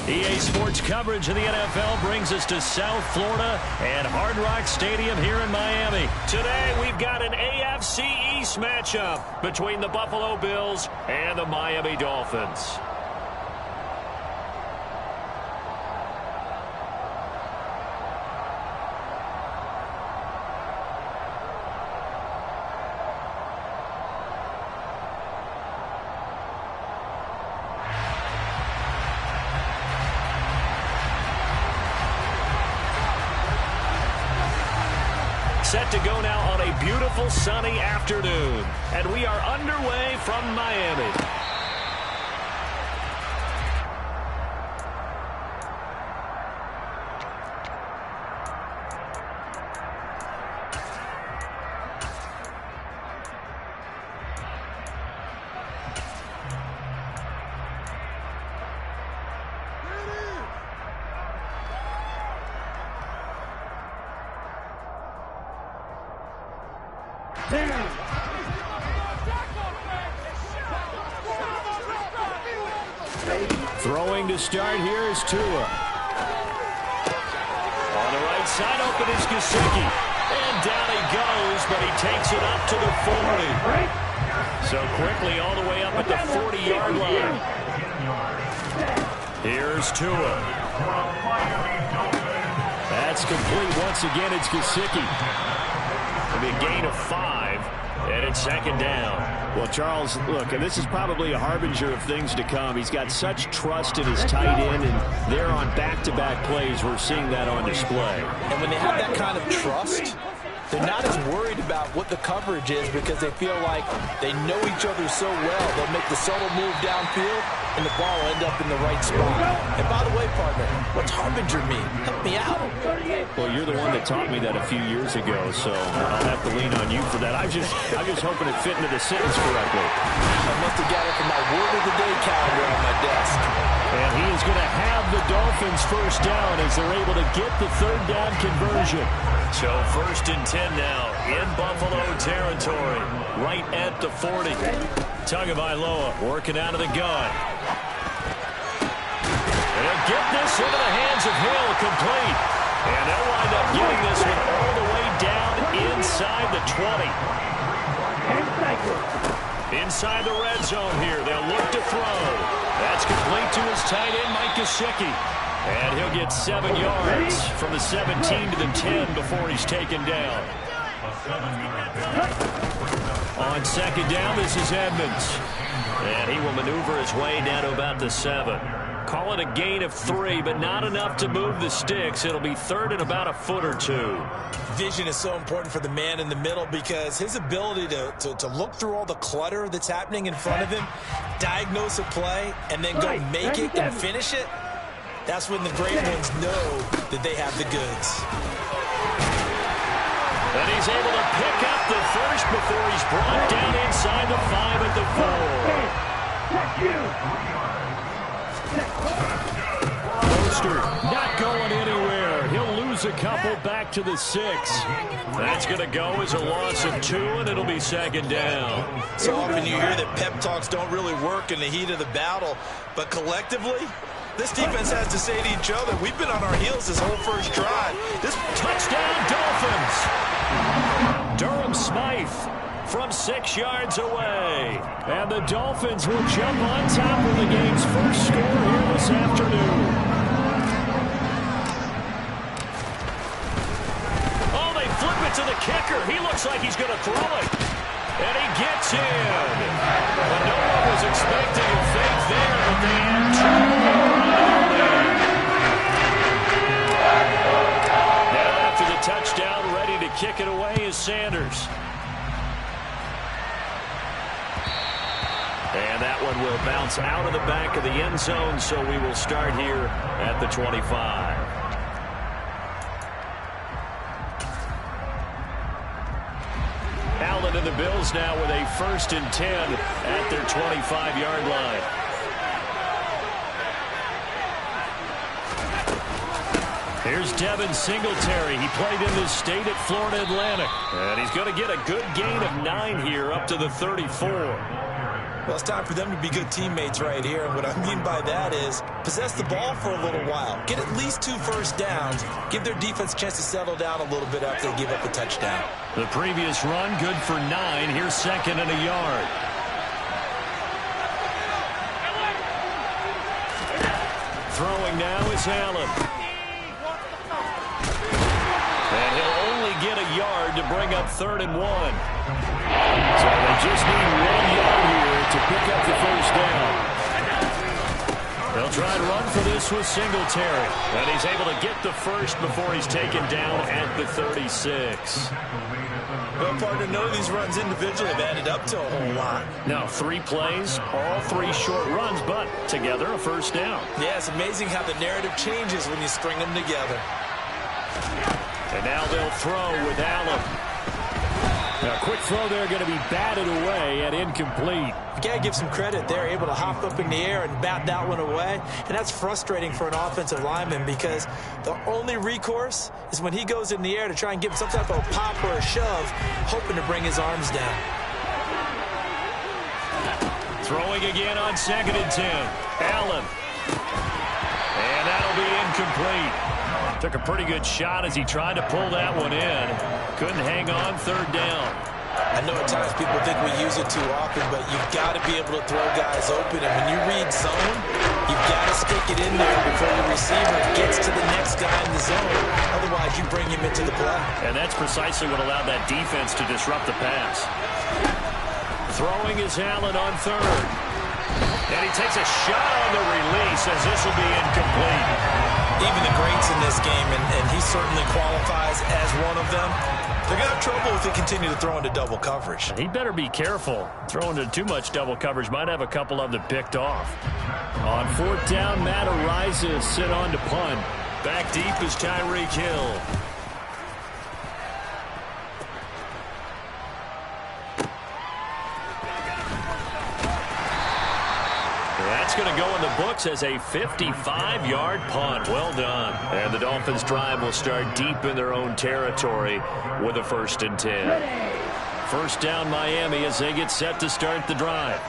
EA Sports coverage of the NFL brings us to South Florida and Hard Rock Stadium here in Miami. Today we've got an AFC East matchup between the Buffalo Bills and the Miami Dolphins. Set to go now on a beautiful sunny afternoon. And we are underway from Miami. Throwing to start here is Tua. On the right side, open is Gesicki. And down he goes, but he takes it up to the 40. So quickly all the way up at the 40-yard line. Here's Tua. That's complete. Once again, it's Gesicki. It'll be a gain of 5, and it's second down. Well, Charles, look, and this is probably a harbinger of things to come. He's got such trust in his tight end, and they're on back-to-back plays. We're seeing that on display. And when they have that kind of trust, they're not as worried about what the coverage is because they feel like they know each other so well. They'll make the subtle move downfield, and the ball will end up in the right spot. And by the way, partner, what's harbinger mean? Help me out. Well, you're the one that taught me that a few years ago, so I'll have to lean on you for that. I'm just hoping it fit into the sentence correctly. I must have got it from my word of the day calendar on my desk. And he is going to have the Dolphins first down as they're able to get the third down conversion. So first and 10 now in Buffalo territory, right at the 40. Tagovailoa working out of the gun. And they'll get this into the hands of Hill, complete. And they'll wind up getting this one all the way down inside the 20. Inside the red zone here, they'll look to throw. That's complete to his tight end, Mike Gesicki. And he'll get 7 yards from the 17 to the 10 before he's taken down. On second down, this is Edmonds. And he will maneuver his way down to about the 7. Call it a gain of 3, but not enough to move the sticks. It'll be third and about a foot or 2. Vision is so important for the man in the middle because his ability to look through all the clutter that's happening in front of him, diagnose a play, and then go make it and finish it, that's when the great ones know that they have the goods. And he's able to pick up the first before he's brought down inside the 5 at the 4. Mostert not going anywhere. He'll lose a couple back to the 6. That's going to go as a loss of 2, and it'll be second down. So often you hear that pep talks don't really work in the heat of the battle, but collectively, this defense has to say to each other, we've been on our heels this whole first drive. This touchdown Dolphins. Durham Smythe from 6 yards away. And the Dolphins will jump on top of the game's first score here this afternoon. Oh, they flip it to the kicker. He looks like he's going to throw it. And he gets in. But no one was expecting a fake there, but they had 2 more. Touchdown, ready to kick it away is Sanders. And that one will bounce out of the back of the end zone, so we will start here at the 25. Allen and the Bills now with a first and 10 at their 25-yard line. Here's Devin Singletary. He played in this state at Florida Atlantic. And he's going to get a good gain of 9 here up to the 34. Well, it's time for them to be good teammates right here. And what I mean by that is possess the ball for a little while. Get at least 2 first downs. Give their defense a chance to settle down a little bit after they give up a touchdown. The previous run, good for 9. Here's 2nd and a yard. Throwing now is Allen. And he'll only get a yard to bring up 3rd and 1. So they just need 1 yard here to pick up the first down. They'll try and run for this with Singletary. And he's able to get the first before he's taken down at the 36. Well, partner, none of these runs individually have added up to a whole lot. Now 3 plays, all 3 short runs, but together a first down. Yeah, it's amazing how the narrative changes when you string them together. And now they'll throw with Allen. Now, a quick throw there going to be batted away and incomplete. You got to give some credit. They're able to hop up in the air and bat that one away. And that's frustrating for an offensive lineman because the only recourse is when he goes in the air to try and give some type of a pop or a shove, hoping to bring his arms down. Throwing again on 2nd and 10. Allen. And that'll be incomplete. Took a pretty good shot as he tried to pull that one in. Couldn't hang on, 3rd down. I know at times people think we use it too often, but you've got to be able to throw guys open. And when you read zone, you've got to stick it in there before your receiver gets to the next guy in the zone. Otherwise, you bring him into the play. And that's precisely what allowed that defense to disrupt the pass. Throwing is Allen on 3rd. And he takes a shot on the release as this will be incomplete. Even the greats in this game, and he certainly qualifies as one of them, they're going to have trouble if they continue to throw into double coverage. He better be careful. Throwing into too much double coverage might have a couple of them picked off. On 4th down, Matt Araiza sit on to punt. Back deep is Tyreek Hill. That's going to go in the books as a 55-yard punt. Well done. And the Dolphins' drive will start deep in their own territory with a 1st and 10. First down, Miami, as they get set to start the drive.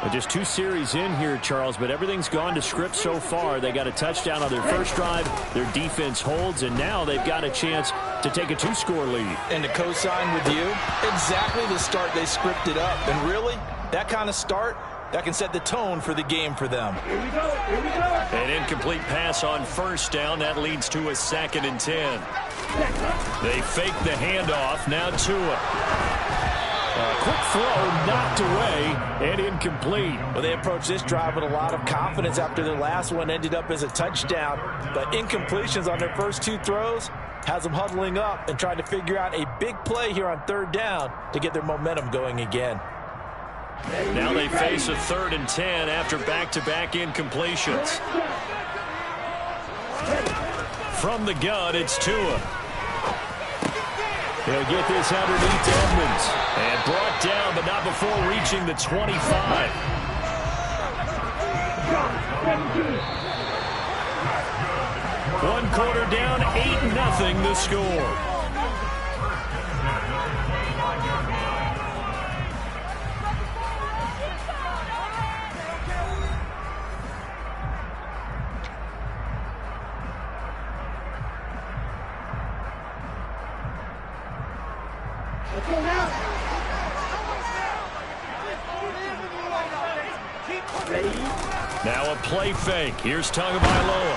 Well, just 2 series in here, Charles, but everything's gone to script so far. They got a touchdown on their first drive. Their defense holds, and now they've got a chance to take a 2-score lead. And to co-sign with you, exactly the start they scripted up. And really, that kind of start, that can set the tone for the game for them. Here we go. Here we go. An incomplete pass on first down. That leads to a 2nd and 10. They fake the handoff. Now Tua. A quick throw knocked away and incomplete. Well, they approached this drive with a lot of confidence after their last one ended up as a touchdown. But incompletions on their first 2 throws has them huddling up and trying to figure out a big play here on 3rd down to get their momentum going again. Now they face a 3rd and 10 after back-to-back incompletions. From the gun, it's Tua. He'll get this underneath Edmonds. And brought down, but not before reaching the 25. One quarter down, 8-0 the score. Now a play fake. Here's Tagovailoa.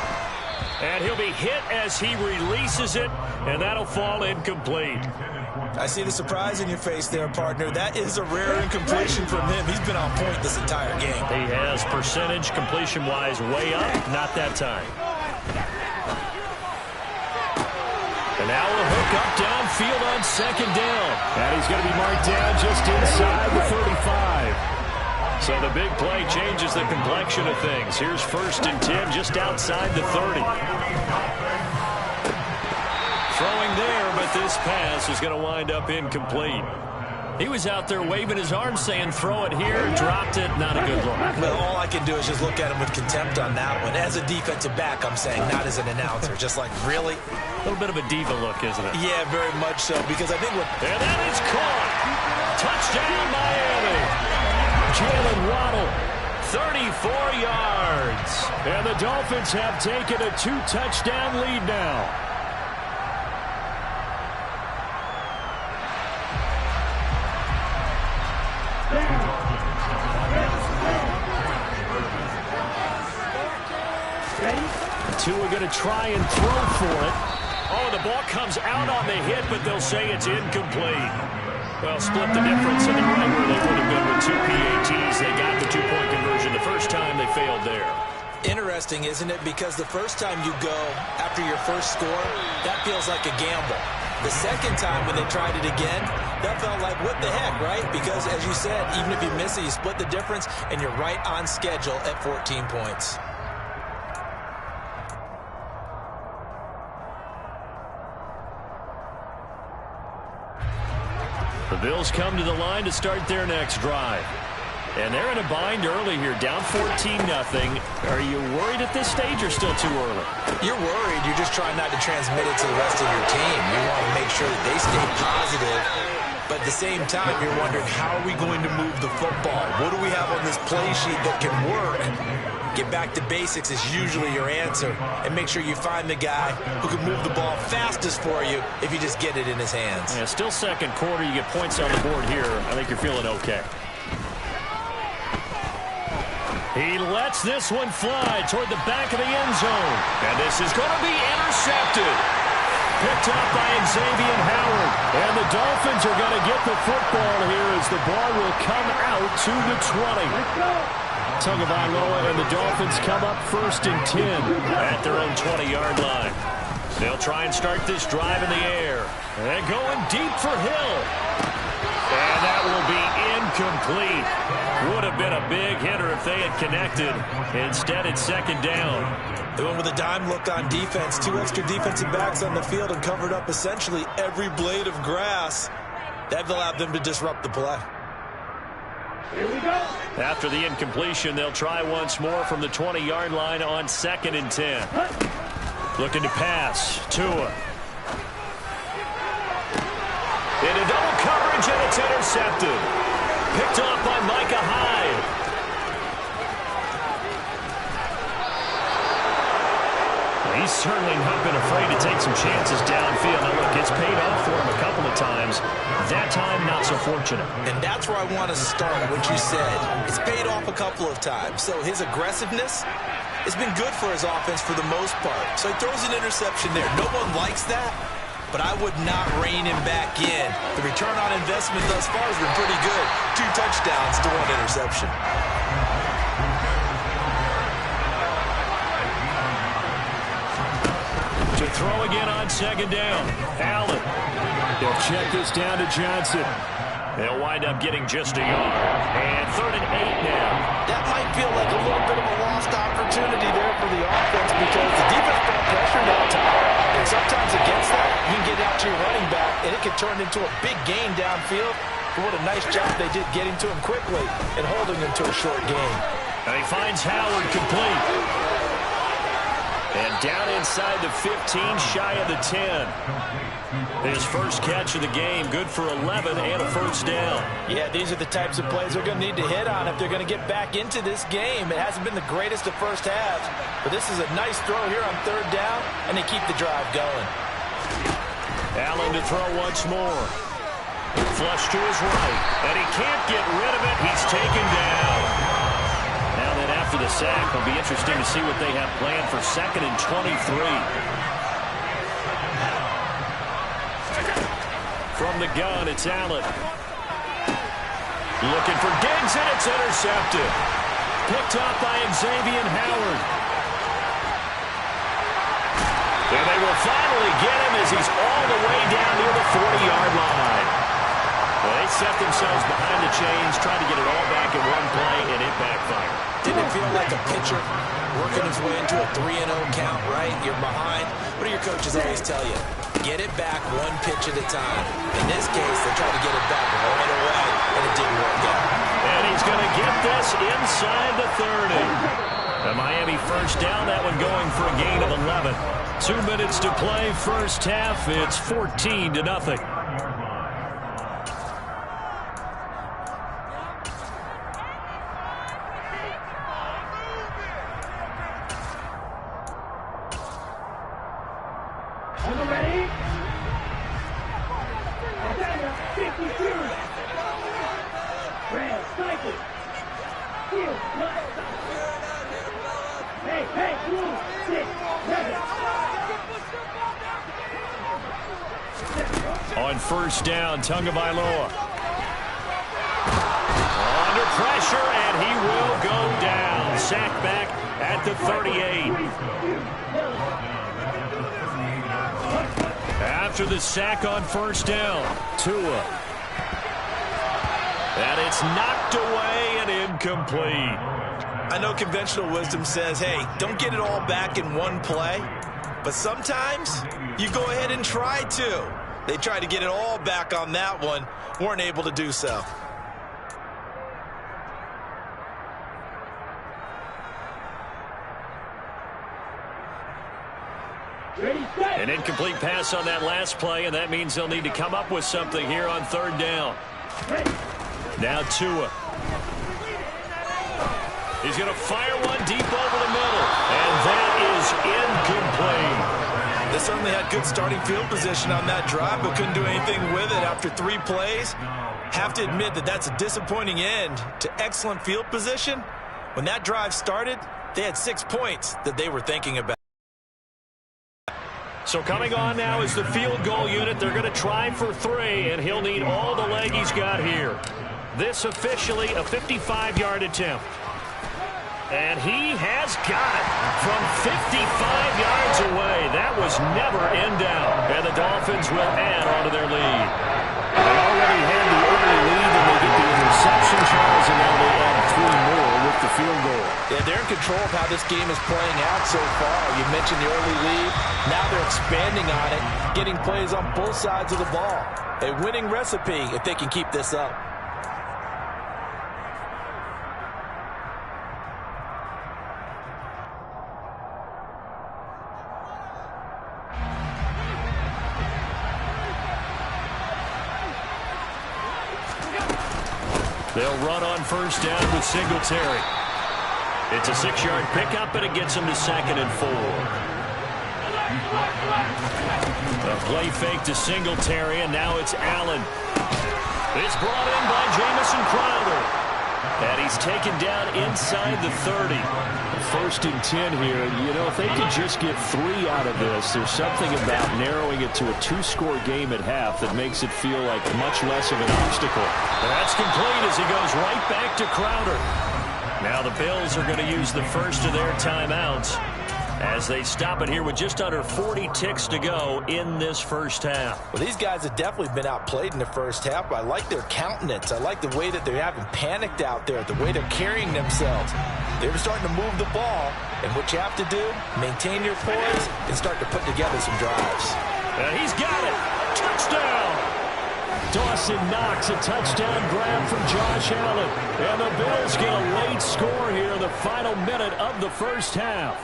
And he'll be hit as he releases it, and that'll fall incomplete. I see the surprise in your face there, partner. That is a rare incompletion from him. He's been on point this entire game. He has percentage completion-wise way up, not that time. And now a hook up downfield on 2nd down. And he's going to be marked down just inside the 35. So the big play changes the complexion of things. Here's 1st and 10 just outside the 30. Throwing there, but this pass is going to wind up incomplete. He was out there waving his arms saying throw it here, dropped it, not a good look. Well, all I can do is just look at him with contempt on that one. As a defensive back, I'm saying, not as an announcer. Just like, really? A little bit of a diva look, isn't it? Yeah, very much so, because I think what... And that is caught. Touchdown, Miami. Jalen Waddle. 34 yards. And the Dolphins have taken a 2-touchdown lead now. Tua going to try and throw for it. Oh, the ball comes out on the hit, but they'll say it's incomplete. Well, split the difference, and they're right where they would have been with 2 PATs. They got the two-point conversion the first time. They failed there. Interesting, isn't it? Because the first time you go after your first score, that feels like a gamble. The second time when they tried it again, that felt like, what the heck, right? Because, as you said, even if you miss it, you split the difference, and you're right on schedule at 14 points. The Bills come to the line to start their next drive. And they're in a bind early here, down 14-0. Are you worried at this stage or still too early? You're worried. You're just trying not to transmit it to the rest of your team. You want to make sure that they stay positive. But at the same time, you're wondering, how are we going to move the football? What do we have on this play sheet that can work? Get back to basics is usually your answer. And make sure you find the guy who can move the ball fastest for you if you just get it in his hands. Yeah, still second quarter. You get points on the board here. I think you're feeling okay. He lets this one fly toward the back of the end zone. And this is going to be intercepted. Picked up by Xavier Howard. And the Dolphins are going to get the football here as the ball will come out to the 20. Tagovailoa and the Dolphins come up 1st and 10 at their own 20-yard line. They'll try and start this drive in the air. And going deep for Hill. And that will be incomplete. Would have been a big hitter if they had connected. Instead, it's 2nd down. They went with a dime look on defense. 2 extra defensive backs on the field and covered up essentially every blade of grass. That allowed them to disrupt the play. Here we go. After the incompletion, they'll try once more from the 20-yard line on 2nd and 10. Looking to pass. Tua. Into double coverage, and it's intercepted. Picked off by Micah Hyde. He's certainly not been afraid to take some chances downfield. Now, look, it's paid off for him a couple of times. That time, not so fortunate. And that's where I want to start, what you said. It's paid off a couple of times. So his aggressiveness has been good for his offense for the most part. So he throws an interception there. No one likes that, but I would not rein him back in. The return on investment thus far has been pretty good. 2 touchdowns to 1 interception. To throw again on 2nd down. Allen. They'll check this down to Johnson. They'll wind up getting just a yard. And 3rd and 8 now. That might feel like a little bit of a lost opportunity there for the offense because the defense brought pressure downtown. And sometimes against that, you can get out to your running back, and it can turn into a big gain downfield. But what a nice job they did getting to him quickly and holding him to a short gain. And he finds Howard complete. And down inside the 15, shy of the 10. His first catch of the game, good for 11 and a 1st down. Yeah, these are the types of plays they're going to need to hit on if they're going to get back into this game. It hasn't been the greatest of first halves, but this is a nice throw here on 3rd down, and they keep the drive going. Allen to throw once more. Flush to his right, and he can't get rid of it. He's taken down. Now then, after the sack, it'll be interesting to see what they have planned for 2nd and 23. From the gun, it's Allen. Looking for Diggs, and it's intercepted. Picked up by Xavier Howard. And they will finally get him as he's all the way down near the 40-yard line. Well, they set themselves behind the chains, trying to get it all back in one play, and it backfired. Didn't it feel like a pitcher working his way into a 3-0 count, right? You're behind. What do your coaches always tell you? Get it back 1 pitch at a time. In this case, they tried to get it back right away, and it didn't work out. And he's going to get this inside the 30. The Miami 1st down, that one going for a gain of 11. 2 minutes to play, first half. It's 14-0. 52. Red, cycle. Field, left. Hey, move. 6, 7. On first down, Tagovailoa. Under pressure, and he will go down. Sacked back at the 38. After the sack on first down, Tua. And it's knocked away and incomplete. I know conventional wisdom says, hey, don't get it all back in one play. But sometimes you go ahead and try to. They tried to get it all back on that one. Weren't able to do so. An incomplete pass on that last play, and that means they'll need to come up with something here on third down. Now Tua. He's going to fire one deep over the middle, and that is incomplete. They certainly had good starting field position on that drive, but couldn't do anything with it after 3 plays. Have to admit that that's a disappointing end to excellent field position. When that drive started, they had 6 points that they were thinking about. So coming on now is the field goal unit. They're going to try for 3, and he'll need all the leg he's got here. This officially a 55-yard attempt. And he has got it from 55 yards away. That was never in doubt. And the Dolphins will add on to their lead. They already had the early lead, and they get the interception, Charles, and now they add 3 more with the field goal. Yeah, they're in control of how this game is playing out so far. You mentioned the early lead. Now they're expanding on it, getting plays on both sides of the ball. A winning recipe if they can keep this up. They'll run on first down with Singletary. It's a 6-yard pickup, and it gets them to 2nd and 4. A play fake to Singletary, and now it's Allen. It's brought in by Jamison Crowder. And he's taken down inside the 30. 1st and 10 here. You know, if they could just get 3 out of this, there's something about narrowing it to a 2-score game at half that makes it feel like much less of an obstacle. That's complete as he goes right back to Crowder. Now the Bills are going to use the first of their timeouts as they stop it here with just under 40 ticks to go in this first half. Well, these guys have definitely been outplayed in the first half, but I like their countenance. I like the way that they haven't panicked out there, the way they're carrying themselves. They're starting to move the ball, and what you have to do, maintain your poise and start to put together some drives. And he's got it. Touchdown. Dawson Knox, a touchdown grab from Josh Allen. And the Bills get a late score here in the final minute of the first half.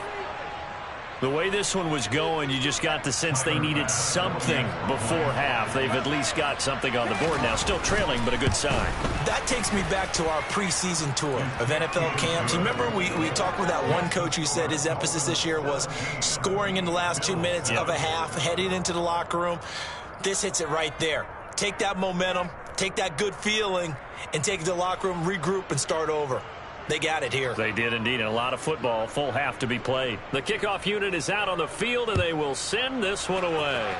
The way this one was going, you just got the sense they needed something before half. They've at least got something on the board now. Still trailing, but a good sign. That takes me back to our preseason tour of NFL camps. You remember we talked with that one coach who said his emphasis this year was scoring in the last 2 minutes of a half, heading into the locker room. This hits it right there. Take that momentum, take that good feeling, and take it to the locker room, regroup, and start over. They got it here. They did indeed. And a lot of football, full half to be played. The kickoff unit is out on the field, and they will send this one away.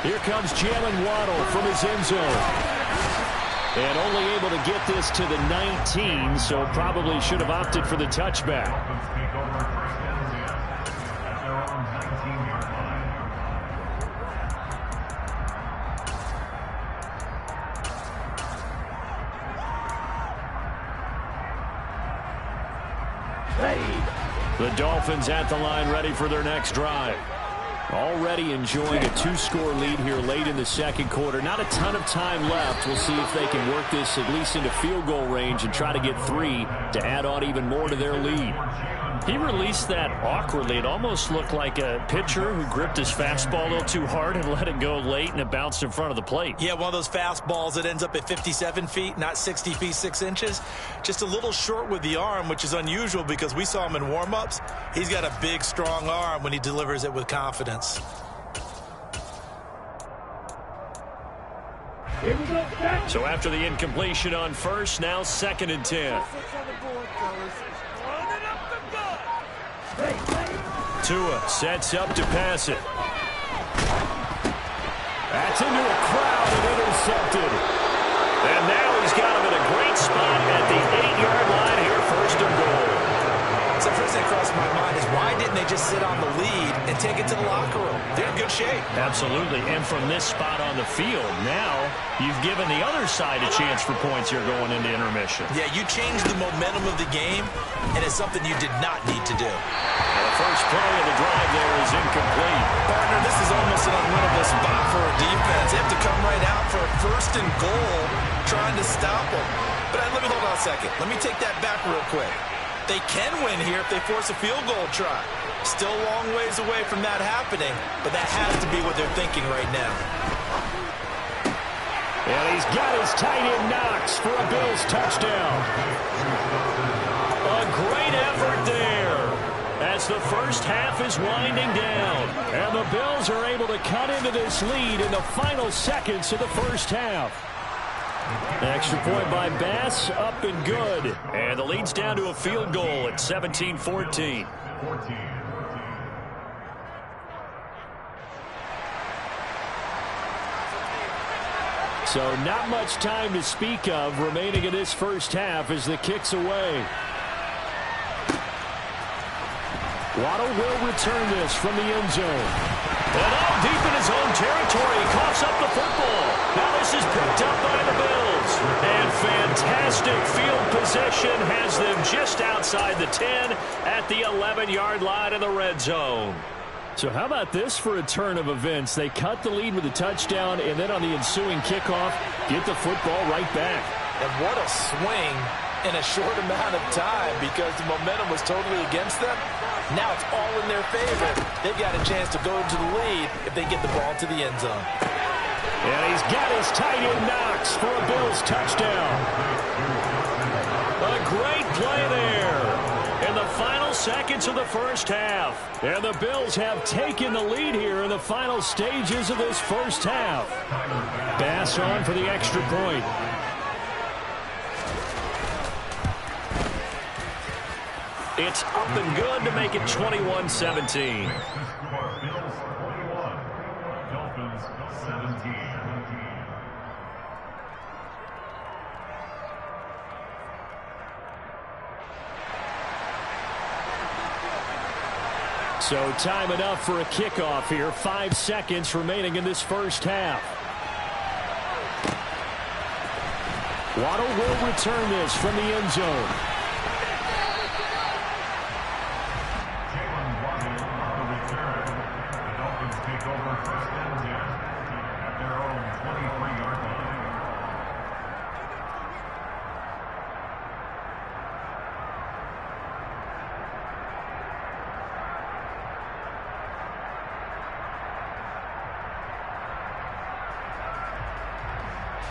Here comes Jalen Waddle from his end zone. And only able to get this to the 19, so probably should have opted for the touchback. The Dolphins at the line, ready for their next drive. Already enjoying a 2-score lead here late in the second quarter. Not a ton of time left. We'll see if they can work this at least into field goal range and try to get 3 to add on even more to their lead. He released that awkwardly. It almost looked like a pitcher who gripped his fastball a little too hard and let it go late, and it bounced in front of the plate. Yeah, one of those fastballs that ends up at 57 feet, not 60 feet, 6 inches. Just a little short with the arm, which is unusual because we saw him in warm-ups. He's got a big, strong arm when he delivers it with confidence. Here we go. Back. So after the incompletion on first, now 2nd and 10. Tua sets up to pass it. That's into a crowd and intercepted. And now he's got him in a great spot at the 8-yard line here, 1st and goal. So first thing crossed my mind is why didn't they just sit on the lead and take it to the locker room? They're in good shape. Absolutely. And from this spot on the field, now you've given the other side a chance for points here going into intermission. Yeah, you changed the momentum of the game, and it's something you did not need to do. And the first play of the drive there is incomplete. Partner, this is almost an unwinnable spot for a defense. They have to come right out for a 1st and goal trying to stop them. But let me hold on a second. Let me take that back real quick. They can win here if they force a field goal try. Still a long ways away from that happening, but that has to be what they're thinking right now. And he's got his tight end Knox for a Bills touchdown. A great effort there as the first half is winding down. And the Bills are able to cut into this lead in the final seconds of the first half. Extra point by Bass, up and good. And the lead's down to a field goal at 17-14. So not much time to speak of remaining in this first half as the kick's away. Waddle will return this from the end zone. And all deep in his own territory, he coughs up the football. Now this is picked up by the Bills. And fantastic field possession has them just outside the 10 at the 11-yard line in the red zone. So how about this for a turn of events? They cut the lead with a touchdown, and then on the ensuing kickoff, get the football right back. And what a swing in a short amount of time because the momentum was totally against them. Now it's all in their favor. They've got a chance to go to the lead if they get the ball to the end zone. And he's got his tight end Knox for a Bills touchdown. A great play there in the final seconds of the first half. And the Bills have taken the lead here in the final stages of this first half. Bass on for the extra point. It's up and good to make it 21-17. So time enough for a kickoff here. 5 seconds remaining in this first half. Waddle will return this from the end zone.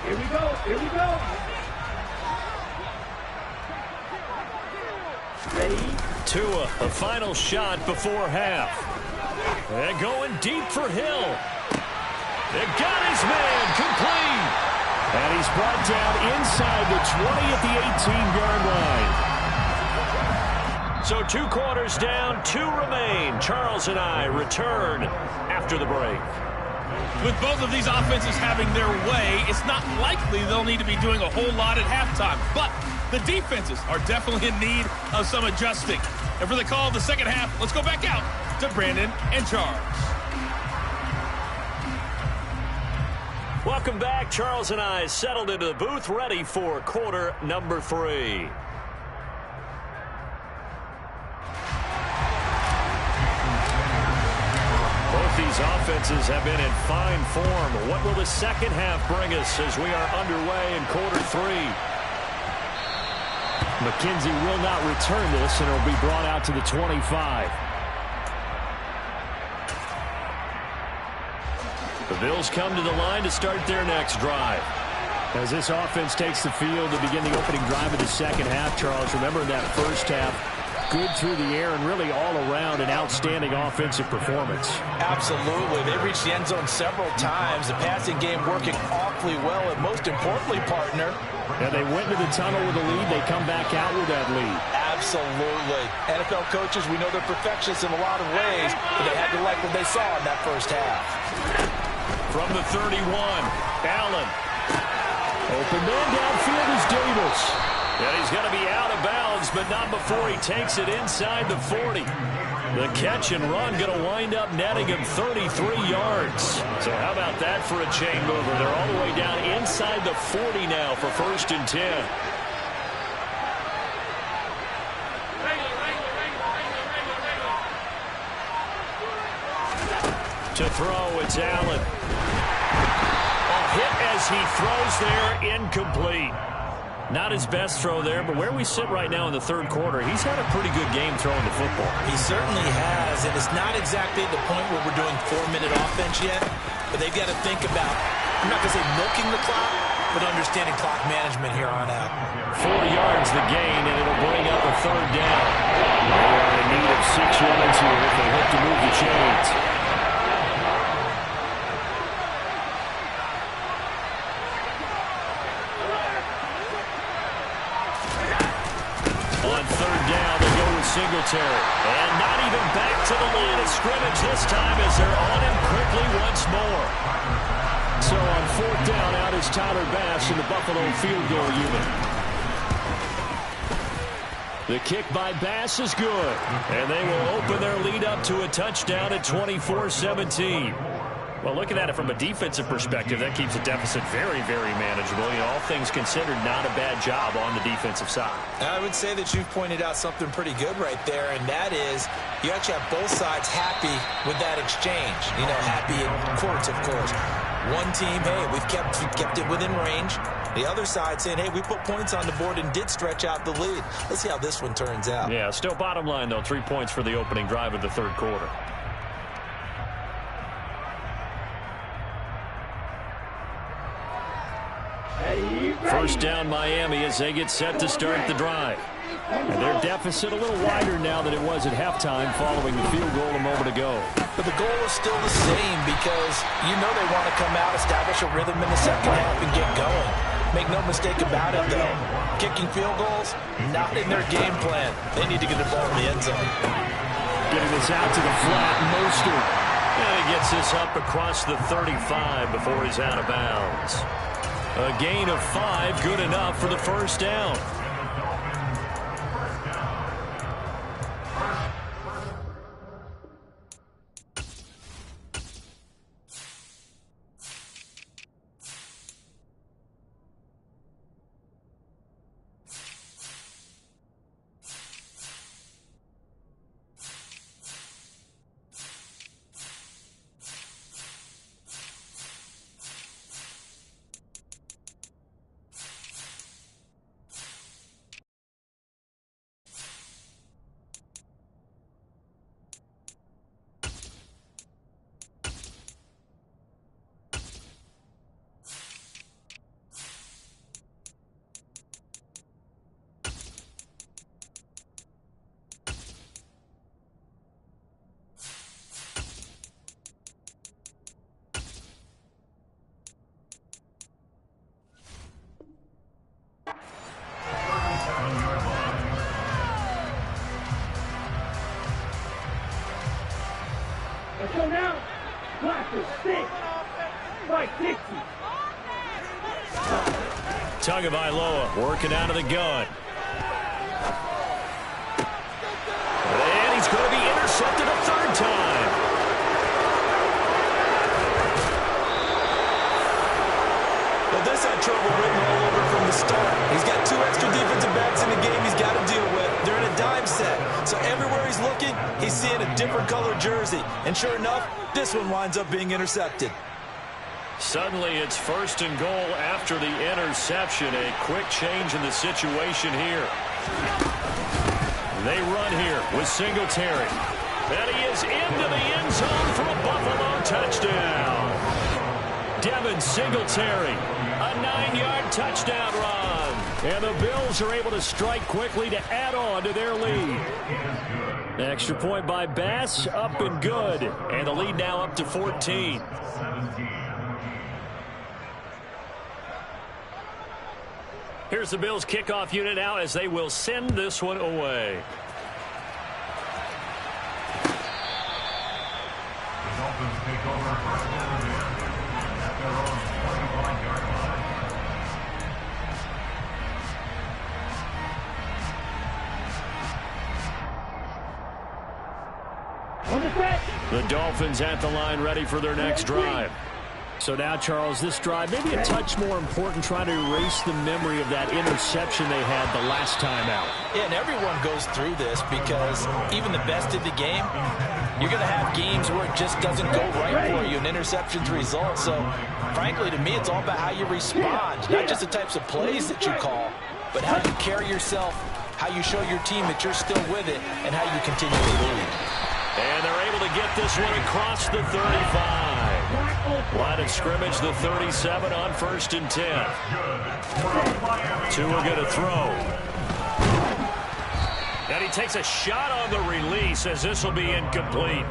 Here we go. Here we go. Ready? Tua, a final shot before half. They're going deep for Hill. They got his man complete. And he's brought down inside the 20 at the 18-yard line. So 2 quarters down, 2 remain. Charles and I return after the break. With both of these offenses having their way, it's not likely they'll need to be doing a whole lot at halftime. But the defenses are definitely in need of some adjusting. And for the call of the second half, let's go back out to Brandon and Charles. Welcome back. Charles and I settled into the booth, ready for quarter number 3. These offenses have been in fine form. What will the second half bring us as we are underway in quarter 3? McKenzie will not return this, and it'll be brought out to the 25. The Bills come to the line to start their next drive. As this offense takes the field to begin the opening drive of the second half, Charles, remember in that first half, good through the air and really all around an outstanding offensive performance. Absolutely. They reached the end zone several times. The passing game working awfully well, and most importantly, partner. Yeah, they went into the tunnel with a lead. They come back out with that lead. Absolutely. NFL coaches, we know they're perfectionists in a lot of ways, but they had to like what they saw in that first half. From the 31, Allen. Open man downfield is Davis. And he's going to be out of bounds, but not before he takes it inside the 40. The catch and run going to wind up netting him 33 yards. So how about that for a chain mover? They're all the way down inside the 40 now for 1st and 10. To throw, it's Allen. A hit as he throws there, incomplete. Not his best throw there, but where we sit right now in the 3rd quarter, he's had a pretty good game throwing the football. He certainly has, and it's not exactly the point where we're doing 4-minute offense yet, but they've got to think about, I'm not going to say milking the clock, but understanding clock management here on out. 4 yards the gain, and it'll bring up a 3rd down. They are in need of 6 yards here if they hope to move the chains. On 3rd down, they go with Singletary. And not even back to the line of scrimmage this time as they're on him quickly once more. So on 4th down, out is Tyler Bass in the Buffalo field goal unit. The kick by Bass is good. And they will open their lead up to a touchdown at 24-17. Well, looking at it from a defensive perspective, that keeps the deficit very, very manageable. You know, all things considered, not a bad job on the defensive side. I would say that you've pointed out something pretty good right there, and that is you actually have both sides happy with that exchange. You know, happy in quotes, of course. One team, hey, we've kept it within range. The other side saying, hey, we put points on the board and did stretch out the lead. Let's see how this one turns out. Yeah, still bottom line, though, 3 points for the opening drive of the 3rd quarter. First down Miami as they get set to start the drive. And their deficit a little wider now than it was at halftime following the field goal a moment ago. But the goal is still the same because you know they want to come out, establish a rhythm in the second half and get going. Make no mistake about it, though. Kicking field goals, not in their game plan. They need to get the ball in the end zone. Getting this out to the flat, Mostert. And he gets this up across the 35 before he's out of bounds. A gain of 5, good enough for the 1st down. So now, clock is 6. Fight 60. Tagovailoa working out of the gun. And he's going to be intercepted a 3rd time. Well, this had trouble written all over from the start. He's got 2 extra defensive backs in the game he's got to deal with. They're in a dime set. So everywhere he's looking, he's seeing a different color jersey. And sure enough, this one winds up being intercepted. Suddenly it's 1st and goal after the interception. A quick change in the situation here. They run here with Singletary. And he is into the end zone for a Buffalo touchdown. Devin Singletary, a 9-yard touchdown run. And the Bills are able to strike quickly to add on to their lead. Extra point by Bass, up and good. And the lead now up to 14. Here's the Bills kickoff unit now as they will send this one away. The Dolphins at the line ready for their next drive. So now, Charles, this drive maybe a touch more important, trying to erase the memory of that interception they had the last time out. Yeah, and everyone goes through this because even the best in the game, you're going to have games where it just doesn't go right for you, and interceptions result. So, frankly, to me, it's all about how you respond, not just the types of plays that you call, but how you carry yourself, how you show your team that you're still with it, and how you continue to lead. And they're able to get this one across the 35. Line of scrimmage, the 37 on 1st and 10. Tua going to throw. And he takes a shot on the release as this will be incomplete.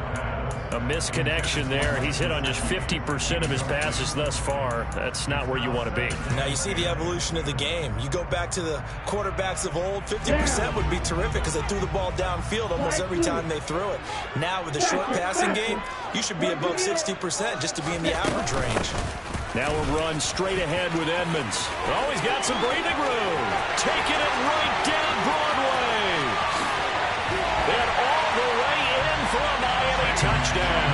A misconnection there. He's hit on just 50% of his passes thus far. That's not where you want to be. Now you see the evolution of the game. You go back to the quarterbacks of old, 50% would be terrific because they threw the ball downfield almost every time they threw it. Now with the short passing game, you should be above 60% just to be in the average range. Now a run straight ahead with Edmonds. Oh, he's got some breathing room. Taking it right down Broadway. And all the way in for a Miami touchdown.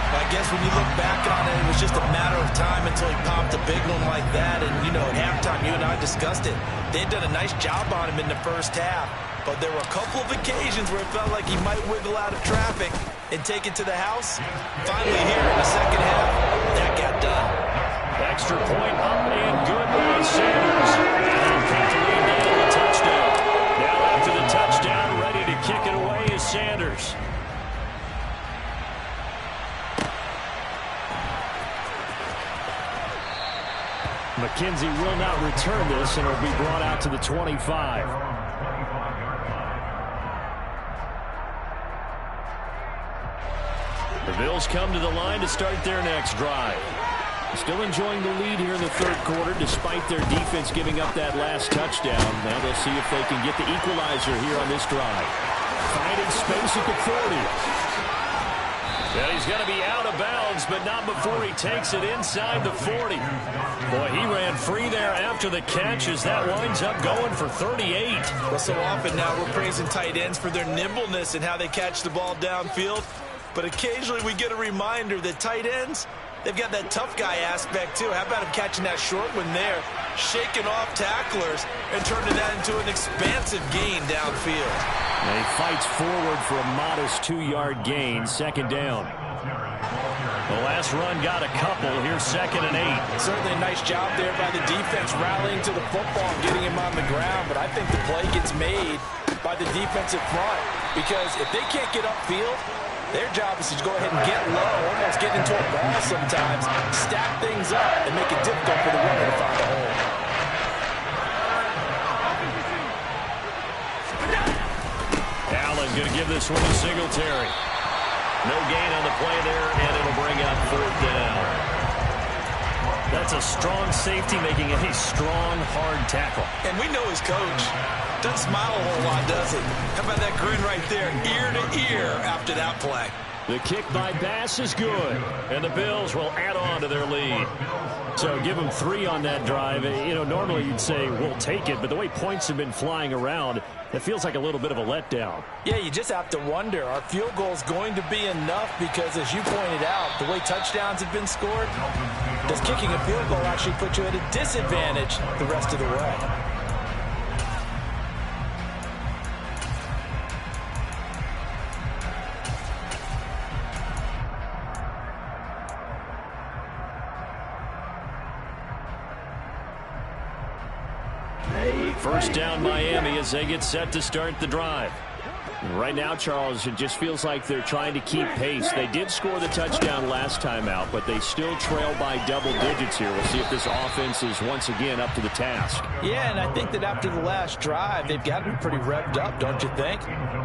I guess when you look back on it, it was just a matter of time until he popped a big one like that. And, you know, at halftime, you and I discussed it. They had done a nice job on him in the first half. But there were a couple of occasions where it felt like he might wiggle out of traffic and take it to the house. Finally here in the second half, that got done. Extra point up and good by Sanders. And kicked the lead down to the touchdown. Now after the touchdown, ready to kick it away is Sanders. McKenzie will not return this, and it'll be brought out to the 25. The Bills come to the line to start their next drive. Still enjoying the lead here in the third quarter, despite their defense giving up that last touchdown. Now they'll see if they can get the equalizer here on this drive. Finding space at the 40. And he's going to be out of bounds, but not before he takes it inside the 40. Boy, he ran free there after the catch as that winds up going for 38. Well, so often now we're praising tight ends for their nimbleness and how they catch the ball downfield. But occasionally we get a reminder that tight ends, they've got that tough guy aspect too. How about him catching that short one there, shaking off tacklers, and turning that into an expansive gain downfield. And he fights forward for a modest 2-yard gain, second down. The last run got a couple. Here's 2nd and 8. Certainly a nice job there by the defense rallying to the football and getting him on the ground. But I think the play gets made by the defensive front because if they can't get upfield, their job is to go ahead and get low, almost get into a ball sometimes, stack things up, and make it difficult for the runner to find a hole. Allen going to give this one to Singletary. No gain on the play there, and it'll bring up 4th down. That's a strong safety making a strong, hard tackle. And we know his coach doesn't smile a whole lot, does he? How about that grin right there, ear to ear after that play? The kick by Bass is good, and the Bills will add on to their lead. So give them 3 on that drive. You know, normally you'd say, we'll take it, but the way points have been flying around, it feels like a little bit of a letdown. Yeah, you just have to wonder, are field goals going to be enough? Because as you pointed out, the way touchdowns have been scored, does kicking a field goal actually put you at a disadvantage the rest of the way? First down Miami as they get set to start the drive. Right now, Charles, it just feels like they're trying to keep pace. They did score the touchdown last time out, but they still trail by double digits here. We'll see if this offense is once again up to the task. Yeah, and I think that after the last drive, they've got to be pretty revved up, don't you think?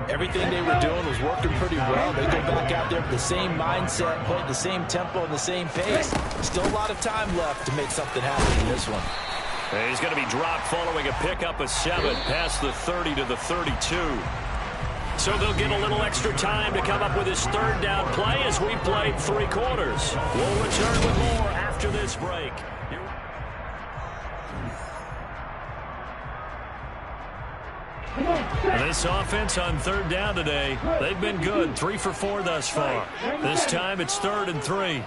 Everything they were doing was working pretty well. They go back out there with the same mindset, play at the same tempo and the same pace. Still a lot of time left to make something happen in this one. He's going to be dropped following a pickup of 7 past the 30 to the 32. So they'll get a little extra time to come up with his third down play as we played 3 quarters. We'll return with more after this break. This offense on third down today, they've been good. 3 for 4 thus far. This time it's 3rd and 3.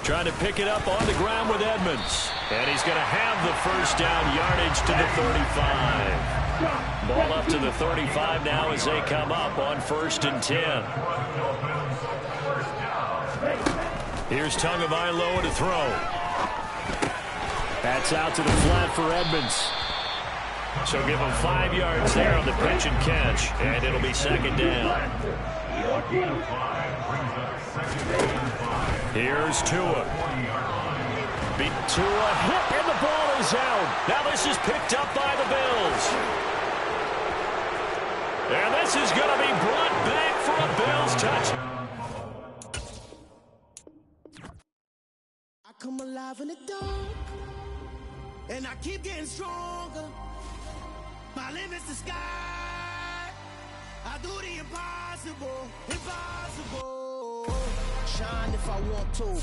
Trying to pick it up on the ground with Edmonds. And he's going to have the first down yardage to the 35. Ball up to the 35 now as they come up on 1st and 10. Here's Tagovailoa to throw. That's out to the flat for Edmonds. So give him 5 yards there on the pitch and catch. And it'll be 2nd down. Here's Tua. Beat Tua, hit, and the ball is out. Now this is picked up by the Bills. And this is going to be brought back for a Bills touch. I come alive in the dark, and I keep getting stronger. My limit's the sky. I do the impossible, impossible. Shine if I want to.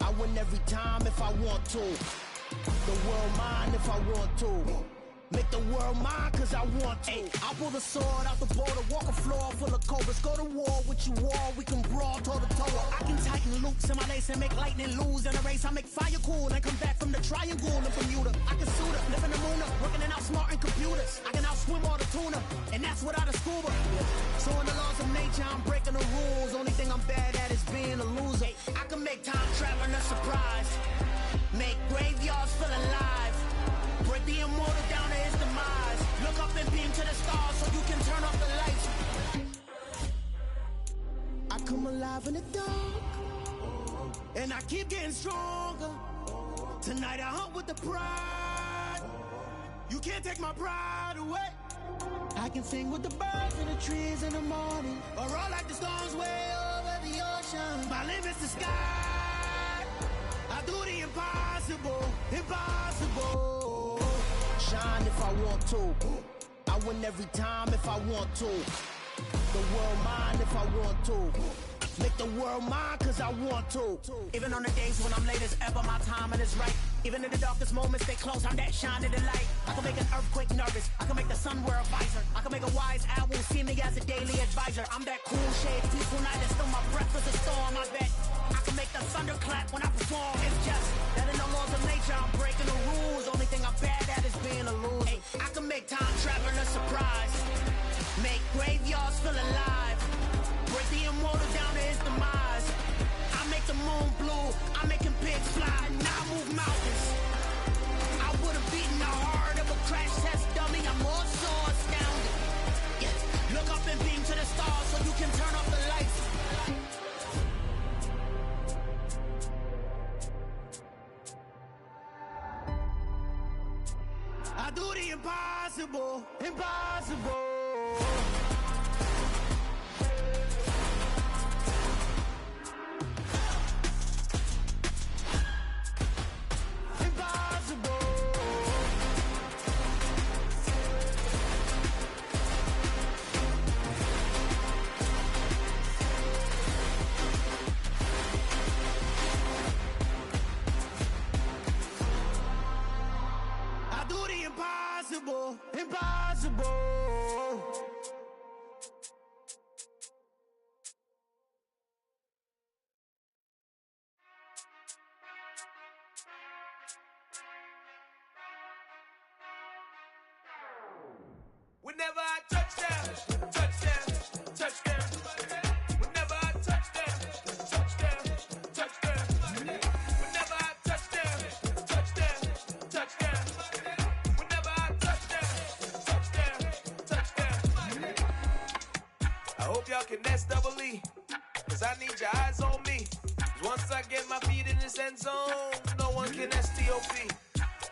I win every time if I want to. The world mine if I want to. Make the world mine cause I want to. I pull the sword out the border, walk a floor full of cobras. Go to war with you all, we can brawl toe to toe. I can tighten loops in my lace and make lightning lose in a race. I make fire cool and come back from the triangle in Bermuda. I can suit up, live in the moon up, working and outsmarting computers. I can outswim all the tuna, and that's without a scuba. So in the laws of nature, I'm breaking the rules. Only thing I'm bad at is being a loser. I can make time traveling a surprise. Make graveyards feel alive. Break the immortal down to his demise. Look up and beam to the stars so you can turn off the lights. I come alive in the dark, and I keep getting stronger. Tonight I hunt with the pride. You can't take my pride away. I can sing with the birds and the trees in the morning, or roll like the storms way over the ocean. My limit's the sky. I do the impossible, impossible. Shine if I want to. I win every time if I want to. The world mine if I want to. Make the world mine cause I want to. Even on the days when I'm late as ever, my timing is right. Even in the darkest moments, stay close, I'm that shining the light. I can make an earthquake nervous, I can make the sun wear a visor. I can make a wise owl see me as a daily advisor. I'm that cool shade, peaceful night that's still my breath is a storm, I bet. I can make the thunder clap when I perform. It's just that in the laws of nature, I'm breaking the rules. Only thing I'm bad at is being a loser. I can make time traveling a surprise. Make graveyards feel alive. Break the immortal down to his demise. I make the moon blue. I'm making pigs fly. Now I move mountains. I would have beaten the heart of a crash test dummy. I'm more so astounded. Yeah. Look up and beam to the stars so you can turn off the lights. I do the impossible, impossible. Impossible, impossible. Whenever I touchdown, touchdown, touchdown. Whenever I touchdown, touchdown, touchdown. Whenever I touchdown, touchdown, touchdown. y'all can SWE. Cause I need your eyes on me. Once I get my feet in this end zone, no one can STOP.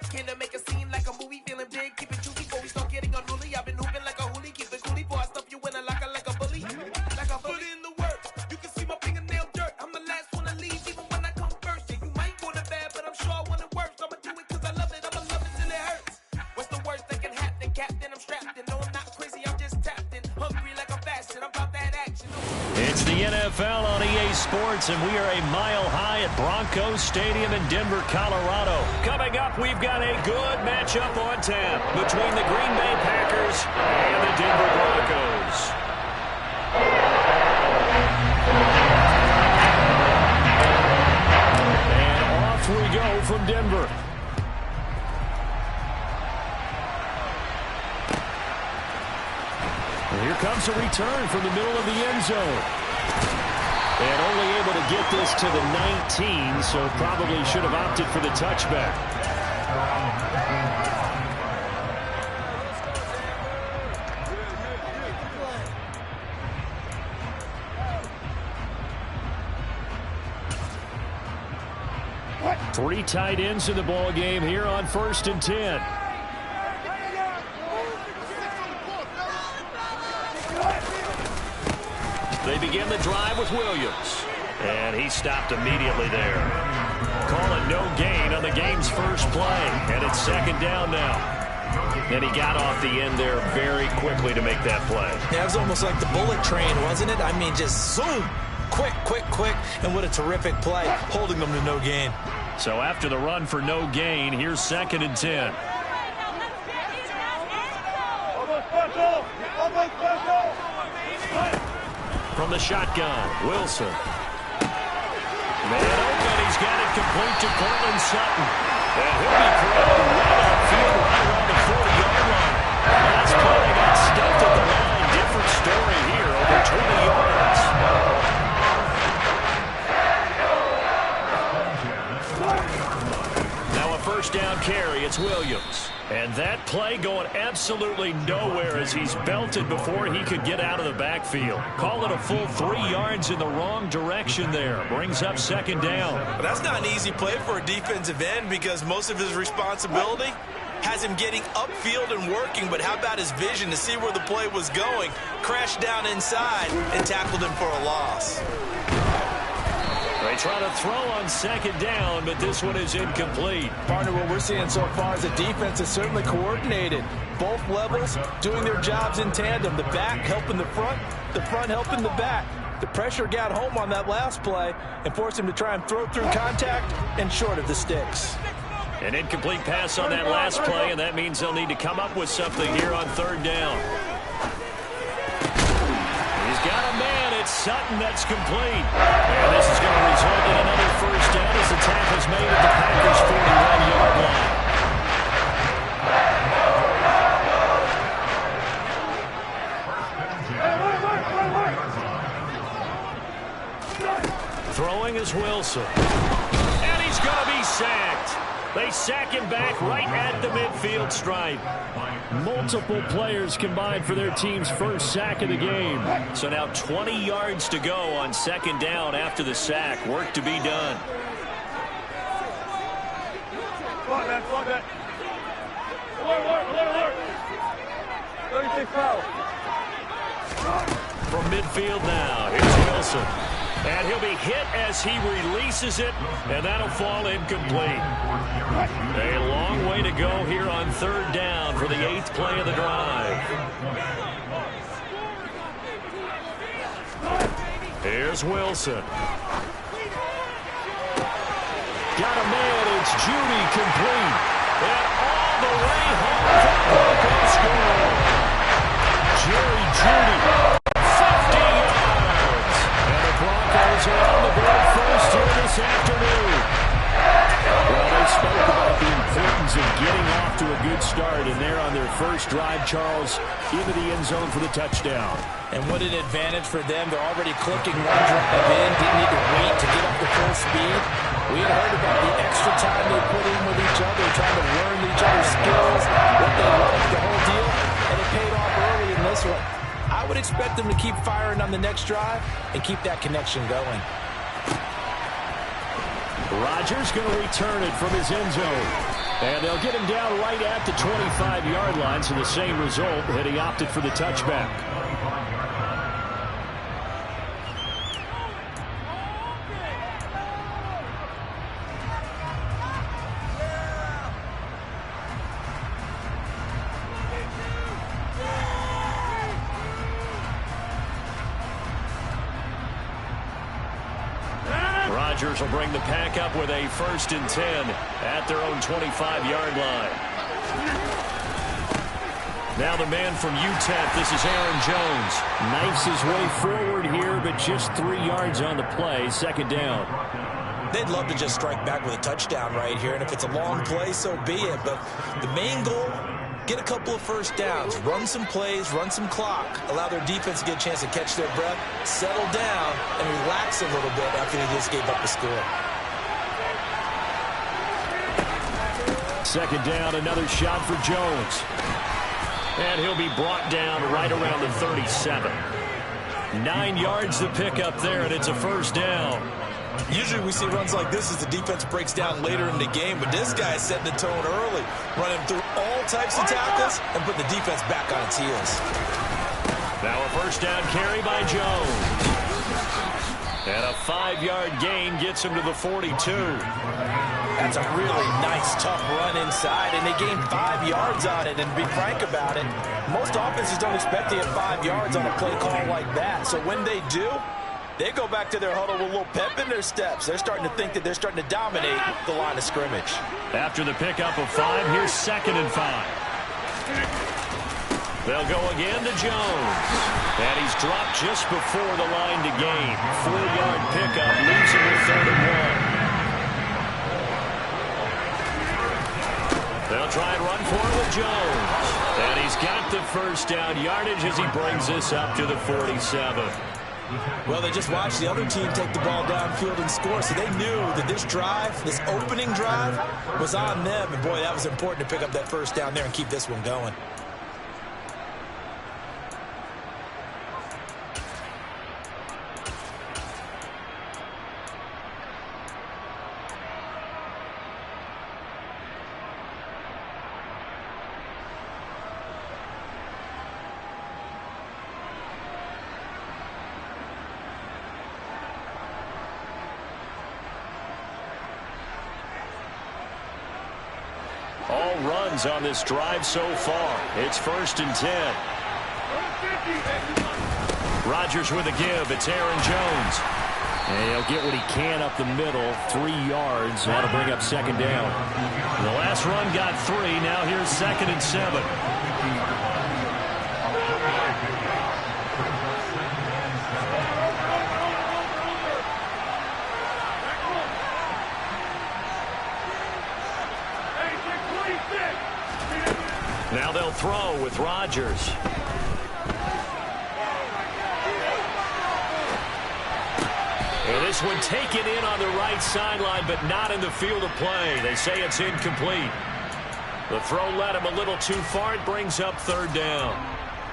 Can I make a scene like a movie, feeling big, keep it juicy before we start getting unruly. I've been hooping like a hoolie, keep it coolie before I stuff you in a locker like a bully. Like I put in the work, you can see my fingernail dirt. I'm the last one to leave, even when I come first. Yeah, you might want it bad, but I'm sure I want it worse. I'ma do it cause I love it, I'ma love it till it hurts. What's the worst that can happen, Captain? I'm strapped in, no I'm not crazy, I'm just tapped in. Hungry like I'm fasting, I'm about that action. It's the NFL on EA Sports, and we are a mile high at Broncos Stadium in Denver, Colorado. Coming up, we've got a good matchup on tap between the Green Bay Packers and the Denver Broncos. And off we go from Denver. And here comes a return from the middle of the end zone. And only able to get this to the 19, so probably should have opted for the touchback. Three tight ends in the ball game here on 1st and 10. They begin the drive with Williams. And he stopped immediately there. Call it no gain on the game's first play. And it's 2nd down now. And he got off the end there very quickly to make that play. Yeah, it was almost like the bullet train, wasn't it? I mean, just zoom. Quick, quick, quick. And what a terrific play, holding them to no gain. So after the run for no gain, here's 2nd and 10. From the shotgun, Wilson. Man open, he's got it complete to Cortland Sutton. And he'll be thrown right upfield, right around the 40-yard line. Last play, they got stuffed at the line. Different story here, over 20 yards. Now a 1st down carry, it's Williams. And that play going absolutely nowhere as he's belted before he could get out of the backfield. Call it a full 3 yards in the wrong direction there. Brings up 2nd down. But that's not an easy play for a defensive end because most of his responsibility has him getting upfield and working, but how about his vision to see where the play was going? Crashed down inside and tackled him for a loss. They try to throw on 2nd down, but this one is incomplete. Partner, what we're seeing so far is the defense is certainly coordinated. Both levels doing their jobs in tandem. The back helping the front helping the back. The pressure got home on that last play and forced him to try and throw through contact and short of the sticks. An incomplete pass on that last play, and that means they'll need to come up with something here on 3rd down. He's got a man. It's Sutton that's complete. And this is going to result in another 1st down as the tackle's made at the Packers' 41-yard line. Throwing is Wilson. And he's going to be sacked. They sack him back right at the midfield stripe. Multiple players combined for their team's 1st sack of the game. So now 20 yards to go on 2nd down after the sack. Work to be done. From midfield now, here's Wilson. And he'll be hit as he releases it, and that'll fall incomplete. A long way to go here on 3rd down for the 8th play of the drive. Here's Wilson. Got a man, it's Judy complete. And all the way home for the Broncos score. Jerry Judy. Broncos are on the board first here this afternoon. Well, they spoke about the importance of getting off to a good start, and they're on their 1st drive, Charles, into the end zone for the touchdown. And what an advantage for them. They're already clicking one drive in, didn't need to wait to get up to full speed. We had heard about the extra time they put in with each other, trying to learn each other's skills, what they like, the whole deal, and it paid off early in this one. I would expect expect them to keep firing on the next drive and keep that connection going. Rodgers going to return it from his end zone. And they'll get him down right at the 25-yard line, so the same result, and he opted for the touchback. Rodgers will bring the pack up with a 1st and 10 at their own 25-yard line. Now the man from UTEP, this is Aaron Jones. Knifes his way forward here, but just 3 yards on the play, 2nd down. They'd love to just strike back with a touchdown right here, and if it's a long play, so be it. But the main goal, get a couple of 1st downs, run some plays, run some clock, allow their defense to get a chance to catch their breath, settle down, and relax a little bit after they just gave up the score. 2nd down, another shot for Jones. And he'll be brought down right around the 37. 9 yards to pick up there, and it's a 1st down. Usually we see runs like this as the defense breaks down later in the game, but this guy is setting the tone early, running through all types of tackles and putting the defense back on its heels. Now a 1st down carry by Jones. And a 5-yard gain gets him to the 42. That's a really nice, tough run inside, and they gained 5 yards on it. And to be frank about it, most offenses don't expect to get 5 yards on a play call like that. So when they do, they go back to their huddle with a little pep in their steps. They're starting to think that they're starting to dominate the line of scrimmage. After the pickup of 5, here's 2nd and 5. They'll go again to Jones. And he's dropped just before the line to gain. 4-yard pickup leaves him with 3rd and 1. They'll try and run for it with Jones. And he's got the 1st down yardage as he brings this up to the 47. Well, they just watched the other team take the ball downfield and score, so they knew that this drive, this opening drive, was on them. And, boy, that was important to pick up that 1st down there and keep this one going. All runs on this drive so far. It's 1st and 10. Rodgers with a give. It's Aaron Jones. And he'll get what he can up the middle. 3 yards. That'll bring up 2nd down. The last run got 3. Now here's 2nd and 7. Now they'll throw with Rodgers. And this one taken in on the right sideline, but not in the field of play. They say it's incomplete. The throw led him a little too far. It brings up 3rd down.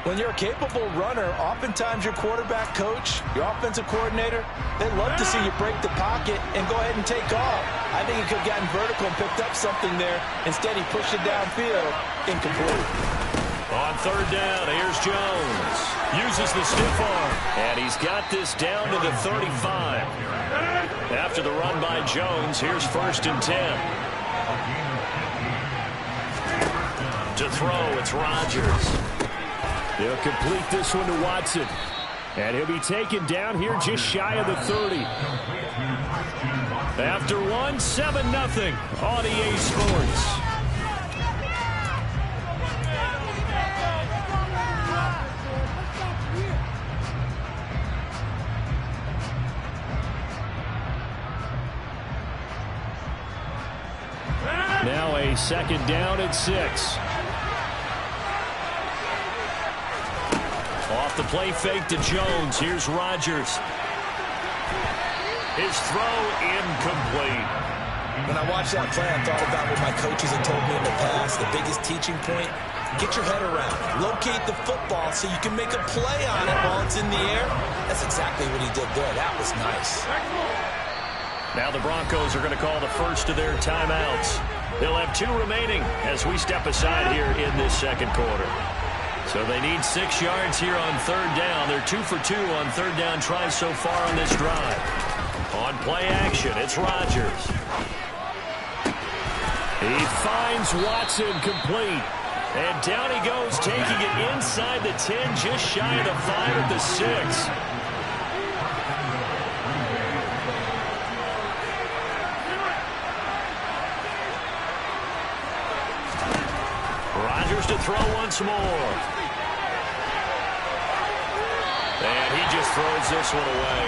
When you're a capable runner, oftentimes your quarterback coach, your offensive coordinator, they love to see you break the pocket and go ahead and take off. I think he could have gotten vertical and picked up something there. Instead, he pushed it downfield. Incomplete. On 3rd down, here's Jones. Uses the stiff arm. And he's got this down to the 35. After the run by Jones, here's 1st and 10. To throw, it's Rodgers. He'll complete this one to Watson. And he'll be taken down here just shy of the 30. After one, 7-0 on EA Sports. Now a 2nd down and 6. Off the play fake to Jones. Here's Rodgers. His throw incomplete. When I watched that play, I thought about what my coaches had told me in the past. The biggest teaching point Get your head around. Locate the football so you can make a play on it while it's in the air. That's exactly what he did there. That was nice. Now the Broncos are going to call the first of their timeouts. They'll have 2 remaining as we step aside here in this second quarter. So they need 6 yards here on third down. They're 2 for 2 on third down tries so far on this drive. On play action, it's Rodgers. He finds Watson complete. And down he goes, taking it inside the 10, just shy of the 5 at the 6. Rodgers to throw once more. And he just throws this one away.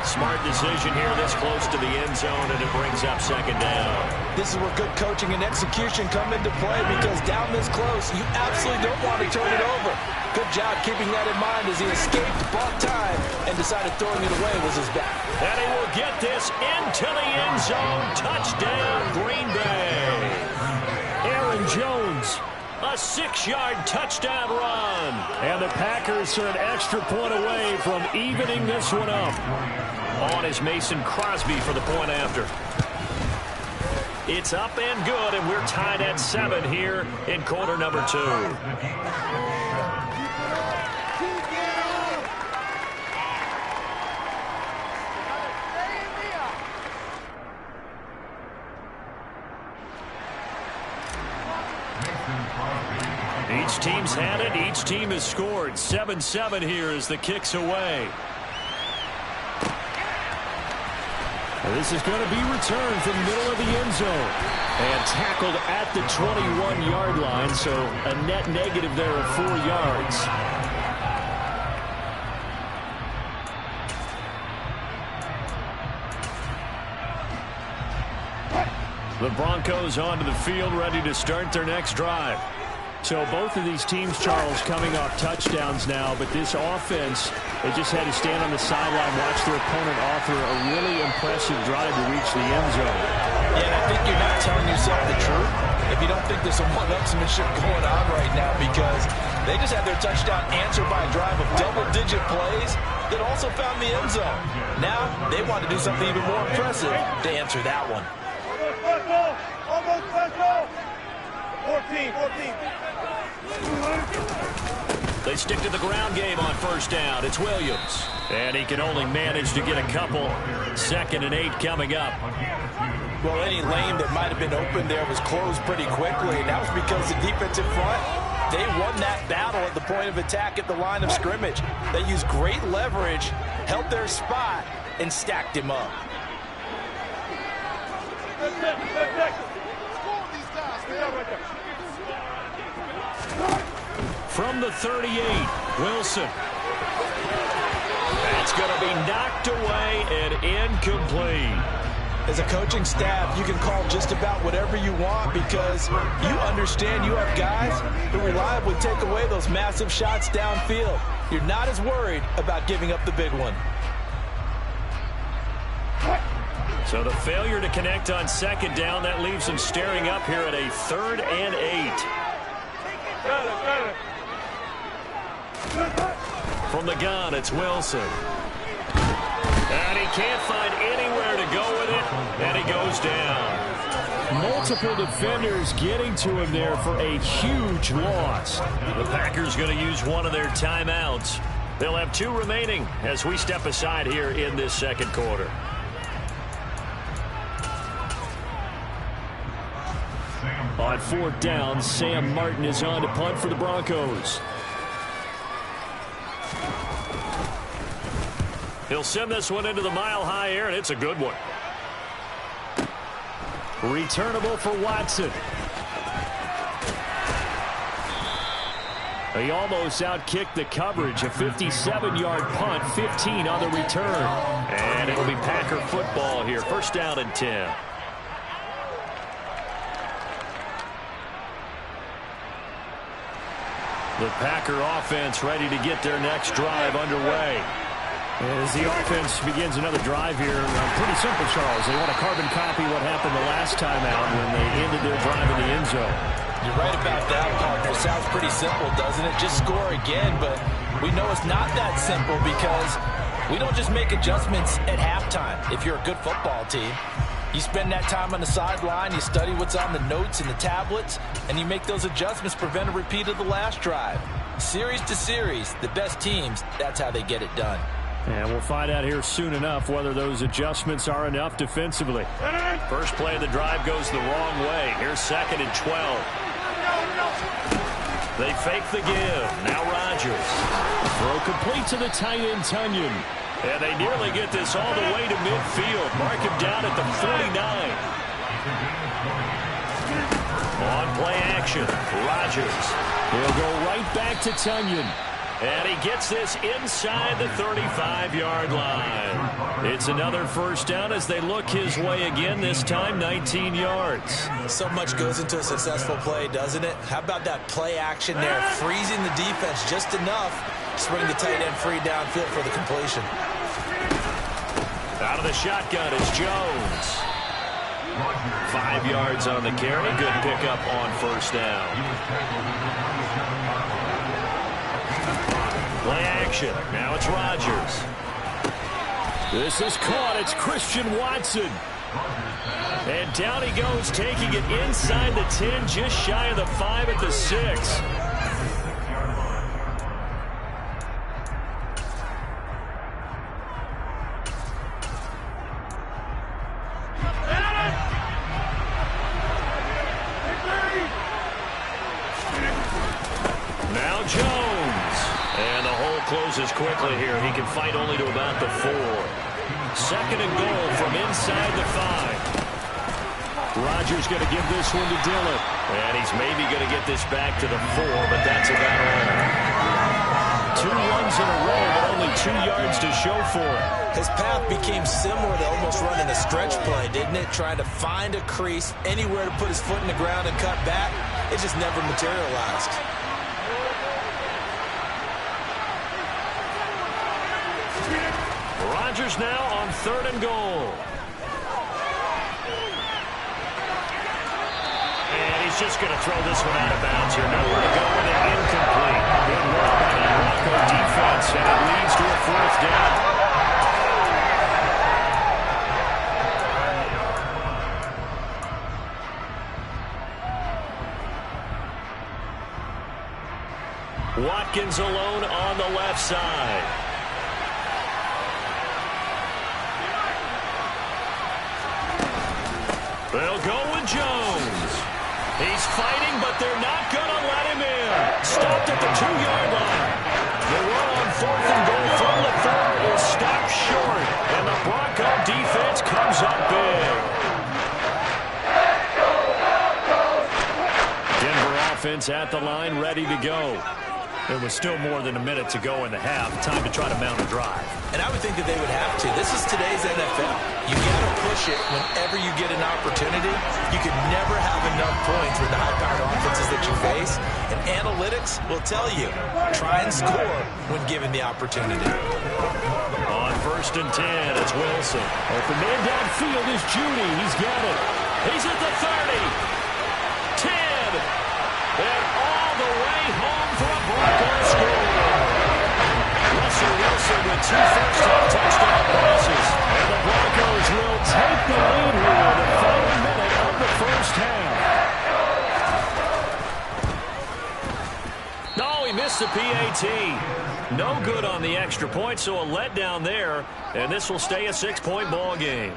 Smart decision here this close to the end zone, and it brings up second down. This is where good coaching and execution come into play, because down this close, you absolutely don't want to turn it over. Good job keeping that in mind as he escaped, bought time, and decided throwing it away was his bet. And he will get this into the end zone. Touchdown, Green Bay. Aaron Jones. A 6-yard touchdown run. And the Packers are an extra point away from evening this one up. On is Mason Crosby for the point after. It's up and good, and we're tied at 7 here in quarter number 2. Each team's had it. Each team has scored. 7-7 here as the kick's away. This is going to be returned from the middle of the end zone. And tackled at the 21-yard line, so a net negative there of 4 yards. The Broncos onto the field, ready to start their next drive. So both of these teams, Charles, coming off touchdowns now, but this offense, they just had to stand on the sideline, watch their opponent offer a really impressive drive to reach the end zone. Yeah, and I think you're not telling yourself the truth if you don't think there's some one-upsmanship going on right now, because they just had their touchdown answered by a drive of double-digit plays that also found the end zone. Now they want to do something even more impressive to answer that one. Almost 14. They stick to the ground game on first down. It's Williams. And he can only manage to get a couple. 2nd and 8 coming up. Well, any lane that might have been open there was closed pretty quickly, and that was because the defensive front, they won that battle at the point of attack at the line of scrimmage. They used great leverage, held their spot, and stacked him up. From the 38, Wilson. That's going to be knocked away and incomplete. As a coaching staff, you can call just about whatever you want, because you understand you have guys who reliably take away those massive shots downfield. You're not as worried about giving up the big one. So the failure to connect on second down, that leaves them staring up here at a 3rd and 8. From the gun, it's Wilson. And he can't find anywhere to go with it, and he goes down. Multiple defenders getting to him there for a huge loss. The Packers going to use one of their timeouts. They'll have 2 remaining as we step aside here in this second quarter. On 4th down, Sam Martin is on to punt for the Broncos. He'll send this one into the mile-high air, and it's a good one. Returnable for Watson. He almost outkicked the coverage. A 57-yard punt, 15 on the return. And it'll be Packer football here. 1st down and 10. The Packer offense ready to get their next drive underway. As the offense begins another drive here, pretty simple, Charles. They want to carbon copy what happened the last time out when they ended their drive in the end zone. You're right about that, partner. It sounds pretty simple, doesn't it? Just score again, but we know it's not that simple because we don't just make adjustments at halftime. If you're a good football team, you spend that time on the sideline, you study what's on the notes and the tablets, and you make those adjustments, prevent a repeat of the last drive. Series to series, the best teams, that's how they get it done. And we'll find out here soon enough whether those adjustments are enough defensively. First play of the drive goes the wrong way. Here's 2nd and 12. They fake the give. Now Rodgers. Throw complete to the tight end, Tonyan. And they nearly get this all the way to midfield. Mark him down at the 49. On play action, Rodgers. He'll go right back to Tonyan. And he gets this inside the 35-yard line. It's another first down as they look his way again, this time 19 yards. So much goes into a successful play, doesn't it? How about that play action there, freezing the defense just enough to swing the tight end free downfield for the completion. Out of the shotgun is Jones. 5 yards on the carry. Good pickup on first down. Play action. Now it's Rodgers. This is caught. It's Christian Watson. And down he goes, taking it inside the 10, just shy of the 5 at the 6. Now Jones. And the hole closes quickly here. He can fight only to about the 4. 2nd and goal from inside the 5. Rodgers going to give this one to Dillon. And he's maybe going to get this back to the 4, but that's about all. 2 runs in a row, but only 2 yards to show for it. His path became similar to almost running a stretch play, didn't it? Trying to find a crease, anywhere to put his foot in the ground and cut back. It just never materialized. Rodgers now on 3rd and goal. And he's just going to throw this one out of bounds here. Nowhere to go with it. Incomplete. Good work by the Bronco defense, and it leads to a 4th down. Watkins alone on the left side. They'll go with Jones. He's fighting, but they're not going to let him in. Stopped at the 2-yard line. The run on 4th and goal from the 4 is stopped short, and the Bronco defense comes up big. Denver offense at the line, ready to go. There was still more than a minute to go in the half. Time to try to mount a drive. And I would think that they would have to. This is today's NFL. You got to push it whenever you get an opportunity. You can never have enough points with the high-powered offenses that you face. And analytics will tell you, try and score when given the opportunity. On 1st and 10, it's Wilson. Open man downfield is Judy. He's got it. He's at the 30. 10. And all the way home for a Broncos score. Russell Wilson with 2 first-half touchdown passes. And the Broncos will take the lead here in the final minute of the first half. No, he missed the PAT. No good on the extra point, so a letdown there. And this will stay a 6-point ball game.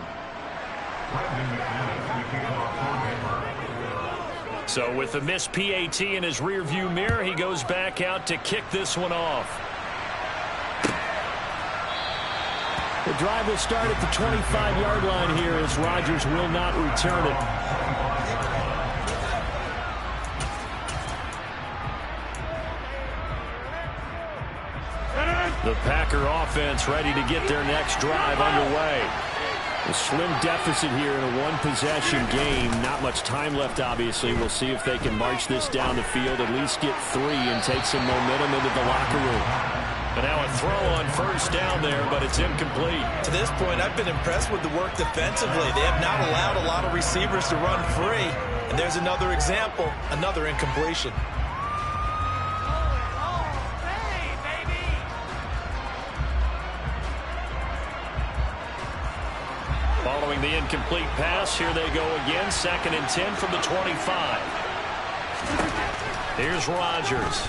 So with the missed PAT in his rearview mirror, he goes back out to kick this one off. The drive will start at the 25-yard line here as Rodgers will not return it. The Packer offense ready to get their next drive underway. A slim deficit here in a one-possession game. Not much time left, obviously. We'll see if they can march this down the field, at least get 3 and take some momentum into the locker room. And now a throw on first down there, but it's incomplete. To this point, I've been impressed with the work defensively. They have not allowed a lot of receivers to run free. And there's another example, another incompletion. Following the incomplete pass, here they go again. 2nd and 10 from the 25. Here's Rodgers.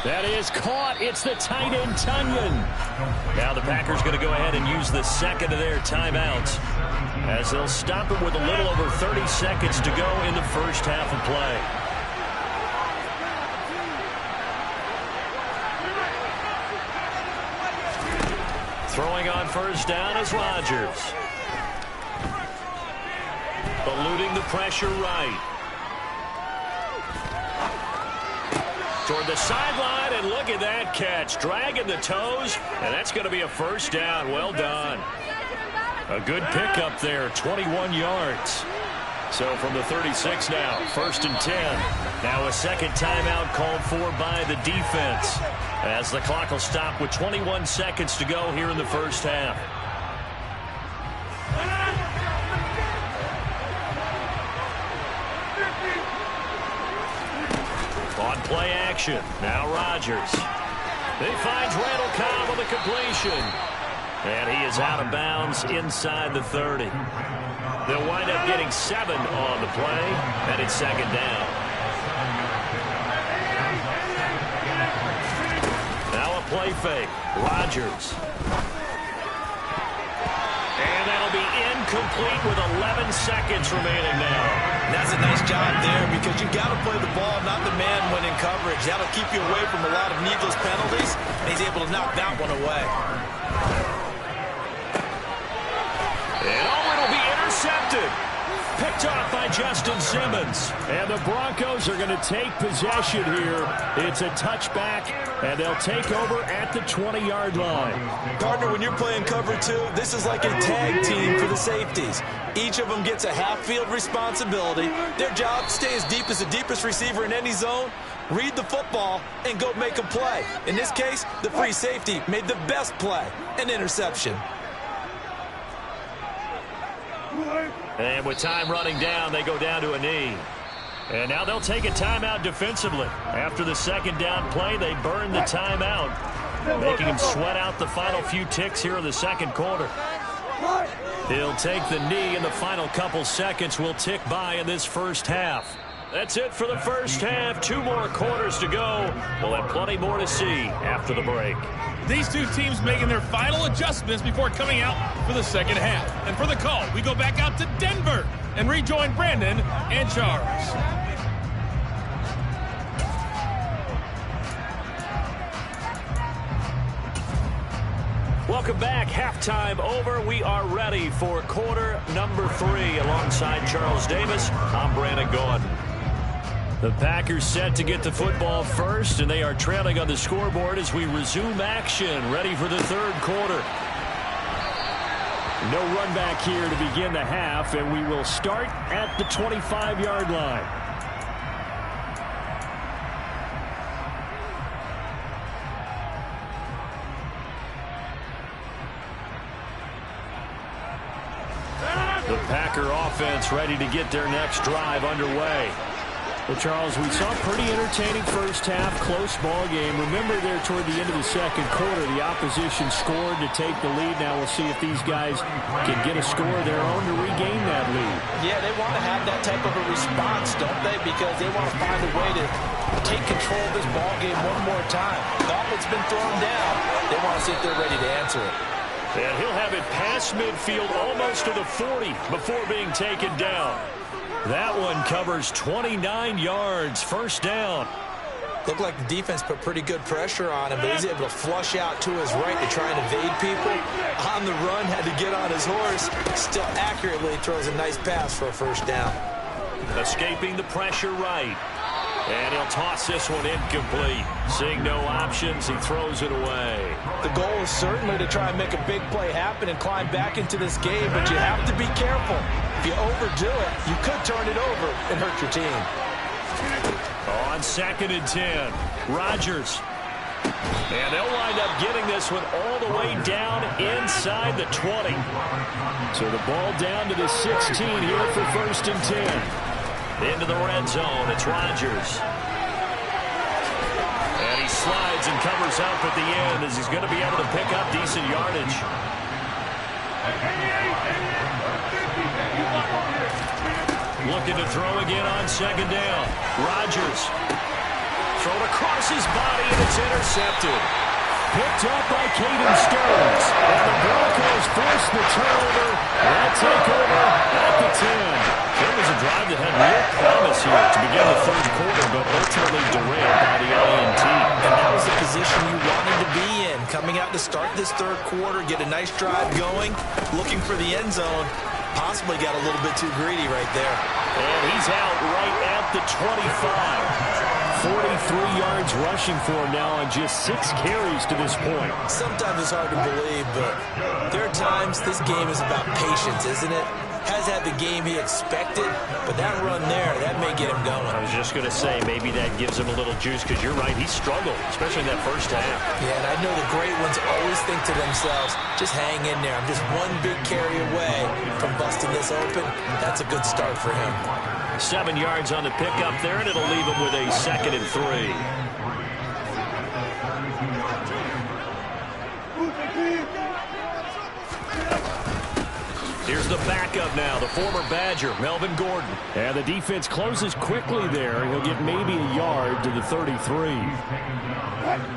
That is caught. It's the tight end, Tunyon. Now the Packers going to go ahead and use the second of their timeouts as they'll stop it with a little over 30 seconds to go in the first half of play. Throwing on first down is Rodgers. Eluding the pressure right. Toward the sideline, and look at that catch. Dragging the toes, and that's going to be a first down. Well done. A good pickup there, 21 yards. So from the 36 now, 1st and 10. Now a second timeout called for by the defense, as the clock will stop with 21 seconds to go here in the first half. On play action, now Rodgers. He finds Randall Cobb with a completion. And he is out of bounds inside the 30. They'll wind up getting 7 on the play, and it's 2nd down. Now a play fake. Rodgers. And that'll be incomplete with 11 seconds remaining now. And that's a nice job there, because you got to play the ball, not the man when in coverage. That'll keep you away from a lot of needless penalties, and he's able to knock that one away. And it'll be intercepted. Picked off by Justin Simmons. And the Broncos are going to take possession here. It's a touchback, and they'll take over at the 20-yard line. Partner, when you're playing cover 2, this is like a tag team for the safeties. Each of them gets a half-field responsibility. Their job, stay as deep as the deepest receiver in any zone, read the football, and go make a play. In this case, the free safety made the best play, an interception. And with time running down, they go down to a knee. And now they'll take a timeout defensively. After the 2nd down play, they burn the timeout, making them sweat out the final few ticks here in the 2nd quarter. He'll take the knee, and the final couple seconds will tick by in this first half. That's it for the first half. 2 more quarters to go. We'll have plenty more to see after the break. These two teams making their final adjustments before coming out for the second half. And for the call, we go back out to Denver and rejoin Brandon and Charles. Welcome back. Halftime over. We are ready for quarter number 3. Alongside Charles Davis, I'm Brandon Gaudin. The Packers set to get the football first, and they are trailing on the scoreboard as we resume action, ready for the 3rd quarter. No run back here to begin the half, and we will start at the 25-yard line. The Packer offense ready to get their next drive underway. Well, Charles, we saw a pretty entertaining first half, close ball game. Remember there toward the end of the 2nd quarter, the opposition scored to take the lead. Now we'll see if these guys can get a score of their own to regain that lead. Yeah, they want to have that type of a response, don't they? Because they want to find a way to take control of this ball game one more time. Gauntlet's been thrown down. They want to see if they're ready to answer it. And he'll have it past midfield, almost to the 40, before being taken down. That one covers 29 yards, first down. Looked like the defense put pretty good pressure on him, but he's able to flush out to his right to try and evade people. On the run, had to get on his horse. Still accurately throws a nice pass for a first down. Escaping the pressure right. And he'll toss this one incomplete. Seeing no options, he throws it away. The goal is certainly to try and make a big play happen and climb back into this game, but you have to be careful. If you overdo it, you could turn it over and hurt your team. On 2nd and 10, Rodgers. And they'll wind up getting this one all the way down inside the 20. So the ball down to the 16 here for 1st and 10. Into the red zone, it's Rodgers. And he slides and covers up at the end as he's going to be able to pick up decent yardage. Looking to throw again on 2nd down. Rodgers. Thrown across his body, and it's intercepted. Picked up by Caden Stearns. And the Broncos force the turnover. They'll take over at the 10. There was a drive that had real promise here to begin the 3rd quarter, but ultimately derailed by the INT. And that was the position you wanted to be in. Coming out to start this 3rd quarter, get a nice drive going, looking for the end zone. Possibly got a little bit too greedy right there. And he's out right at the 25. 43 yards rushing for him now on just 6 carries to this point. Sometimes it's hard to believe, but there are times this game is about patience, isn't it? Has had the game he expected, but that run there, that may get him going. I was just going to say, maybe that gives him a little juice, because you're right, he struggled, especially in that first half. Yeah, and I know the great ones always think to themselves, just hang in there. I'm just one big carry away from busting this open. That's a good start for him. 7 yards on the pickup there, and it'll leave him with a 2nd and 3. Here's the backup now, the former Badger, Melvin Gordon. And the defense closes quickly there. He'll get maybe a yard to the 33.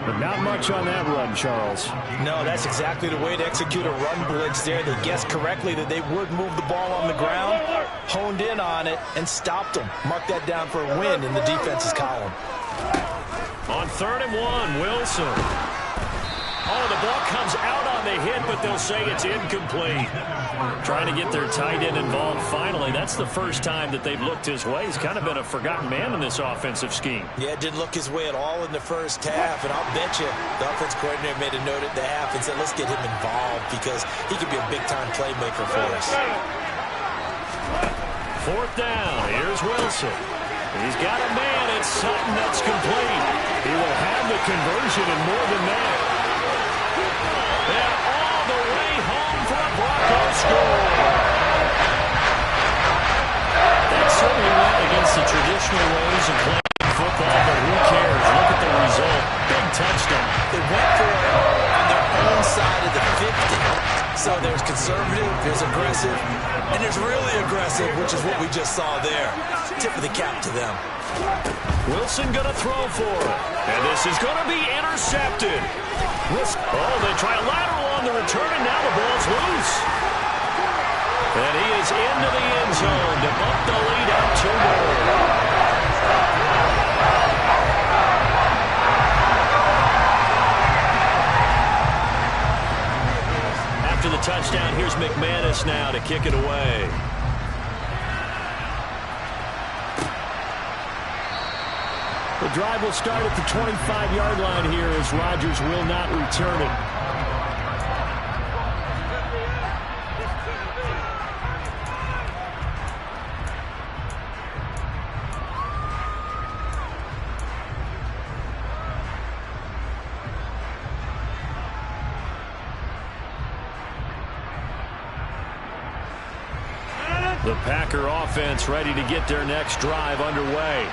But not much on that run, Charles. No, that's exactly the way to execute a run blitz there. They guessed correctly that they would move the ball on the ground, honed in on it, and stopped them. Mark that down for a win in the defense's column. On 3rd and 1, Wilson. Oh, the ball comes out on the hit, but they'll say it's incomplete. Trying to get their tight end involved finally. That's the first time that they've looked his way. He's kind of been a forgotten man in this offensive scheme. Yeah, didn't look his way at all in the first half, and I'll bet you the offense coordinator made a note at the half and said, let's get him involved because he could be a big-time playmaker for us. 4th down. Here's Wilson. He's got a man. It's Sutton. That's complete. He will have the conversion and more than that. And all the way home for a Broncos score. That certainly went against the traditional ways of playing football, but who cares? Look at the result. Big touchdown. They went for it on their own side of the 50. So there's conservative, there's aggressive, and there's really aggressive, which is what we just saw there. Tip of the cap to them. Wilson going to throw for it. And this is going to be intercepted. Oh, they try a lateral on the return, and now the ball's loose. And he is into the end zone to bump the lead up 2 more. After the touchdown, here's McManus now to kick it away. The drive will start at the 25-yard line here as Rodgers will not return it. The Packer offense ready to get their next drive underway.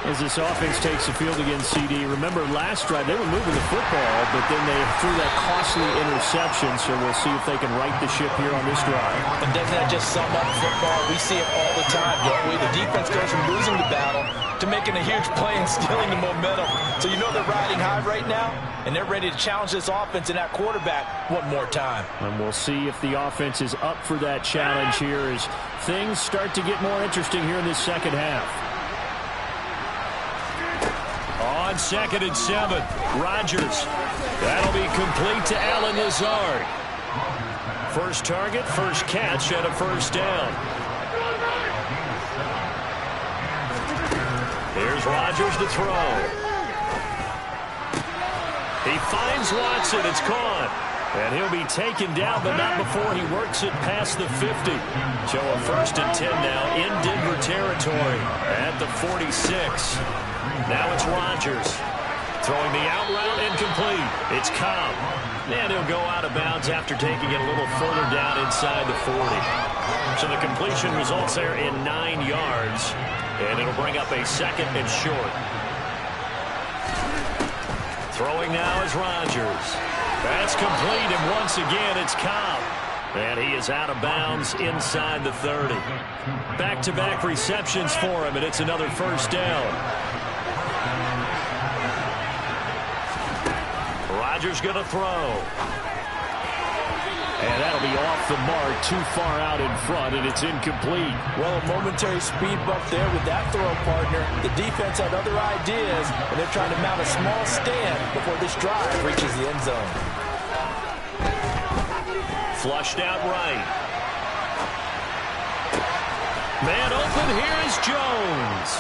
As this offense takes the field against CD, remember last drive they were moving the football, but then they threw that costly interception, so we'll see if they can right the ship here on this drive. And doesn't that just sum up football? We see it all the time, don't we? The defense goes from losing the battle to making a huge play and stealing the momentum. So you know they're riding high right now, and they're ready to challenge this offense and that quarterback one more time. And we'll see if the offense is up for that challenge here as things start to get more interesting here in this second half. On 2nd and 7, Rodgers. That'll be complete to Allen Lazard. First target, first catch, and a first down. Here's Rodgers to throw. He finds Watson. It's caught. And he'll be taken down, but not before he works it past the 50. So a 1st and 10 now in Denver territory at the 46. Now it's Rodgers. Throwing the out route incomplete. It's Cobb. And he'll go out of bounds after taking it a little further down inside the 40. So the completion results there in 9 yards. And it'll bring up a 2nd and short. Throwing now is Rodgers. That's complete, and once again it's Cobb. And he is out of bounds inside the 30. Back-to-back receptions for him, and it's another first down. Rodgers going to throw. And that'll be off the mark, too far out in front, and it's incomplete. Well, a momentary speed bump there with that throw, partner. The defense had other ideas, and they're trying to mount a small stand before this drive reaches the end zone. Flushed out right. Man open, here is Jones.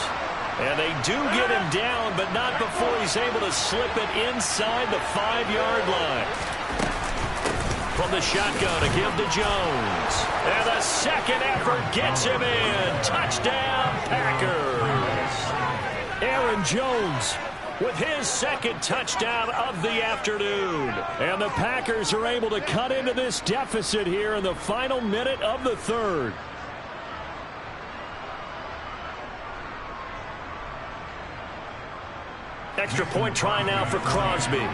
And they do get him down, but not before he's able to slip it inside the 5-yard line. From the shotgun to give to Jones. And the second effort gets him in. Touchdown, Packers. Aaron Jones with his 2nd touchdown of the afternoon. And the Packers are able to cut into this deficit here in the final minute of the 3rd. Extra point try now for Crosby.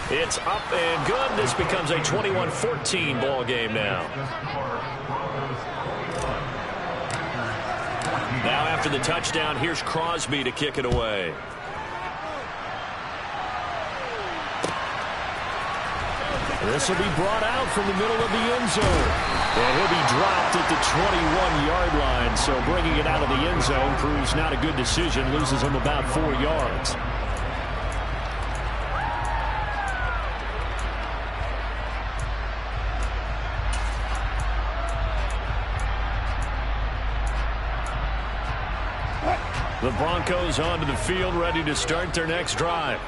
It's up and good. This becomes a 21-14 ball game now. Now after the touchdown, here's Crosby to kick it away. This will be brought out from the middle of the end zone. And he'll be dropped at the 21-yard line. So bringing it out of the end zone proves not a good decision. Loses him about 4 yards. The Broncos onto the field, ready to start their next drive.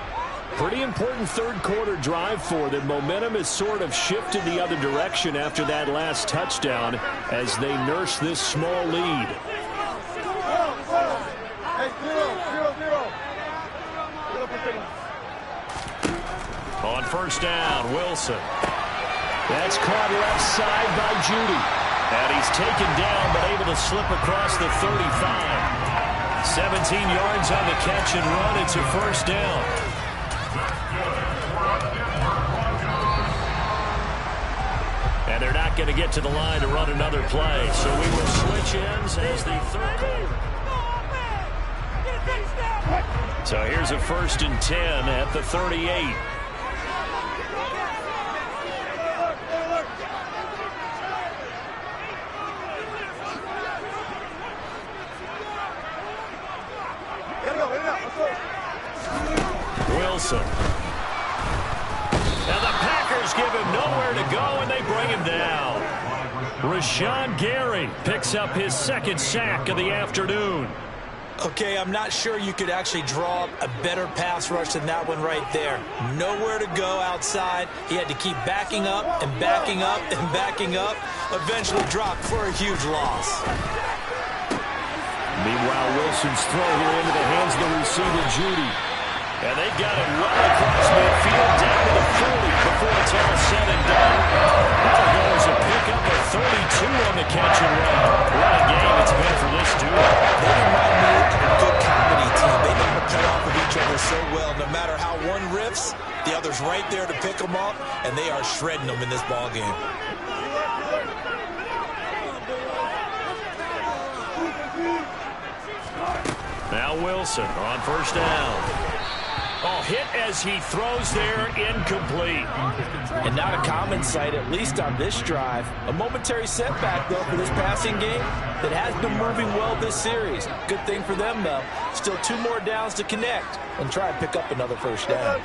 Pretty important 3rd quarter drive for them. Momentum has sort of shifted the other direction after that last touchdown as they nurse this small lead. On first down, Wilson. That's caught left side by Judy. And he's taken down but able to slip across the 35. 17 yards on the catch and run. It's a first down. And they're not going to get to the line to run another play. So we will switch ends as the 3rd quarter. So here's a 1st and 10 at the 38. Wilson. Now the Packers give him nowhere to go, and they bring him down. Rashawn Gary picks up his 2nd sack of the afternoon. Okay, I'm not sure you could actually draw up a better pass rush than that one right there. Nowhere to go outside. He had to keep backing up and backing up and backing up. Eventually dropped for a huge loss. Meanwhile, Wilson's throw here into the hands of the receiver, Judy. And they got it well across midfield down to the 40 before it's all said and done. That'll go as a pickup of 32 on the catch and run. What a game it's been for this duo. They remind me of a good comedy team. They know how to play off of each other so well. No matter how one riffs, the other's right there to pick them up, and they are shredding them in this ball game. Now Wilson on first down. Oh, hit as he throws there, incomplete. And not a common sight, at least on this drive. A momentary setback, though, for this passing game that has been moving well this series. Good thing for them, though. Still 2 more downs to connect and try and pick up another first down.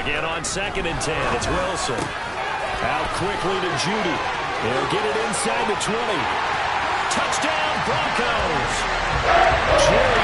Again on 2nd and 10, it's Wilson. Out quickly to Judy. They'll get it inside the 20. Touchdown, Broncos. Jerry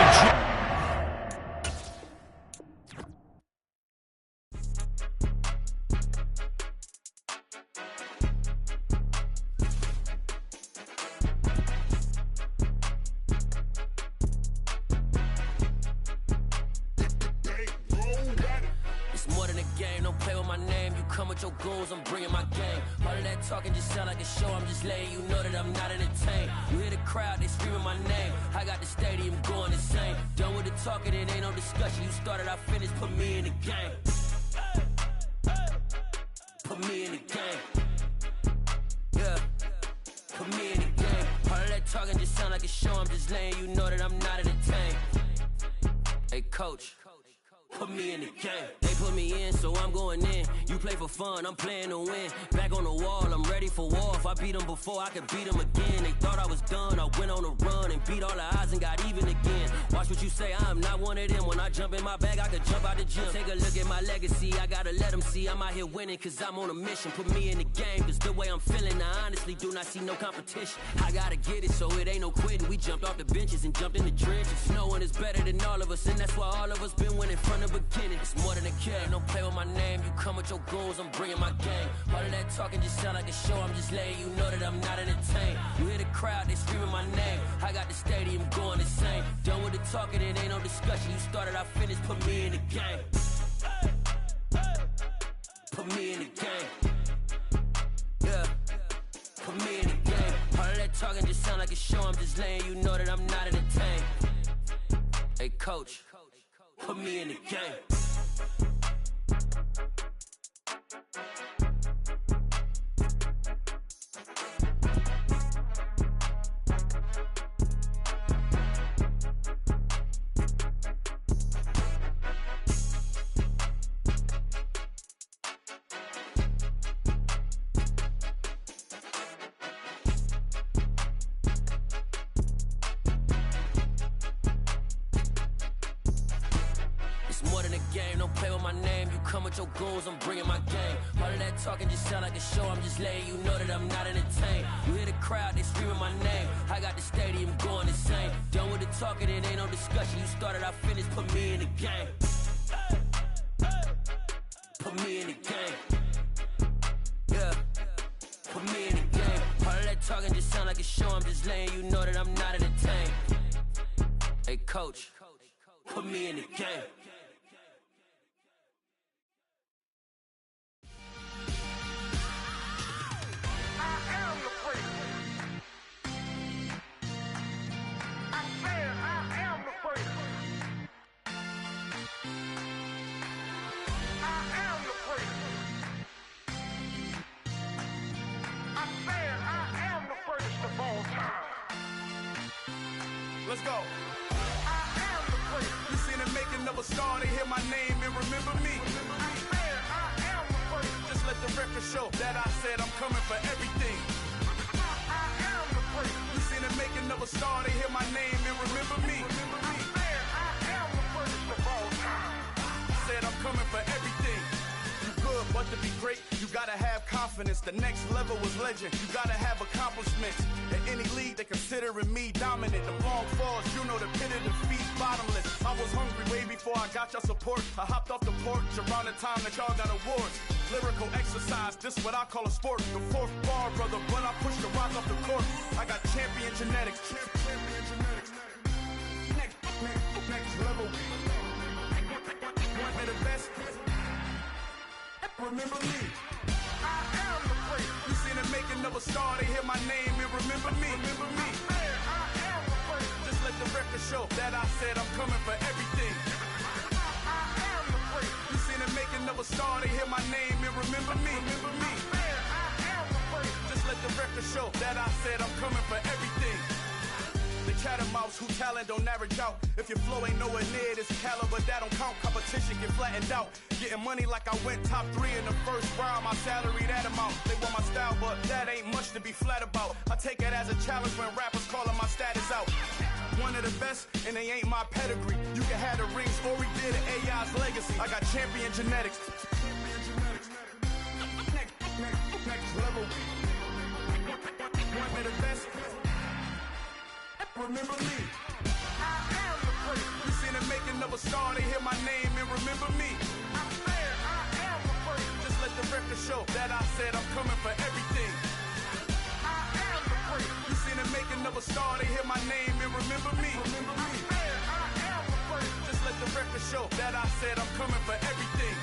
my name, you come with your goons, I'm bringing my gang. All of that talking just sound like a show, I'm just letting you know that I'm not entertained. You hear the crowd, they screaming my name. I got the stadium going insane. Done with the talking, it ain't no discussion. You started, I finished, put me in the game. Put me in the game. Yeah, put me in the game. All of that talking just sound like a show, I'm just letting you know that I'm not entertained. Hey, coach, put me in the game. They put me in, so I'm going in. You play for fun, I'm playing to win. Back on the wall, I'm ready for war. If I beat them before, I could beat them again. They thought I was done, I went on a run and beat all the odds and got even again. Watch what you say, I'm not one of them. When I jump in my bag, I could jump out the gym. Take a look at my legacy, I gotta let them see I'm out here winning, cause I'm on a mission. Put me in the game, cause the way I'm feeling, I honestly do not see no competition. I gotta get it, so it ain't no quitting. We jumped off the benches and jumped in the trenches. No one is better than all of us, and that's why all of us been winning from the beginning. It's more than a game, don't play with my name. You come with your goons, I'm bringing my gang. All of that talking just sound like a show, I'm just letting you know that I'm not entertained. You hear the crowd, they screaming my name. I got the stadium going insane. Done with the talking, it ain't no discussion. You started, I finished, put me in the game. Put me in the game. Yeah, put me in the game. All of that talking just sound like a show, I'm just letting you know that I'm not entertained. Hey, coach, put me in the game. Your goons, I'm bringing my game. All of that talking just sound like a show, I'm just letting you know that I'm not entertained. You hear the crowd, they screaming my name. I got the stadium going insane. Done with the talking, it ain't no discussion. You started, I finished, put me in the game. Put me in the game. Yeah, put me in the game. All of that talking just sound like a show, I'm just letting you know that I'm not entertained. Hey, coach, put me in the game. Let's go. I am the prince. You seen the making of a star, they hear my name and remember me. I am the prince. Just let the record show that I said I'm coming for everything. I am the prince. You seen the making of a star, they hear my name and remember me. I am the prince of all time. Said I'm coming for everything. You good, but to be great, you gotta have confidence. The next level was legend. You gotta have accomplishments. In any league, they considering me dominant. The long falls, you know the pit of defeat, bottomless. I was hungry way before I got your support. I hopped off the porch around the time that y'all got awards. Lyrical exercise, this what I call a sport. The fourth bar, brother, when I push the rock off the court. I got champion genetics. Champion genetics. Next level. Want me the best? Remember me. I am the prince. You seen the making of a star, they hear my name and remember me. Remember me. I am the prince. Just let the record show that I said I'm coming for everything. I am the prince. You seen the making of a star, they hear my name and remember me. Remember me. I am the prince. Just let the record show that I said I'm coming for everything. The catamounts who talent don't average out. If your flow ain't nowhere near this caliber, that don't count. Competition get flattened out. Getting money like I went top 3 in the first round. My salary that amount. They want my style, but that ain't much to be flat about. I take it as a challenge when rappers calling my status out. One of the best, and they ain't my pedigree. You can have the rings, or we did AI's legacy. I got champion genetics. Next level. One of the best. Remember me. I am the prince. You seen the making of a star, they hear my name and remember me. I am the prince. Just let the record show that I said I'm coming for everything. I am the prince. You seen the making of a star, they hear my name and remember me. Remember me. I am the prince. Just let the record show that I said I'm coming for everything.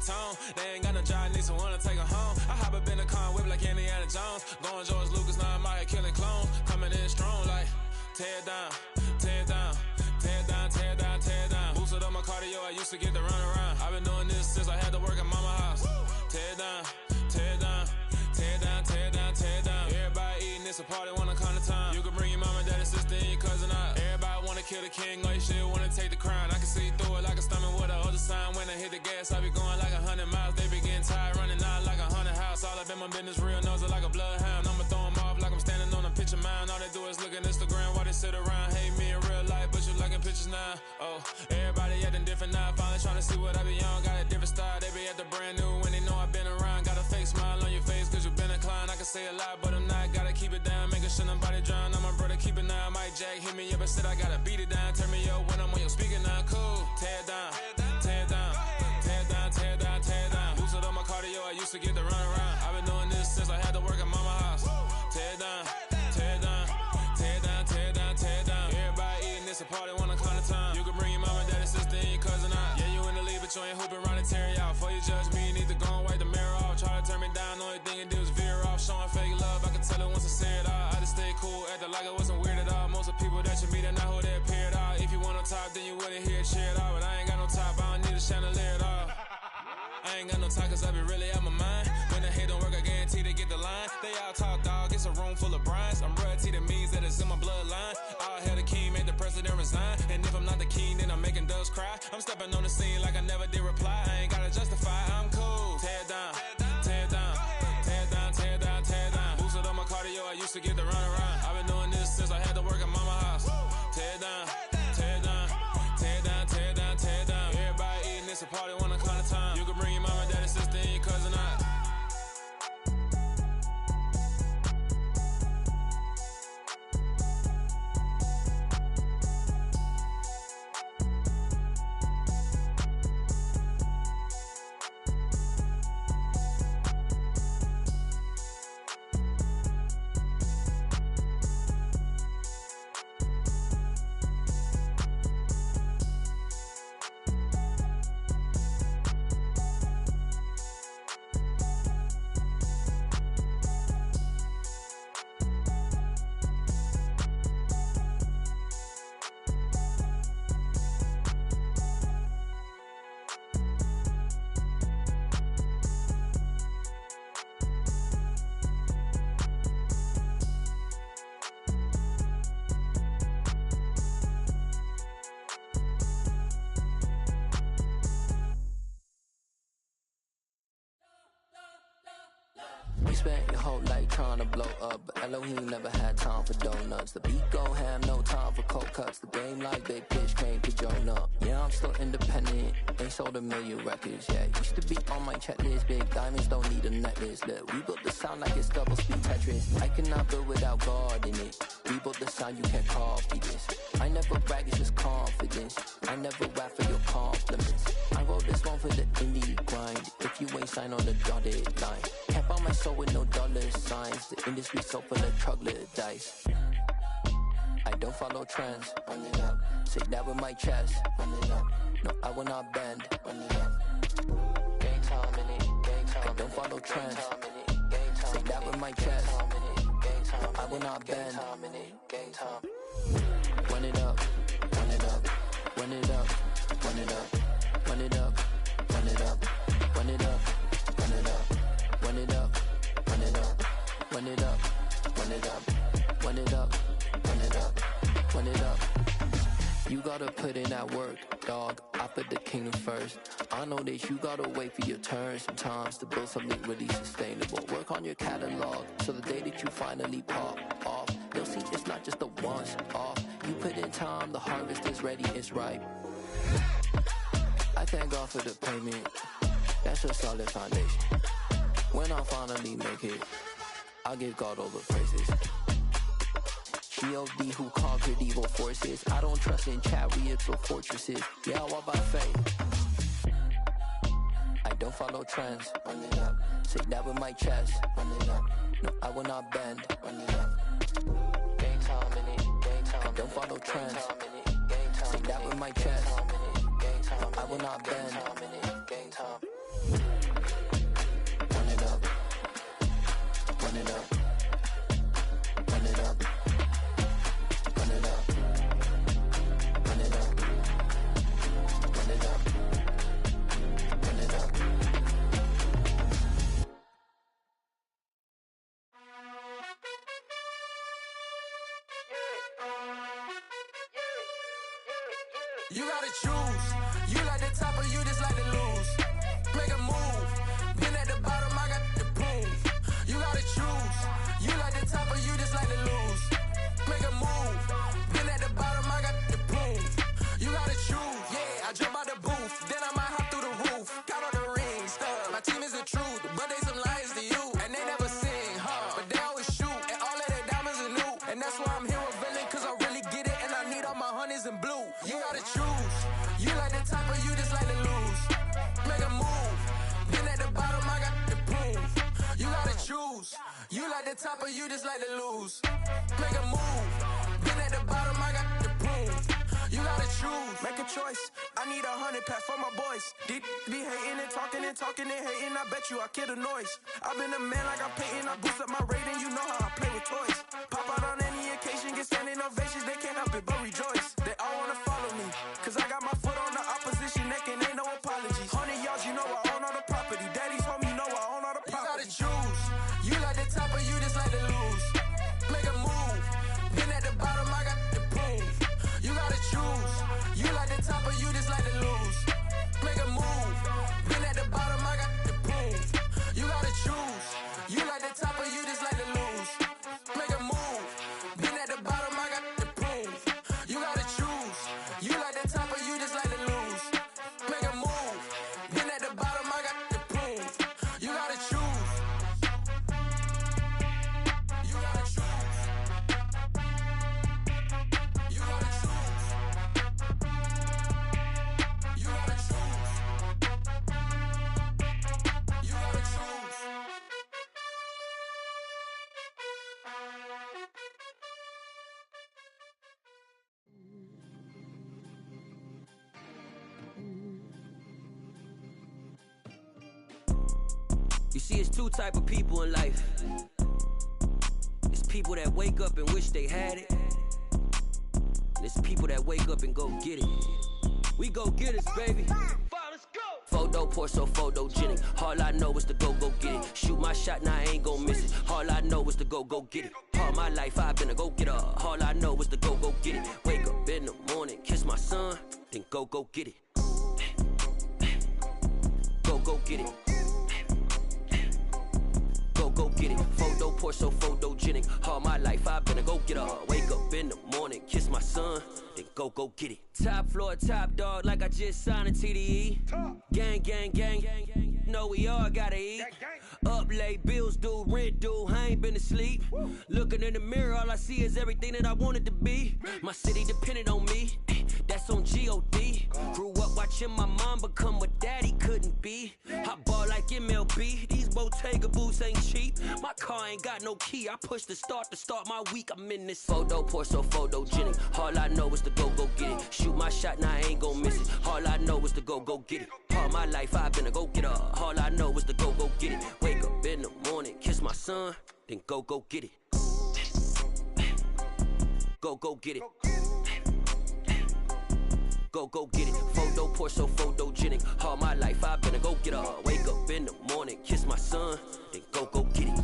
tone. They ain't got no job, need someone to take her home. I hop up in the car, whip like Indiana Jones. Going George Lucas, now I'm out here killing clones. Coming in strong like, tear down, tear down, tear down, tear down, tear down. Boosted up my cardio, I used to get to run around. I've been doing this since I had to work at mama house. Tear down, tear down, tear down, tear down, tear down. Everybody eating, it's a party, wanna come to time. You can bring your mama, daddy, sister, and your cousin out. Everybody wanna kill the king, or you shit wanna take the crown. I can see through it like a stomach with a other sign. When I hit the gas, I be going like 100 miles. They be getting tired, running out like 100 house. All up in my business, real nose like a bloodhound. I'ma throw them off like I'm standing on a picture mound. All they do is look at Instagram while they sit around. Hate me in real life, but you liking pictures now. Oh, everybody acting different now. Finally trying to see what I be on. Got a different style, they be at the brand new when they know I've been around. Got a fake smile on your face cause you been inclined. I can say a lot, but I'm not. Gotta keep it down, making sure nobody drown. I'm my brother, keep it now. Mike Jack hit me up and said I gotta beat it down. Turn me up when I'm on your speaker now. Cool, tear down, tear down, tear down, tear down, tear down. Boosted up my cardio, I used to get to run around. I've been doing this since I had to work at mama house. Tear down, tear down, tear down, tear down, tear down. Everybody eating, it's a party, wanna call the time. You can bring your mama, daddy, sister, and your cousin out. Yeah, you in the lead, but you ain't hooping around and tearing out. Before you judge me, you need to go and wipe the mirror off. Try to turn me down, only thing you do is veer off. Showing fake love, I can tell it once I say it all. I just stay cool, acting like it wasn't weird at all. Most of the people that you meet are not who they appear at all. If you want on top, then you wouldn't hear it cheer at all. But I ain't got no top, I don't need a chandelier at all. I ain't got no talk cause I be really out my mind. When the hate don't work, I guarantee they get the line. They all talk dog, it's a room full of brines. I'm royalty, that means that it's in my bloodline. All hail the king, make the president resign. And if I'm not the king, then I'm making doves cry. I'm stepping on the scene like I never did reply. I ain't gotta justify, I'm cool. Tear down, tear down, tear down, tear down, tear down. Boosted up my cardio, I used to get to run around. I've been doing this since I had to work at mama house. Tear down, tear down, tear down, tear down, tear down. Everybody eating, it's a party, wanna call the time. You can bring your mama, daddy, sister, and your cousin out. You spent your whole life trying to blow up, but Elohim never had time for donuts. The beat go ham, no time for cold cuts. The game like big pitch came to Jonah. Yeah, I'm still independent, ain't sold 1 million records yet. Used to be on my checklist, big diamonds don't need a necklace. Look, we built the sound like it's double speed Tetris. I cannot build without God in it. We built the sound, you can't copy this. I never brag, it's just confidence. I never rap for your compliments. I wrote this one for the indie grind. If you ain't signed on the dotted line, can't buy my soul with no dollar signs. The industry so full of troglodytes. I don't follow trends. Say that with my chest. No, I will not bend. Gang time in it. I don't follow trends. Say that with my chest. No, I will not bend. Gang time. Run it up, run it up, run it up, run it up, run it up, run it up, run it up, run it up, run it up, run it up, run it up, run it up, run it up, run it up, run it up. You gotta put in that work, dog. I put the king first. I know that you gotta wait for your turn sometimes to build something really sustainable. Work on your catalog, so the day that you finally pop off, you'll see it's not just a once off. You put in time, the harvest is ready, it's ripe. I thank God for the payment, that's a solid foundation. When I finally make it, I'll give God all the praises. G.O.D. who conquered evil forces. I don't trust in chariots or fortresses. Yeah, I walk by faith. I don't follow trends. Say that with my chest. No, I will not bend. Gang time in it. I don't follow trends. Say that with my chest. No, I will not bend. Gang time. You gotta choose. You like the top or you just like to lose. Make a move. Been at the bottom, I got the prove. You gotta choose. You like the top or you just like to lose. Make a move. Been at the bottom, I got the prove. You gotta choose. Yeah, I jump out the booth, then I might hop through the roof. Count all the rings, stuff. My team is the truth, but they some liars to you. And they never sing, but they always shoot. And all of their diamonds are new. And that's why I'm here with Villain, cause I really get it. And I need all my honeys in blue. You gotta choose. You like the top or you just like to lose. Make a move. Been at the bottom, I got the proof. You gotta choose. You like the top or you just like to lose. Make a move. Been at the bottom, I got the proof. You gotta choose. Make a choice. I need 100 pack for my boys. Be hating and talking and talking and hating. I bet you I kill the noise. I've been a man like I'm Peyton. I boost up my rating. You know how I play with toys. Pop out on any occasion, get standing ovations. They can't help it but rejoice. They all wanna follow me, cause I got my foot on the opposition neck and ain't no apologies. 100 yards, you know I own all the property. Daddy's home, you know I own all the property. You gotta choose. You like the top or you just like to lose. Make a move. Been at the bottom, I got the proof. You gotta choose. You like the top or you just like to lose. Make a move. Been at the bottom, I got the proof. You gotta choose. You like the top or you just like to lose. Make a move. Been at the bottom, I got the proof. You gotta choose. You like the top or you just like to lose. Make a move. Been at the bottom, I got the proof. You gotta choose. You gotta choose. You gotta choose. You gotta choose. You gotta choose. You see, it's two type of people in life. It's people that wake up and wish they had it. And it's people that wake up and go get it. We go get it, baby. Photo poor, so photogenic. All I know is to go get it. Shoot my shot, now I ain't gon' miss it. All I know is to go get it. All my life I've been a go-getter. All I know is to go get it. Wake up in the morning, kiss my son, then go get it. Go get it. Go get it. Photo poor, so photogenic. All my life I've been a go-getter. Wake up in the morning, kiss my son, then go get it. Top floor, top dog, like I just signed a TDE. Gang, gang, gang. Know we all gotta eat. Up late, bills due, rent due, I ain't been asleep. Looking in the mirror, all I see is everything that I wanted to be. My city depended on me, that's on G.O.D. Grew up watching my mom become what daddy couldn't be. I ball like MLB, these Bottega boots ain't cheap. My car ain't got no key, I push the start to start my week. I'm in this photo poor, so photogenic. All I know is to go get it. Shoot my shot, now I ain't gon' miss it. All I know is to go get it. All my life I've been a go-getter. All I know is to go get it. Wake up in the morning, kiss my son, then go get it. Go get it. Go get it. Photo poor, so photogenic. All my life I've been a go-getter. Wake up in the morning, kiss my son, then go get it.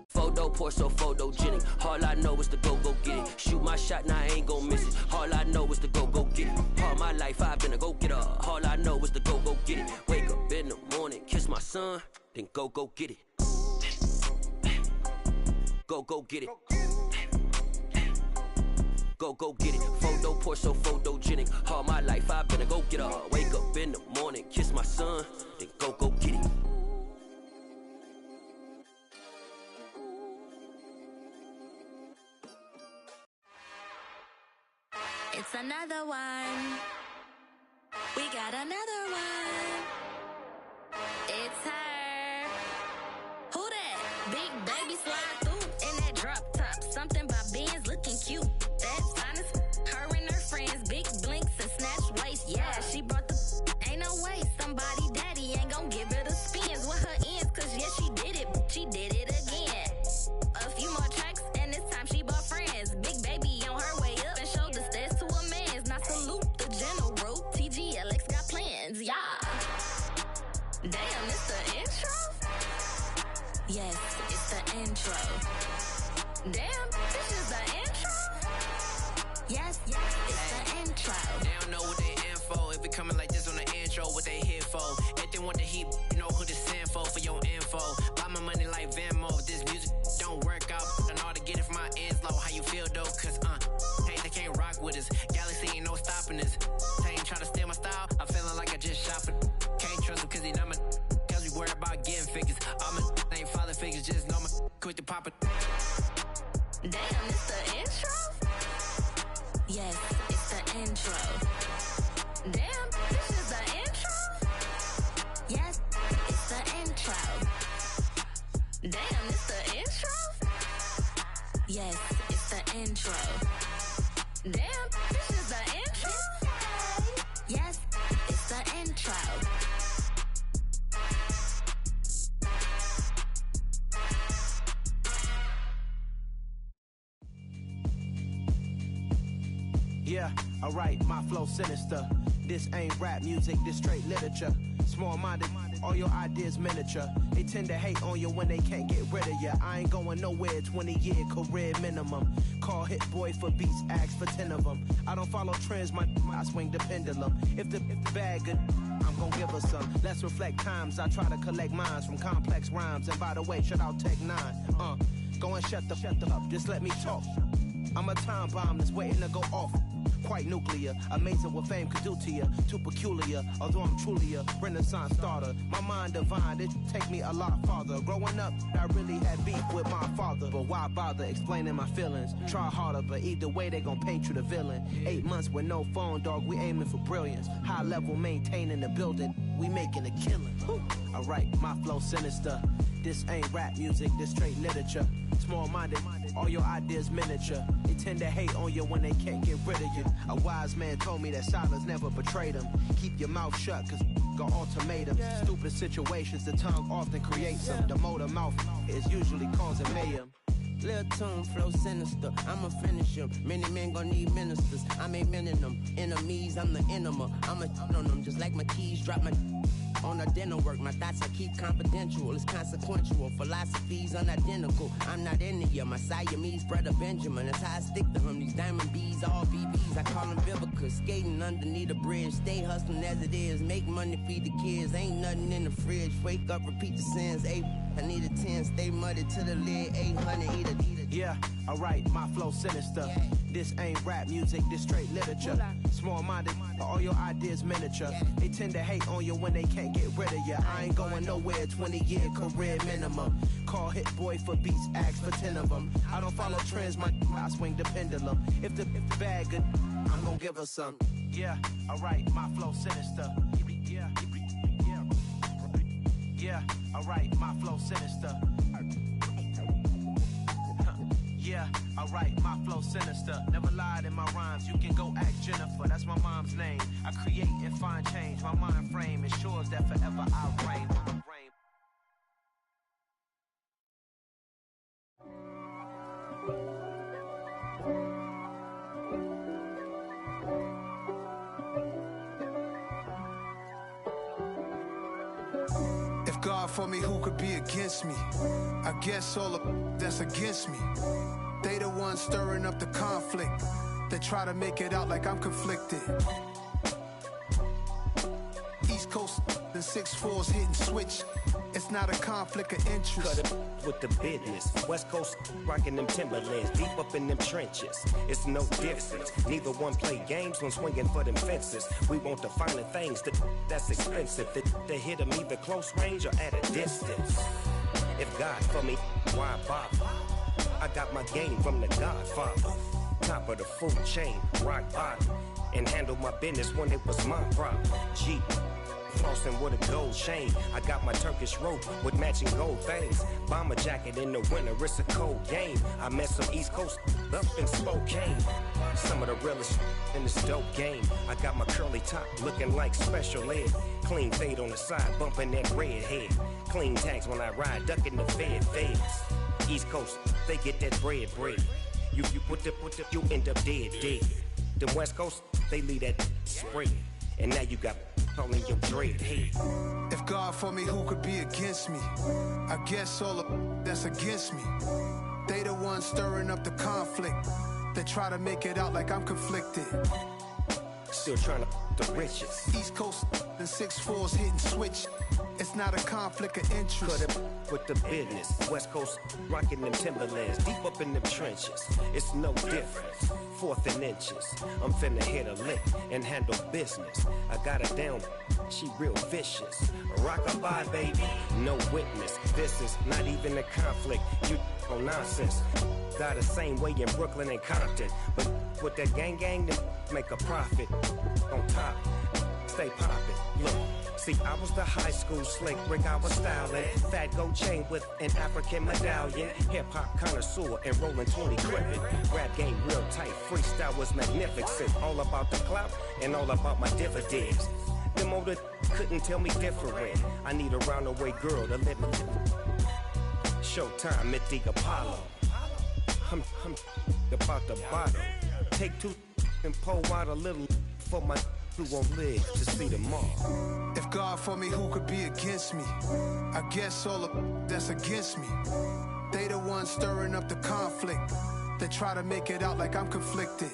Photo poor, so photogenic. All I know is to go get it. Shoot my shot, now I ain't gon' miss it. All I know is to go get it. All my life I've been a go-getter. All I know is to go get it. Wake up in the morning, kiss my son, then go get it. Go get it. Go get it. Photo poor, so photogenic. All my life I've been a go-getter. Wake up in the morning, kiss my son, then go get it. It's another one. We got another one. It's her. Who that? Big baby slide through in that drop top. Something by Benz looking cute. That's honest. Her and her friends, big blinks and snatch waist. Yeah, she brought the. Ain't no way somebody daddy ain't gon' give it a Yes, it's the intro. Damn, this is the intro? Yes, it's the intro. They don't know what they in for. If it coming like this on the intro, what they here for? If they want the heat, you know who to send for your info. Buy my money like Venmo. If this music don't work out, and all to get it from my ends low. How you feel though? Cause hey, they can't rock with us. Galaxy ain't no stopping us. They ain't trying to steal my style. I'm feeling like I just shot for. Can't trust him cause he not my. Cause we worried about getting figures. All my ain't father figures. Just know my quit the pop it. Damn, it's the intro? Yes, it's the intro. Damn, this is the intro? Yes, it's the intro. Damn, it's the intro? Yes, it's the intro. Damn, this is the intro? Yes, it's the intro. Yeah, alright, my flow sinister. This ain't rap music, this straight literature. Small-minded, all your ideas miniature. They tend to hate on you when they can't get rid of you. I ain't going nowhere, 20-year career minimum. Call Hit Boy for beats, ask for 10 of them. I don't follow trends, I swing the pendulum. If the bag good, I'm gon' give her some. Let's reflect times, I try to collect minds from complex rhymes. And by the way, shout out Tech 9. Go and shut the up, just let me talk. I'm a time bomb that's waiting to go off. Quite nuclear, amazing what fame could do to you. Too peculiar, although I'm truly a renaissance starter. My mind divine, it take me a lot farther. Growing up, I really had beef with my father. But why bother explaining my feelings? Try harder, but either way they gon' paint you the villain. 8 months with no phone, dog, we aiming for brilliance. High level maintaining the building, we making a killing. Alright, my flow sinister. This ain't rap music, this straight literature. Small-minded, all your ideas miniature. They tend to hate on you when they can't get rid of you. A wise man told me that silence never betrayed him. Keep your mouth shut, cause got ultimatums. Stupid situations, the tongue often creates them. The motor mouth is usually causing mayhem. Lil' tune, flow sinister, I'ma finish him. Many men gon' need ministers, I'm a men in them. Enemies, I'm the enema, I'm on them. Just like my keys, drop my on a dinner work. My thoughts I keep confidential, it's consequential. Philosophies unidentical, I'm not into you. My Siamese brother Benjamin, that's how I stick to him. These diamond bees, all BBs, I call them Vivica. Skating underneath a bridge, stay hustling as it is. Make money, feed the kids, ain't nothing in the fridge. Wake up, repeat the sins, I need a 10, stay muddy to the lid, 800, eat a. Yeah, alright, my flow sinister. This ain't rap music, this straight literature. Small-minded, all your ideas miniature. They tend to hate on you when they can't get rid of you. I ain't going nowhere, 20-year career minimum. Call Hit Boy for beats, ask for 10 of them. I don't follow trends, I swing the pendulum. If the bag good, I'm gon' give her some. Yeah, alright, my flow sinister. Yeah, alright, my flow sinister. Yeah, alright, my flow sinister. Never lied in my rhymes, you can go ask Jennifer, that's my mom's name. I create and find change, my mind frame ensures that forever I reign. If God for me, who could be against me? I guess all of that's against me. They the ones stirring up the conflict. They try to make it out like I'm conflicted. East Coast, the 6'4's hitting switch. It's not a conflict of interest. Cut it with the business. West Coast rocking them Timberlands, deep up in them trenches. It's no difference. Neither one play games when swinging for them fences. We want the finer things that's expensive. They hit them either close range or at a distance. If God for me, why bother? I got my game from the Godfather. Top of the food chain, rock bottom. And handle my business when it was my problem. G. Flossing with a gold chain. I got my Turkish rope with matching gold things. Bomber jacket in the winter, it's a cold game. I met some East Coast up in Spokane. Some of the realest in this dope game. I got my curly top looking like special ed. Clean fade on the side, bumping that red head. Clean tags when I ride, ducking the feds. East Coast, they get that bread. You put the, you end up dead. Them West Coast, they leave that spread. and now you got calling your dread head. If God for me, who could be against me? I guess all of that's against me. They the ones stirring up the conflict. They try to make it out like I'm conflicted. Still trying to the riches. East Coast and 6'4s hitting switch. It's not a conflict of interest. Cut up with the business. West Coast rocking them Timberlands, deep up in them trenches. It's no difference. 4th and inches. I'm finna hit a lick and handle business. I got her down. She real vicious. Rock-a-bye, baby. No witness. This is not even a conflict. You on nonsense. Got the same way in Brooklyn and Compton. But with that gang, then make a profit. On top, stay poppin'. Look. See, I was the high school slick Rick, I was styling. Fat gold chain with an African medallion. Hip-hop connoisseur and rolling 20 crippin'. Rap game real tight, freestyle was magnificent. All about the clout and all about my dividends. Them older couldn't tell me different. I need a roundaway girl to let me Showtime at the Apollo. I'm about the bottle. Take 2 and pour out a little for my who won't live to see tomorrow. If God for me, who could be against me? I guess all of that's against me. They the ones stirring up the conflict. They try to make it out like I'm conflicted.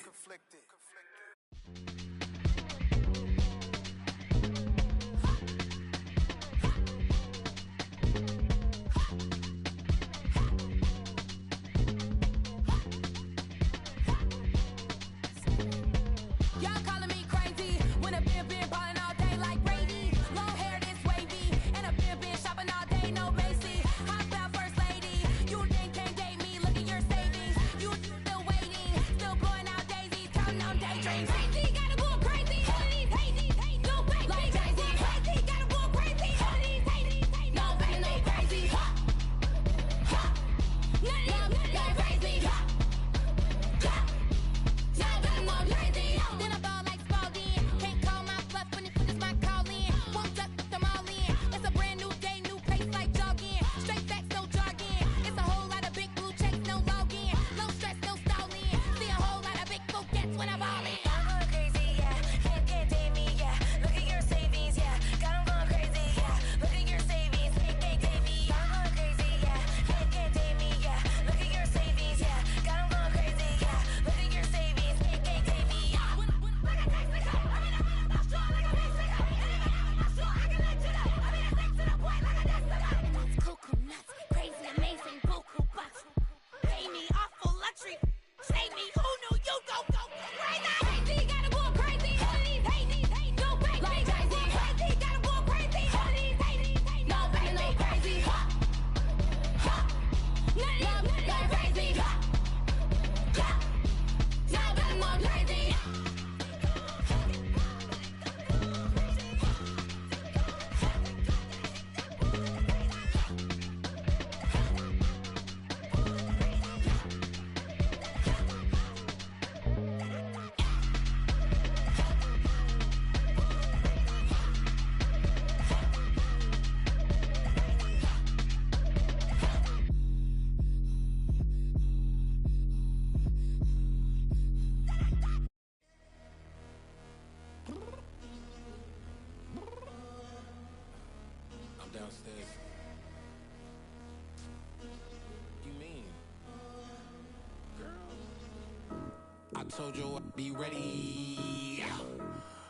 Downstairs. You mean? Girl, I told you I'd be ready.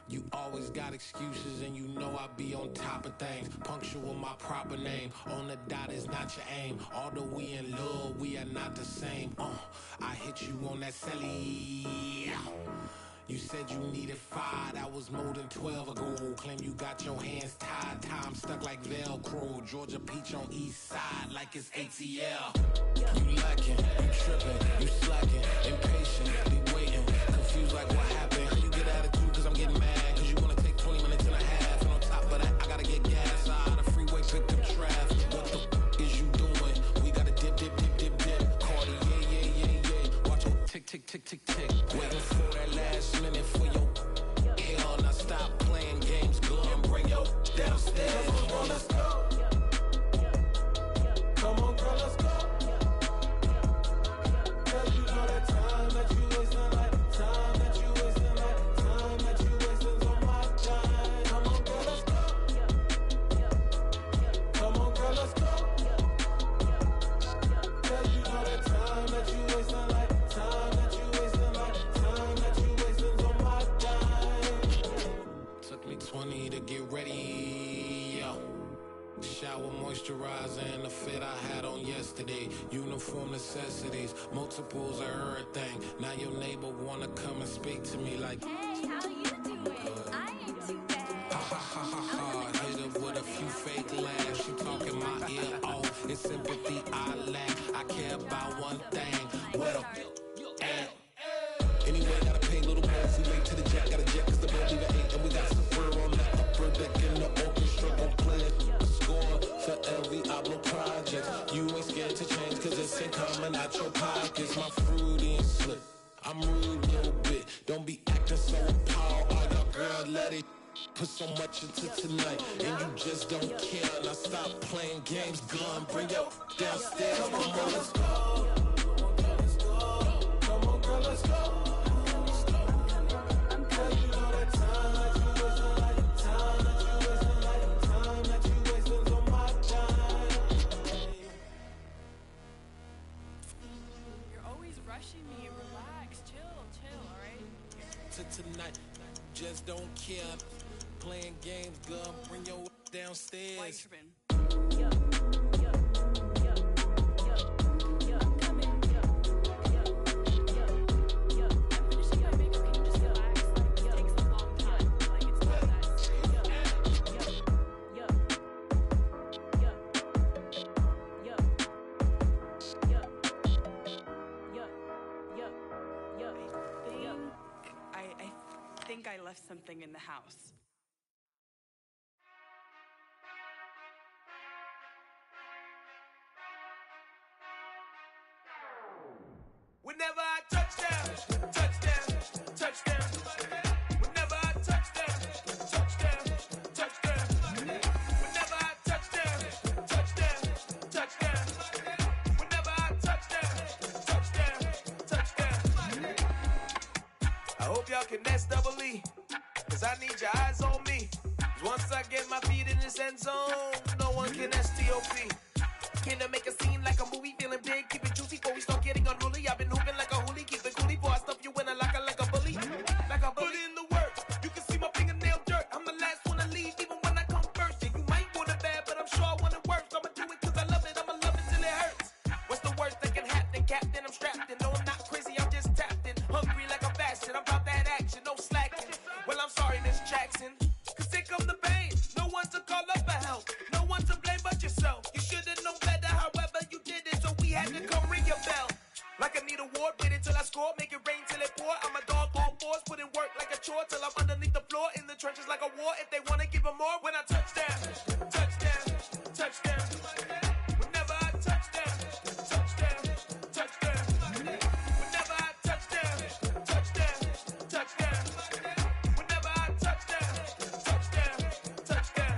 You always got excuses and you know I be on top of things. Punctual my proper name. On the dot is not your aim. Although we in love, we are not the same. I hit you on that celly. You said you needed 5, that was more than 12 ago. Claim you got your hands tied, time stuck like Velcro. Georgia Peach on east side like it's ATL. You lacking, you tripping, you slacking, impatient, waiting, confused like what happened. You get attitude cause I'm getting mad, cause you wanna take 20 minutes and a half. And on top of that, I gotta get gas out of the freeway, picked up traffic. What the is you doing? We gotta dip. Cardi, yeah. Watch your tick. Waiting for that last minute for your hell. Now stop playing games, go and bring your downstairs. Come on, let's go. Come on, girl, let's go. Cause you know that time that you wasting, like time that you wasting. yesterday. Uniform necessities, multiples of everything. Now your neighbor wanna come and speak to me like, hey, how you doing? I ain't too bad. Ha ha ha ha ha. Hit her with a few fake laughs. She talking my ear off. It's sympathy I lack. I care about one thing. Well, anyway, gotta pay a little more. We late to the jack, got a jet, cause the boat leave at 8. And we got Safir on the upper deck in the orchestra. Gon' play a score for every Ablo project. You ain't scared to change, cause it's ain't coming out your pockets. My fruity and slip. I'm rude a little bit. Don't be acting so appalled. Oh, y'all girl, let it put so much into tonight. And you just don't care. Now stop playing games, gun. Bring your downstairs. Come on, girl, let's go. Come on, girl, let's go. Tonight, just don't care. Playing games, gun, bring your downstairs. I left something in the house. Whenever I touchdown, touchdown, touchdown. Whenever I touchdown, touchdown, touchdown. Whenever I touchdown, touchdown, touchdown. Whenever I touchdown, touchdown, touchdown. I hope y'all can nest double E, cause I need your eyes on me. Cause once I get my feet in this end zone, no one can STOP. Can I make a scene like a movie, feeling big, keep it juicy before we start getting unruly. I've been hooping like a hoolie, keep it coolie before I stuff you in a locker like a bully. Like a bully. Put in the work, you can see my fingernail dirt. I'm the last one to leave, even when I come first. And you might want it bad, but I'm sure I want it worse. I'ma do it cause I love it, I'ma love it till it hurts. What's the worst that can happen, Captain? I'm strapped in, no I'm not crazy, I'm just tapped in. Hungry like I'm fasting, I'm about that action, no slacking. Well I'm sorry Miss Jackson, cause here come the pain. No one to call up for help, no one to blame but yourself. You should've known better, however you did it, so we had to come ring your bell. Like I need a ward, wait until I score, make it rain till it pour. I'm a dog on fours, put in work like a chore till I'm underneath the floor, in the trenches like a war. If they wanna give them more, when I touchdown, touchdown, touchdown. Whenever I touchdown, touchdown, touchdown. Whenever I touchdown, touchdown, touchdown. Whenever I touchdown, touchdown, touchdown.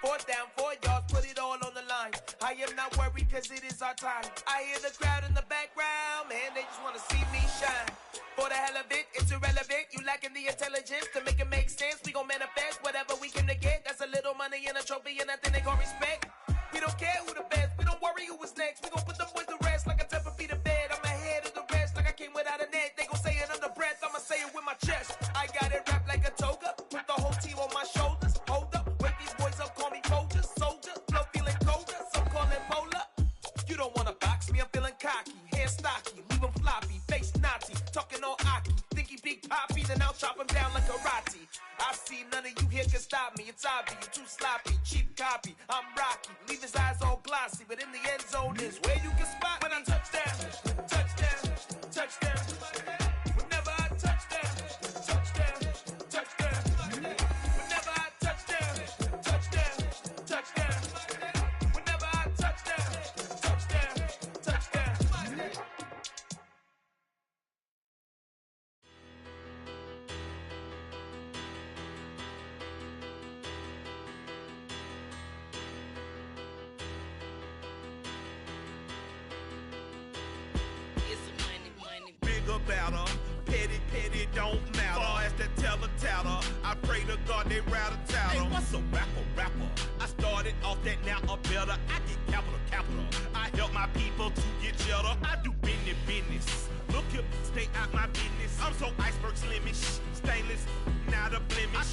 Fourth down, 4 yards, put it all on the line. I am not worried cause it is our time. I hear the crowd in the background, man, they just wanna see me shine. For the hell of it, it's irrelevant. You lacking the intelligence to make it make sense. We gon' manifest whatever we came to get. That's a little money and a trophy and nothing they gon' respect. We don't care who the best, we don't worry who is next. We gon' put them boys to rest like a temper feet of bed. I'm ahead of the rest like I came without a net. They gon' say it under breath, I'ma say it with my chest. I got it wrapped like a toga, put the whole team on my shoulders. Hold up, wake these boys up, call me Folger, soldier. Flow feeling colder, some call it polar. You don't wanna box me, I'm feeling cocky. Hair stocky, leave him floppy, face naughty. Talking all aki, think he big poppy, then I'll chop him down like karate. I see none of you here can stop me. It's obvious, you too sloppy, cheap copy. I'm Rocky, leave his eyes all glossy, but in the end zone is where you can spot when I touchdown, touchdown, touchdown. Whenever I touchdown, touchdown, touchdown. Whenever I touchdown, touchdown, touchdown. Whenever I touchdown, touchdown, touchdown. Bigger, better, petty, petty, don't matter. Far as that teller, I pray to God they rattle tattle. Hey, what's a rapper? I started off that, now a better. I get capital. I help my people to get cheddar. I do business. Look here, stay out my business. I'm so iceberg slimish, stainless, not a blemish. I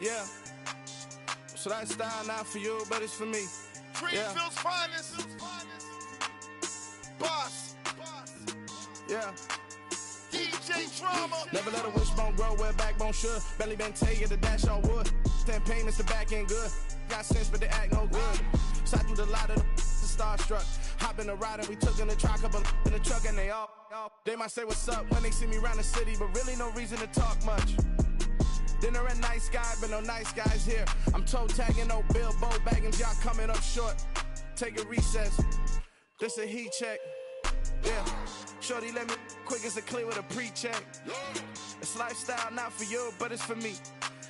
Yeah. So that style not for you, but it's for me. Greenfield's finest. Boss. Yeah. DJ Drama. Never let a wishbone grow where backbone should. Belly been taking the dash on wood. 10 payments, the back end good. Got sense, but they act no good. Side through the lot of the starstruck. Hop in the ride and we took in the truck, couple in the truck and they all. They might say what's up when they see me around the city, but really no reason to talk much. Dinner at Nice Guy, but no nice guys here. I'm toe tagging, no Bilbo bagging, y'all coming up short. Take a recess. This a heat check. Yeah. Shorty let me quick as a clear with a pre-check. It's lifestyle not for you, but it's for me.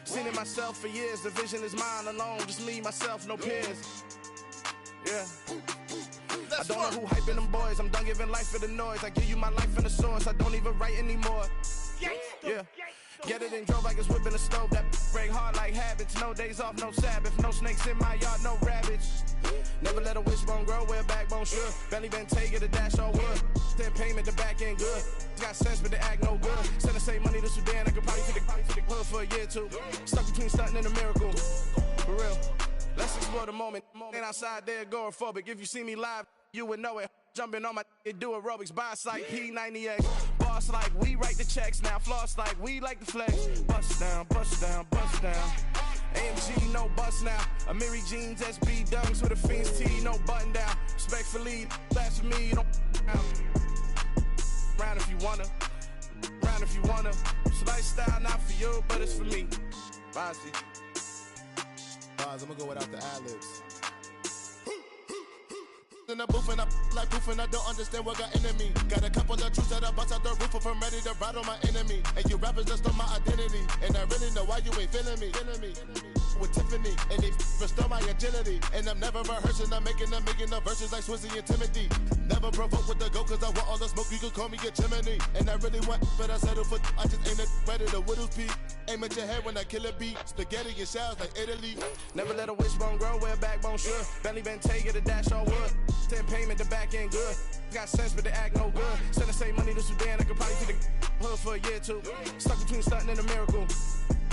Seen it myself for years. The vision is mine alone. Just me, myself, no peers. Yeah. I don't know who hyping them boys. I'm done giving life for the noise. I give you my life in the source. I don't even write anymore. Yeah. Get it and drove like it's whipping a stove. That break hard like habits. No days off, no Sabbath. No snakes in my yard, no rabbits. Never let a wishbone grow where backbone should. Belly been taking the dash on wood. 10 payment, the back end good. Got sense, but they act no good. Send the same money to Sudan. I could probably take the hood for a year or two. Stuck between stunting and a miracle. For real. Let's explore the moment. Ain't outside there agoraphobic. If you see me live, you would know it. Jumping on my do aerobics. Boss like P90X. Boss like we write the checks now. Floss like we like the flex. Bust down, bust down, bust down. AMG, no bust now. Amiri jeans, SB dunks with a Fiends tee, no button down. Respectfully, that's for me, you don't round if you wanna. Round if you wanna. It's lifestyle not for you, but it's for me. Bozzy. I'm gonna go without the ad-libs. In the booth and I like proof and I don't understand what got into me. Got a couple of truths that I bust out the roof if I'm ready to ride on my enemy. And you rappers just stole my identity. And I really know why you ain't feeling me. With Tiffany, and they restore my agility. And I'm never rehearsing, I'm making a million of verses like Swizzy and Timothy. Never provoke with the go, cause I want all the smoke, you can call me a chimney. And I really want, but I settle for, I just ain't ready to whittles peak. Aim at your head when I kill a beat. Spaghetti and shells like Italy. Never let a wishbone grow where backbone should. Belly been taking the dash on wood. 10 payment, the back end good. Got sense, but they act no good. Send the same money to Sudan, I could probably take the hood for a year or two. Stuck between stunting and a miracle.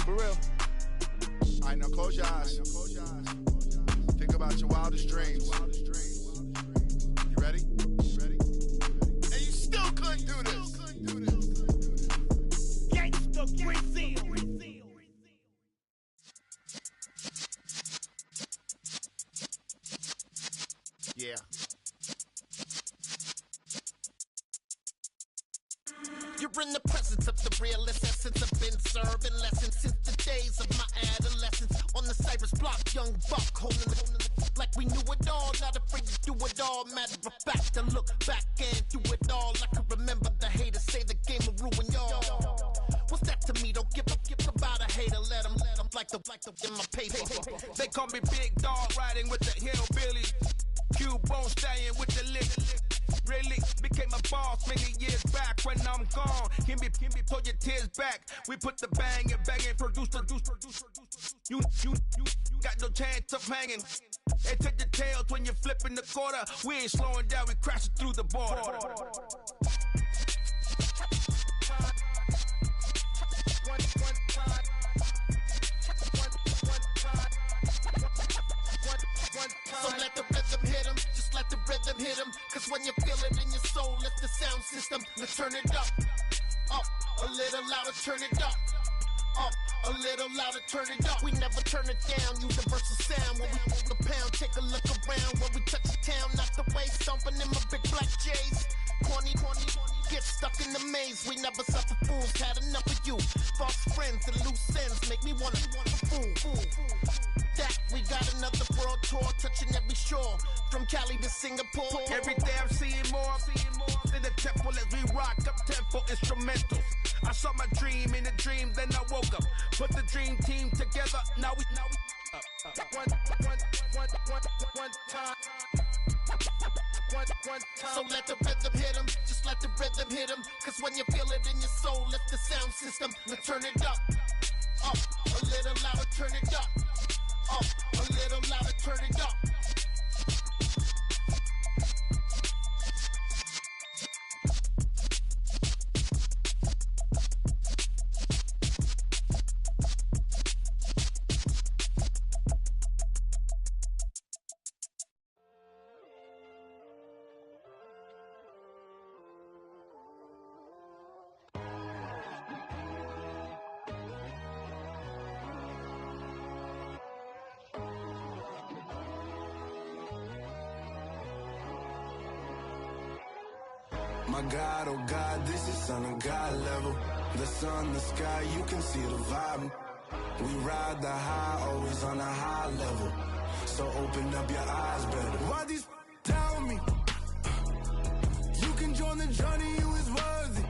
For real. All right, now close your eyes. Think about your wildest dreams. You ready? And you still couldn't do this. Gangsta Brazil. Yeah. You're in the presence of the realest essence. I've been serving lessons since the days of my adolescence. On the Cypress block, young buck holding the like we knew it all. Not afraid to do it all. Matter of fact, to look back and do it all. I can remember the haters say the game will ruin y'all. What's that to me? Don't give about a hater. Let them like the in my paper. They call me Big Dog, riding with the hillbilly. Cubone staying with the lick. Really became a boss many years back. When I'm gone, can be pull your tears back. We put the bang and produce. You got no chance of hanging. And take the tails when you're flipping the quarter. We ain't slowing down, we crashing through the border. So let the rhythm hit him, just let the rhythm hit him. Cause when you feel it in your soul, lift the sound system. Now turn it up, a little louder, turn it up. A little louder, turn it up. We never turn it down, universal sound. When we move the pound, take a look around. When we touch the town, not the way, stomping in my big black J's. Corny, get stuck in the maze. We never suffer fools, had enough of you. False friends and loose ends make me wanna fool. That we got another world tour, touching every shore, from Cali to Singapore. Every day I'm seeing more in the temple as we rock up tempo instrumentals. I saw my dream in a dream, then I woke up. Put the dream team together, now we one time. So let the rhythm hit him, just let the rhythm hit him. Cause when you feel it in your soul, lift the sound system. Now turn it up, a little louder, turn it up. A little louder, turn it up. My God, oh God, this is Son of God level. The sun, the sky, you can see the vibe. We ride the high, always on a high level. So open up your eyes better. Why these tell me? You can join the journey, you is worthy.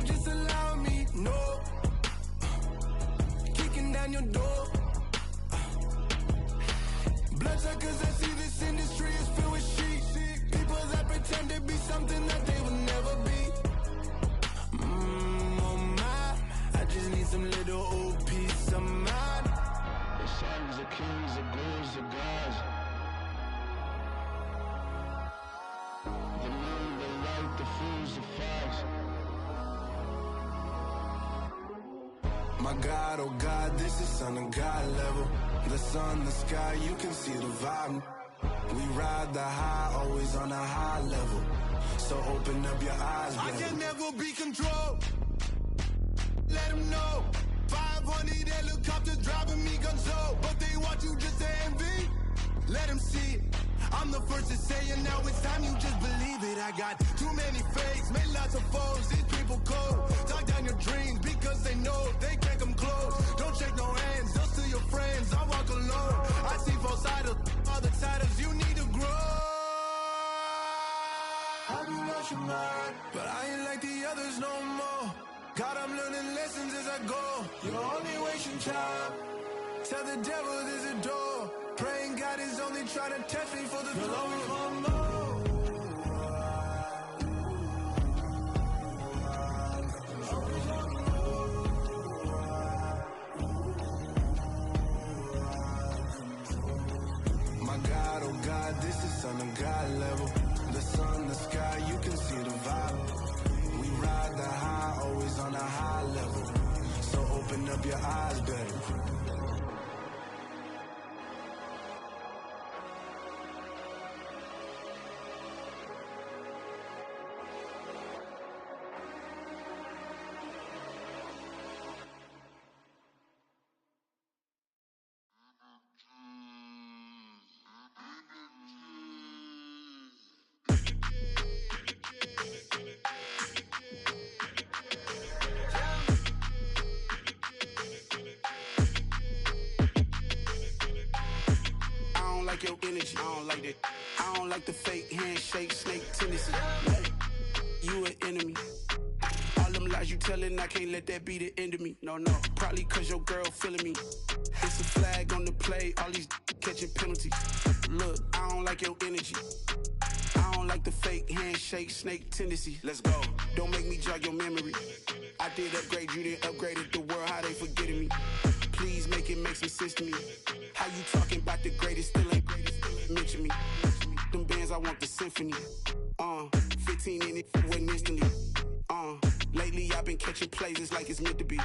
Just allow me, no. Kicking down your door. Bloodsuckers, I see this industry is filled with sheep. People that pretend to be something that they will never be. Oh my, I just need some little old peace of mind. The sons of kings, the ghouls, the gods. The moon, the light, the fools, the facts. My God, oh God, this is Son of God level. The sun, the sky, you can see the vibe. We ride the high, always on a high level. So open up your eyes, baby. I can never be controlled. Let them know. 500 helicopters driving me gonzo. But they want you just to envy. Let them see it. I'm the first to say it, now it's time you just believe it. I got too many fakes, made lots of foes. These people cold. Talk down your dreams because they know they can't come close. Don't shake no hands, they'll steal your friends. I walk alone. I see false idols, other titles, you need to grow. I've been watching mine, but I ain't like the others no more. God, I'm learning lessons as I go. You're only wasting time. Tell the devil there's a door. Praying God is only trying to test me for the throne. You'll always want more. My God, oh God, this is Son of God level. The sun, the sky, you can see the vibe. We ride the high, always on a high level. So open up your eyes better. Your energy, I don't like that. I don't like the fake handshake, snake tendency. You an enemy. All them lies you telling, I can't let that be the end of me. No, probably cause your girl feeling me. It's a flag on the play, all these catching penalties. Look, I don't like your energy. I don't like the fake handshake, snake tendency. Let's go. Don't make me jog your memory. I did upgrade, you didn't upgrade it. The world, how they forgetting me. Please make it make some sense to me. How you talking about the greatest, still ain't greatest, mention me. Them bands, I want the symphony. 15 in it, went instantly. Lately I've been catching plays, it's like it's meant to be.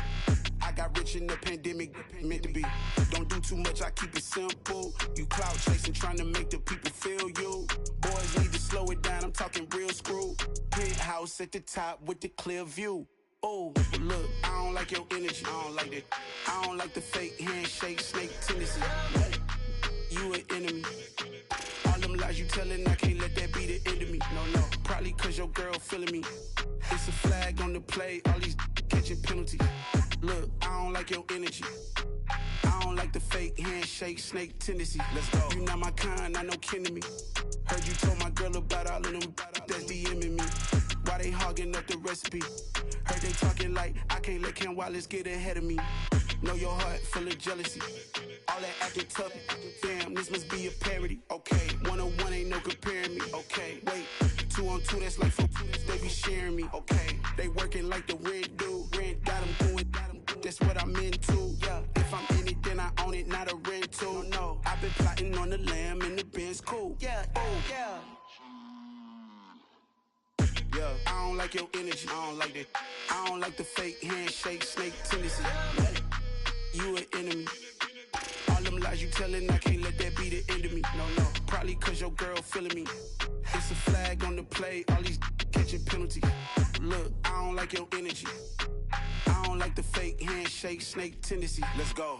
I got rich in the pandemic, meant to be. Don't do too much, I keep it simple. You clout chasing, trying to make the people feel you. Boys need to slow it down, I'm talking real screw. Penthouse at the top with the clear view. Oh, look, I don't like your energy, I don't like that. I don't like the fake handshake, snake tendency. You an enemy. All them lies you telling, I can't let that be the end of me. No, probably cause your girl feeling me. It's a flag on the play, all these catching penalties. Look, I don't like your energy. I don't like the fake handshake, snake tendency. Let's go. You not my kind, I know kin to me. Heard you told my girl about all of them that's DMing me. Why they hogging up the recipe? Heard they talking like I can't let Ken Wallace get ahead of me. Know your heart full of jealousy. All that acting tough, damn, this must be a parody. Okay, 1-on-1 ain't no comparing me. Okay, wait, 2-on-2, that's like 4, they be sharing me. Okay, they working like the rent do. Rent got them doing, that's what I'm into. Yeah, if I'm in it, then I own it, not a rental. No, I've been plotting on the lamb and the Benz cool. Yeah, oh, yeah. Yeah, I don't like your energy, I don't like that. I don't like the fake handshake, snake tendency. You an enemy. All them lies you telling, I can't let that be the end of me. No, probably cause your girl feeling me. It's a flag on the play, all these catching penalties. Look, I don't like your energy. I don't like the fake handshake, snake tendency. Let's go.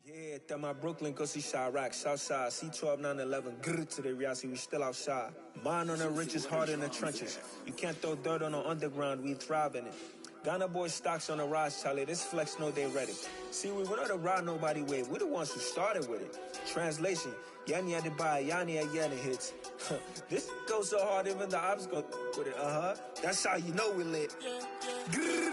Yeah. Yeah, that my Brooklyn, go see Chirac, Southside, C12, 911, grrr to the reality, we still outside. Mine on the riches, hard in the trenches. You can't throw dirt on the underground, we thrive in it. Ghana boys stocks on the rise, Charlie, this flex know they ready. See, we were not to ride nobody with, we the ones who started with it. Translation, Yanni had to buy, Yanni had Yanni hits. This goes so hard, even the ops go with it, That's how you know we lit. Grrr,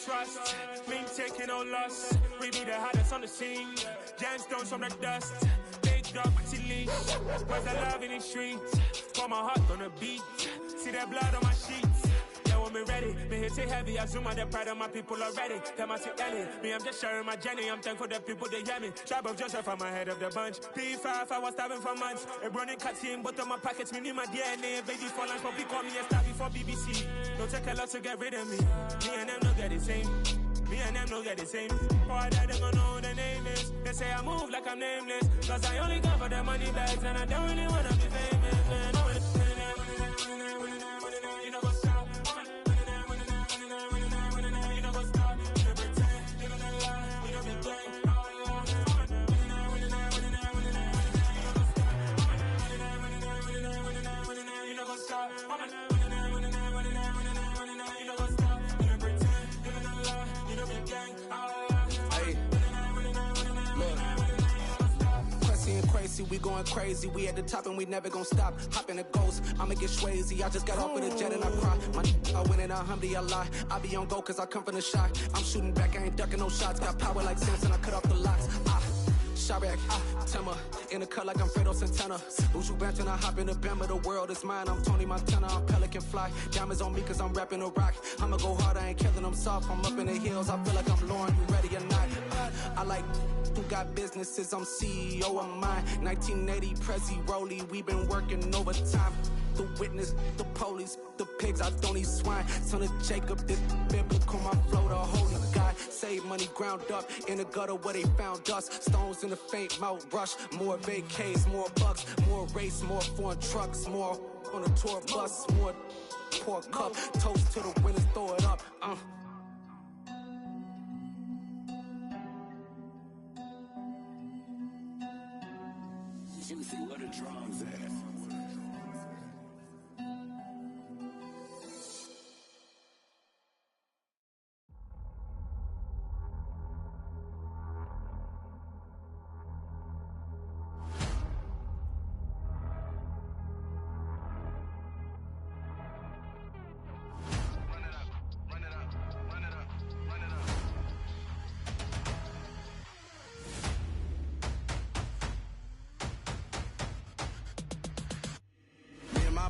trust, we ain't taking no loss. We be the hottest on the scene. Gemstones from the dust. Big dog, pretty leash. Where's the love in the streets? Pour my heart on the beat. See that blood on my sheets. Yeah, when me ready, me hit it heavy. I zoom out the pride of my people already. Them I see Ellie. Me, I'm just sharing my journey. I'm thankful that people they hear me. Tribe of Joseph, I'm ahead of the bunch. P5, I was starving for months. A running cuts in, but on my pockets, me need my DNA. Baby for lunch, but we call me a star before BBC. Don't take a lot to get rid of me. Me and them don't get the same. Me and them don't get the same. Boy, that they gon' know who the name is. They say I move like I'm nameless. Cause I only come for the money bags. And I don't really wanna be famous, man. You know what's up? You know what's up? You pretend, living a lie. You know be gang. You know what's up? Crazy, we going crazy. We at the top and we never gon' stop. Hop in the ghost, I'ma get swayzy. I just got off with a jet and I cry. I win in a Humvee, I lie. I be on go cause I come from the shot. I'm shooting back, I ain't ducking no shots. Got power like Samson, I cut off the locks. Chirac, Tema, in the cut like I'm Fredo Santana. Uju Banton, I hop in the Bama, the world is mine. I'm Tony Montana, I'm Pelican Fly. Diamonds on me cause I'm rapping a rock. I'ma go hard, I ain't killing them soft. I'm up in the hills, I feel like I'm Lauren, you ready or not? I like who got businesses, I'm CEO of mine. 1980 Prezi Rolly, we been working overtime. The witness, the police, the pigs, I don't eat swine. Son of Jacob, this biblical, my flow, the holy God. Save money ground up in the gutter where they found us. Stones in the faint Mount Rush. More vacays, more bucks, more race, more foreign trucks, more on a tour bus, more pour cup. Toast to the winners, throw it up. Juicy, where the drums at?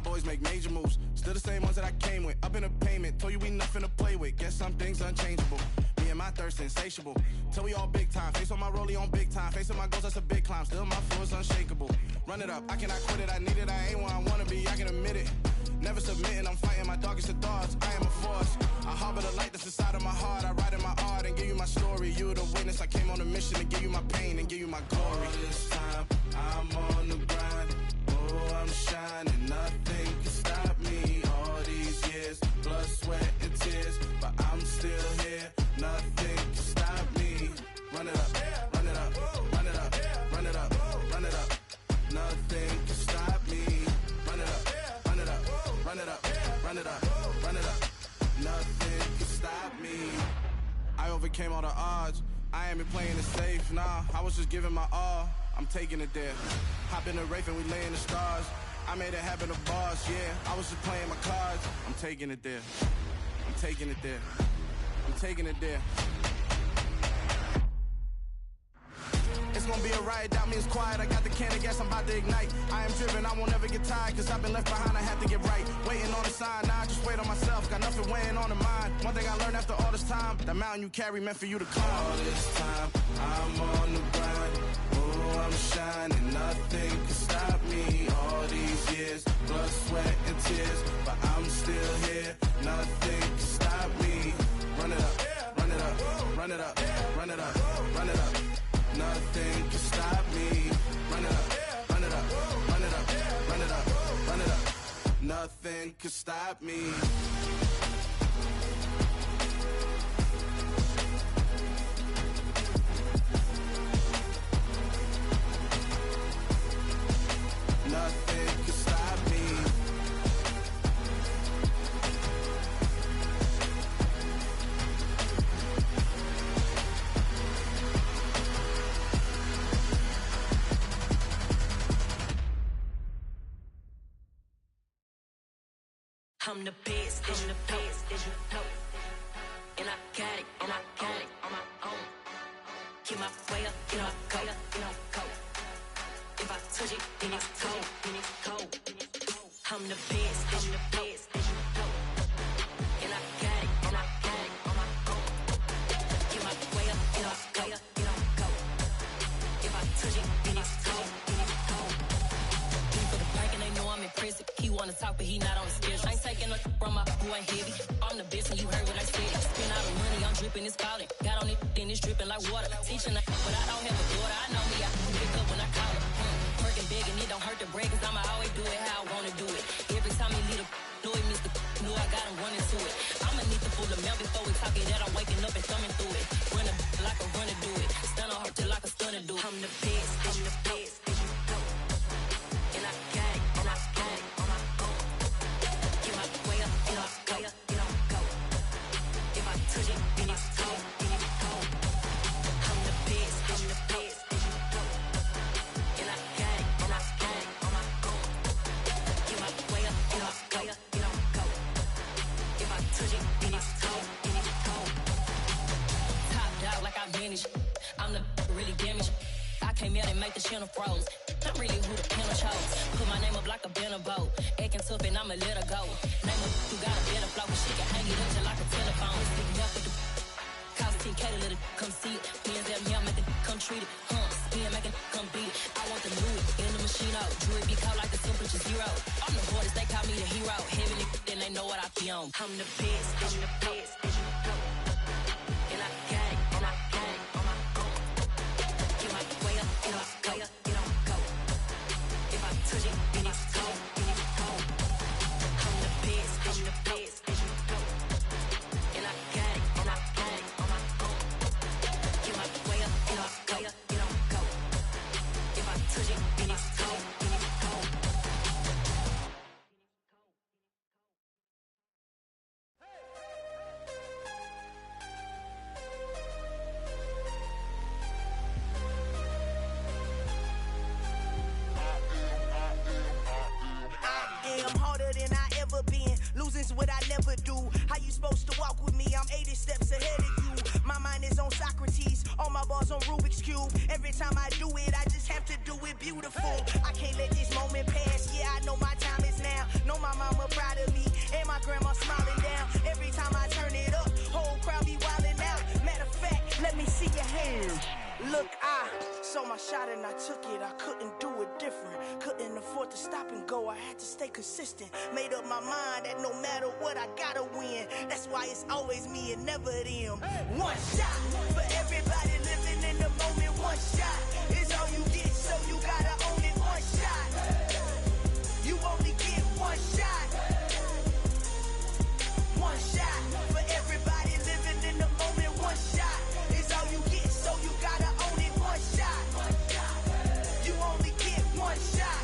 Boys make major moves, still the same ones that I came with. Up in the payment, told you we nothing to play with. Guess some things unchangeable. Me and my thirst insatiable. Till we all big time. Face on my rollie on big time. Facing my goals, that's a big climb. Still my flow is unshakable. Run it up, I cannot quit it. I need it, I ain't where I wanna be. I can admit it. Never submitting, I'm fighting my darkest of thoughts. I am a force. I harbor the light that's inside of my heart. I write in my art and give you my story. You the witness. I came on a mission to give you my pain and give you my glory. All this time, I'm on the grind. Oh, I'm shining. Nothing can stop me. All these years, blood, sweat, and tears. But I'm still here. Nothing can stop me. Run it up, run it up, run it up, run it up, run it up. Nothing can stop me. Run it up, run it up, run it up, run it up, run it up. Nothing can stop me. I overcame all the odds. I ain't been playing it safe, nah. I was just giving my all. I'm taking it there. Hop in the Wraith and we lay in the stars. I made it happen to boss, yeah. I was just playing my cards. I'm taking it there. I'm taking it there. I'm taking it there. It's gonna be a riot doubt me is quiet. I got the can of gas, I'm about to ignite. I am driven, I won't ever get tired, cause I've been left behind, I have to get right. Waiting on the sign, now I just wait on myself. Got nothing weighing on the mind. One thing I learned after all this time, the mountain you carry meant for you to climb. All this time, I'm on the grind. Oh, I'm shining, nothing can stop me. All these years, blood, sweat, and tears, but I'm still here. Nothing can stop me. Run it up, run it up, run it up, run it up, run it up. Nothing can stop me. Run it up, run it up, run it up, run it up, run it up. Nothing can stop me. Nothing can stop me. I'm the best, I'm the best, as you know. And I got it, and I got it on my own. Get my way up, you know I go, you know I go. If I touch it, then it's cold, then it's cold. I'm the best, as you know. And I got it, and I got it on my own. Get my way up, you know I go, you know I go. If I touch it, then it's cold, then it's cold. He for the break and they know I'm impressive. He wanna talk, but he not on the schedule. I ain't taking no from my boy heavy. I'm the best and you heard what I said. Spend all the money, I'm dripping, it's falling. Got on it, then it's dripping like water. Teaching her, but I don't have a daughter. I know me, I can pick up when I call her. Working big and it don't hurt the break, cause I'ma always do it how I wanna do it. Every time he lead a know he missed the know I got him running to it. I'ma need the full amount before we talk it that I'm waking up and thumbing through it. Run a like a runner do it. Stun on her till like a stunner do it. I'm the best, I'm the best, as you know. And I got it, and I got it on my own. Get my way up, you know I go, you know I go. If I touch it, then it's cold, then it's cold. I'm the best, as you know. And I got it, and I got it on my own. Get my way up, you know I go, you know I go. If I touch it, then it's cold, then it's cold. Top dog like I vanished. I'm the really damaged. I came out and make the channel froze. I'm really who the panel chose. Put my name up like a banner boat. Acting tough and I'ma let her go. Name her who got a better flow, but she can hang it up just like a telephone. Sticking up with the cost 10K to let it come see it. Hands at me, I make it come treat it. Spin, make it come beat it. I want the new in the machine out. Drew it be caught like the temperature zero. I'm the hardest, they call me the hero. Heavy nigga, then they know what I be on. I'm the best, I'm the best, as you know. And I got it, and I got it on my own. Get my way up, you know I go, you know I go. If I touch it, then it's cold, then it's cold. I'm the best, I'm the best, as you know. And I got it, and I got it on my own. Get my way up, you know I go, you know I go. If I touch it, then it's cold, then it's cold. I'm harder than I ever been. Losing's what I never do. How you supposed to walk with me? I'm 80 steps ahead of you. My mind is on Socrates. All my bars on Rubik's Cube. Every time I do it, I just have to do it beautiful. I can't let this moment pass. Yeah, I know my time is now. Know my mama proud of me. And my grandma smiling down. Every time I turn it up, whole crowd be wildin' out. Matter of fact, let me see your hands. Look, I saw my shot and I took it. I couldn't do it different. Couldn't afford to stop and go. I had to stay consistent. Made up my mind that no matter what, I gotta win. That's why it's always me and never them. One shot for everybody living in the moment. One shot is all you get, so you gotta own it. One shot. You only get one shot. One shot for everybody living in the moment. One shot is all you get, so you gotta own it. One shot. You only get one shot.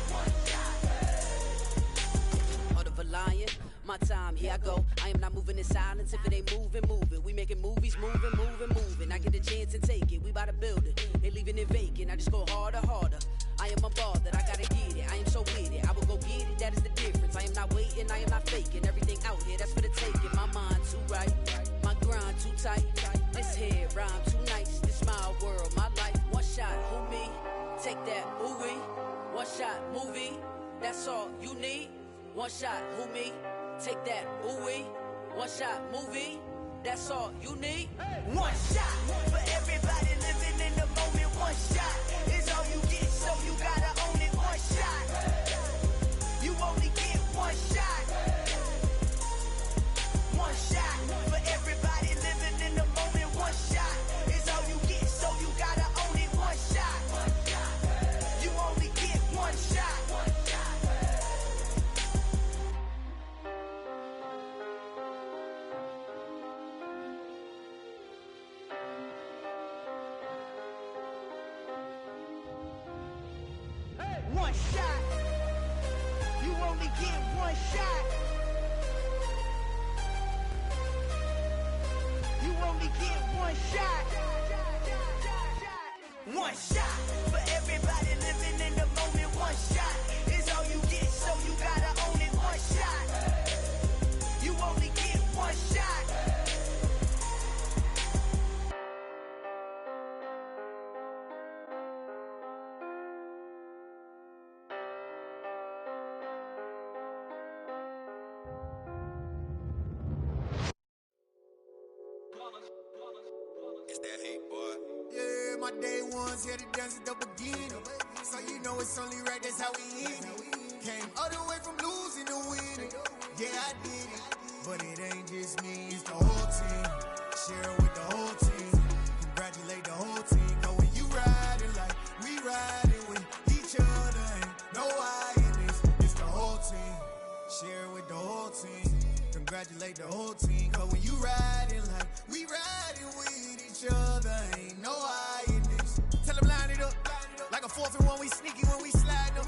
Order of a lion, my time, here I go. I am not moving in silence. If it ain't moving, moving. We making movies, moving, moving, moving. I get a chance and take it. We bout to build it. They leaving it vacant. I just go harder, harder. I am unbothered, I gotta get it. I am so with it. I will go get it, that is the difference. I am not waiting, I am not faking. Everything out here, that's for the taking. My mind too right, my grind too tight. This head rhyme too nice. This my world, my life. One shot, who me? One shot, who me? Take that, ooh-wee. One shot, movie. That's all you need. One shot for everybody living in the moment. One shot is all you get, so you gotta own it. One shot. You only get one shot. One shot for everybody living in the moment. One shot is all you get, so you gotta own it. One shot. You only get one shot. One shot. You only get one shot. You only get one shot. One shot for everybody living in the moment. One shot is all you get, so you gotta own it. One shot. You only get one shot. It's that hate, boy. Yeah, my day ones here to dance at the beginning. So you know it's only right, that's how we end it. Came all the way from losing to winning. Yeah, I did it. But it ain't just me, it's the whole team. Share it with the whole team. Congratulate the whole team. Cause when you riding like we riding with each other, ain't no I in this. It's the whole team. Share it with the whole team. Congratulate the whole team. Cause when you riding like we riding with each other, ain't no I in this. Tell them line it up. Like a 4th and 1, we sneaky when we slide them.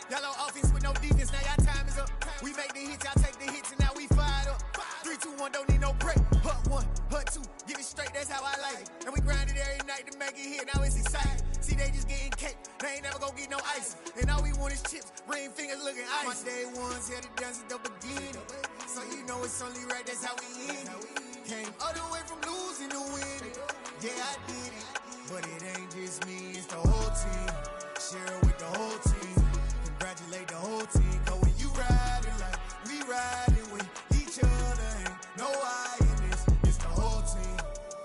Yellow offense with no defense, now y'all time is up. We make the hits, y'all take the hits, and now we fired up. 3, 2, 1, don't need no break. Hut 1, hut 2, give it straight, that's how I like it. And we grind it every night to make it hit, now it's exciting. See, they just getting cake, they ain't never gonna get no ice. And all we want is chips, ring fingers looking ice. My day ones here to dance at the beginning. So you know it's only right, that's how we end it. Came all the way from losing to winning. Yeah, I did it. But it ain't just me, it's the whole team. Share it with the whole team. Congratulate the whole team. Cause when you riding like we riding with each other, ain't no I in this. It's the whole team.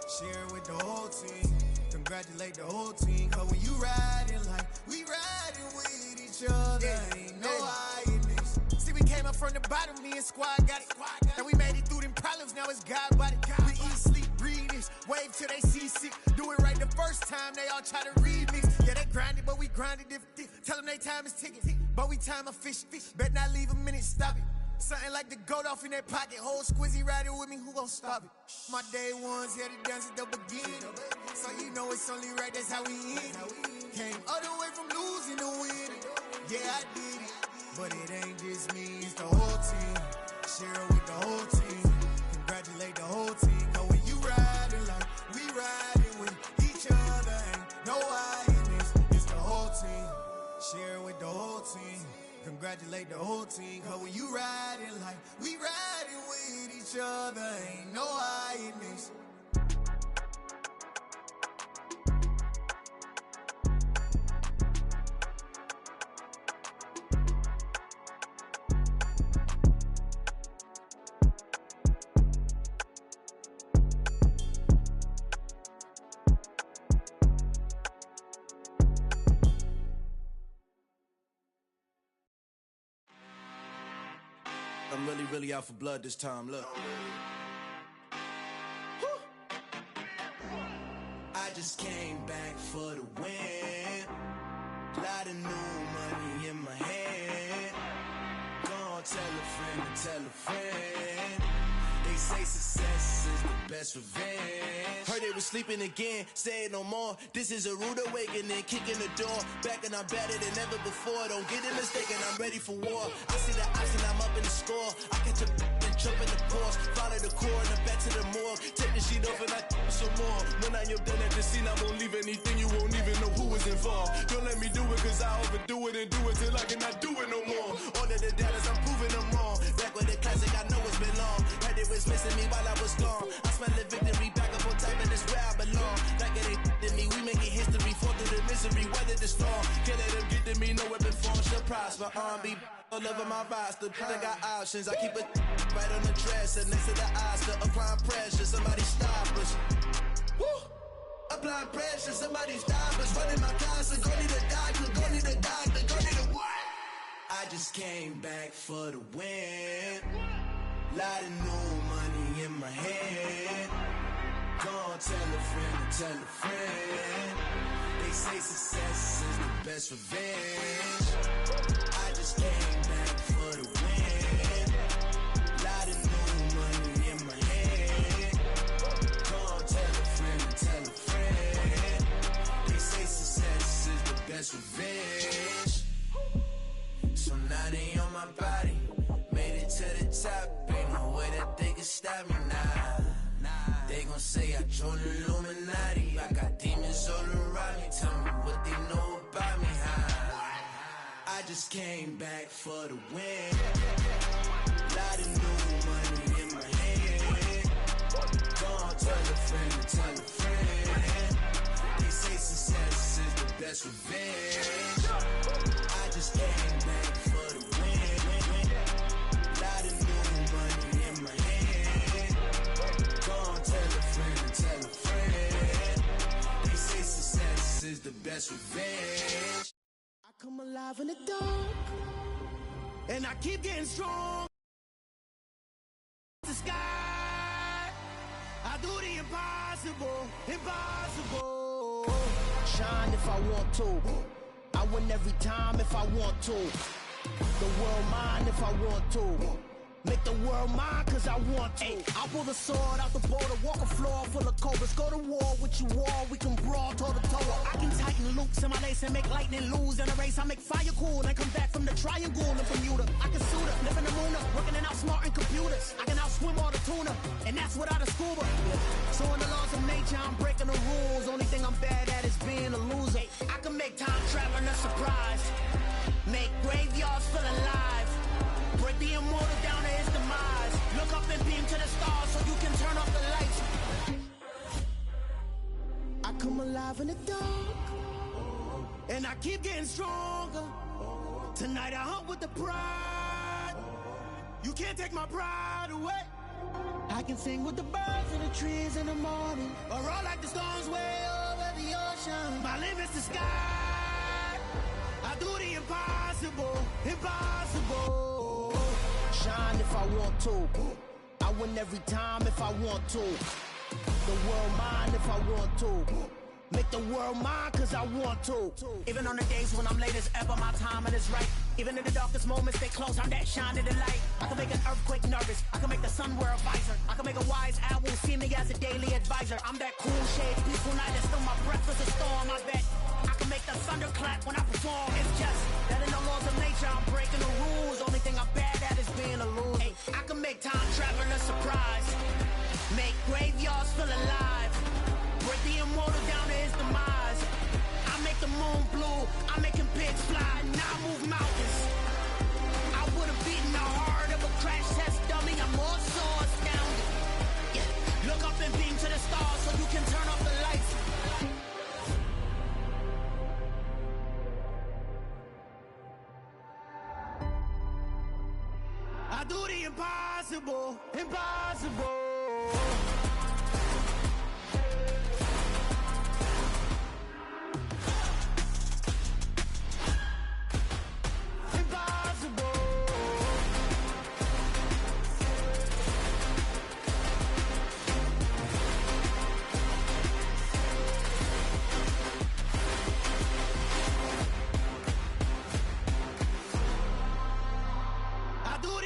Share it with the whole team. Congratulate the whole team. Cause when you riding like we riding with each other, ain't no I in this. See, we came up from the bottom, me and squad got it. And we made it through them problems, now it's God body. We eat, sleep, breathe this. Wave till they see sick. Do it right the first time, they all try to remix. Yeah, they grinded, but we grinded different. Tell them they time is ticking, but we time a fish. Bet not leave a minute, stop it. Something like the goat off in their pocket. Whole squizzy riding with me, who gon' stop it? My day ones here to dance at the beginning. So you know it's only right, that's how we end it. Came all the way from losing to winning. Yeah, I did it. But it ain't just me, it's the whole team. Share it with the whole team. Congratulate the whole team. Cause when you riding like we riding with each other, ain't no I in this. It's the whole team. Share it with the whole team. Congratulate the whole team. Cause when you riding like we riding with each other, ain't no I in this. I'm really out for blood this time, look. I just came back for the win. Lot of new money in my hand. Gonna tell a friend to tell a friend. They say success is the best revenge. Heard they was sleeping again, say it no more. This is a rude awakening, kicking the door. Back and I'm better than ever before. Don't get it mistaken, I'm ready for war. I see the option, I'm up in the score. I catch a and jump in the course. Follow the core and I'm back to the morgue. Take the sheet off and I some more. When I am done at the scene, I won't leave anything. You won't even know who was involved. Don't let me do it cause I overdo it and do it till I cannot do it no more. All of the doubters, I'm proving them wrong. Back with the classic, I know it's been long. Heard they was missing me while I was gone. I smell the victory back up on top and it's where I belong. Like it ain't to me, we making history. Fall through the misery, weather the storm. Can't let them get to me, no weapon form shall prosper. R&B Loving my roster, I got options. I keep it right on the dresser next to the Oscar. Applying pressure, somebody stop us. Woo! Applying pressure, somebody stop us. Running my closet, go need a doctor, go need a doctor, go need a what? I just came back for the win. Lot of new money in my hand. Gonna tell a friend to tell a friend. They say success is the best revenge. I just came back for the win. Lot of new money in my hand. Gonna tell a friend to tell a friend. They say success is the best revenge. So now they on my body. Made it to the top. Ain't no way that they can stop me now. They gon' say I joined the Illuminati. I got demons all around me. Tell me what they know about me, huh? I just came back for the win. Lot of new money in my hand. Gonna tell a friend to tell a friend. They say success is the best revenge. I just came back for the win. Lot of new money in my hand. Gonna tell a friend to tell a friend. They say success is the best revenge. I come alive in the dark, and I keep getting strong. The sky, I do the impossible, impossible. Shine if I want to, I win every time if I want to. The world mine if I want to. Make the world mine cause I want to. I pull the sword out the border, walk a floor full of cobras. Go to war with you all, we can brawl toe to toe. I can tighten loops in my lace and make lightning lose in a race. I make fire cool and come back from the triangle and Bermuda. I can suit up, live in the moon up, working and outsmarting computers. I can outswim all the tuna, and that's without a scuba. So in the laws of nature, I'm breaking the rules. Only thing I'm bad at is being a loser. I can make time traveling a surprise, make graveyards feel alive. Break the immortal down to his demise. Look up and beam to the stars so you can turn off the lights. I come alive in the dark, and I keep getting stronger. Tonight I hunt with the pride. You can't take my pride away. I can sing with the birds and the trees in the morning, or roll like the storms way over the ocean. My limit's the sky. I do the impossible, impossible. Shine if I want to, I win every time if I want to. The world mine if I want to. Make the world mine cause I want to. Even on the days when I'm late as ever, my timing is right. Even in the darkest moments, they close, I'm that shine in the light. I can make an earthquake nervous, I can make the sun wear a visor. I can make a wise owl see me as a daily advisor. I'm that cool shade, peaceful night, and still my breath is a storm, I bet. I can make the thunder clap when I perform. It's just that in the laws of nature, I'm breaking the rules. Only thing I'm bad at is being a loser. Hey, I can make time traveling a surprise, make graveyards feel alive. Break the immortal down to his demise. I make the moon blue, I make him pigs fly. Now I move mountains. I would've beaten the heart of a crash test dummy. I'm more so astounded. Yeah. Look up and beam to the stars so you can turn off the lights. I do the impossible, impossible.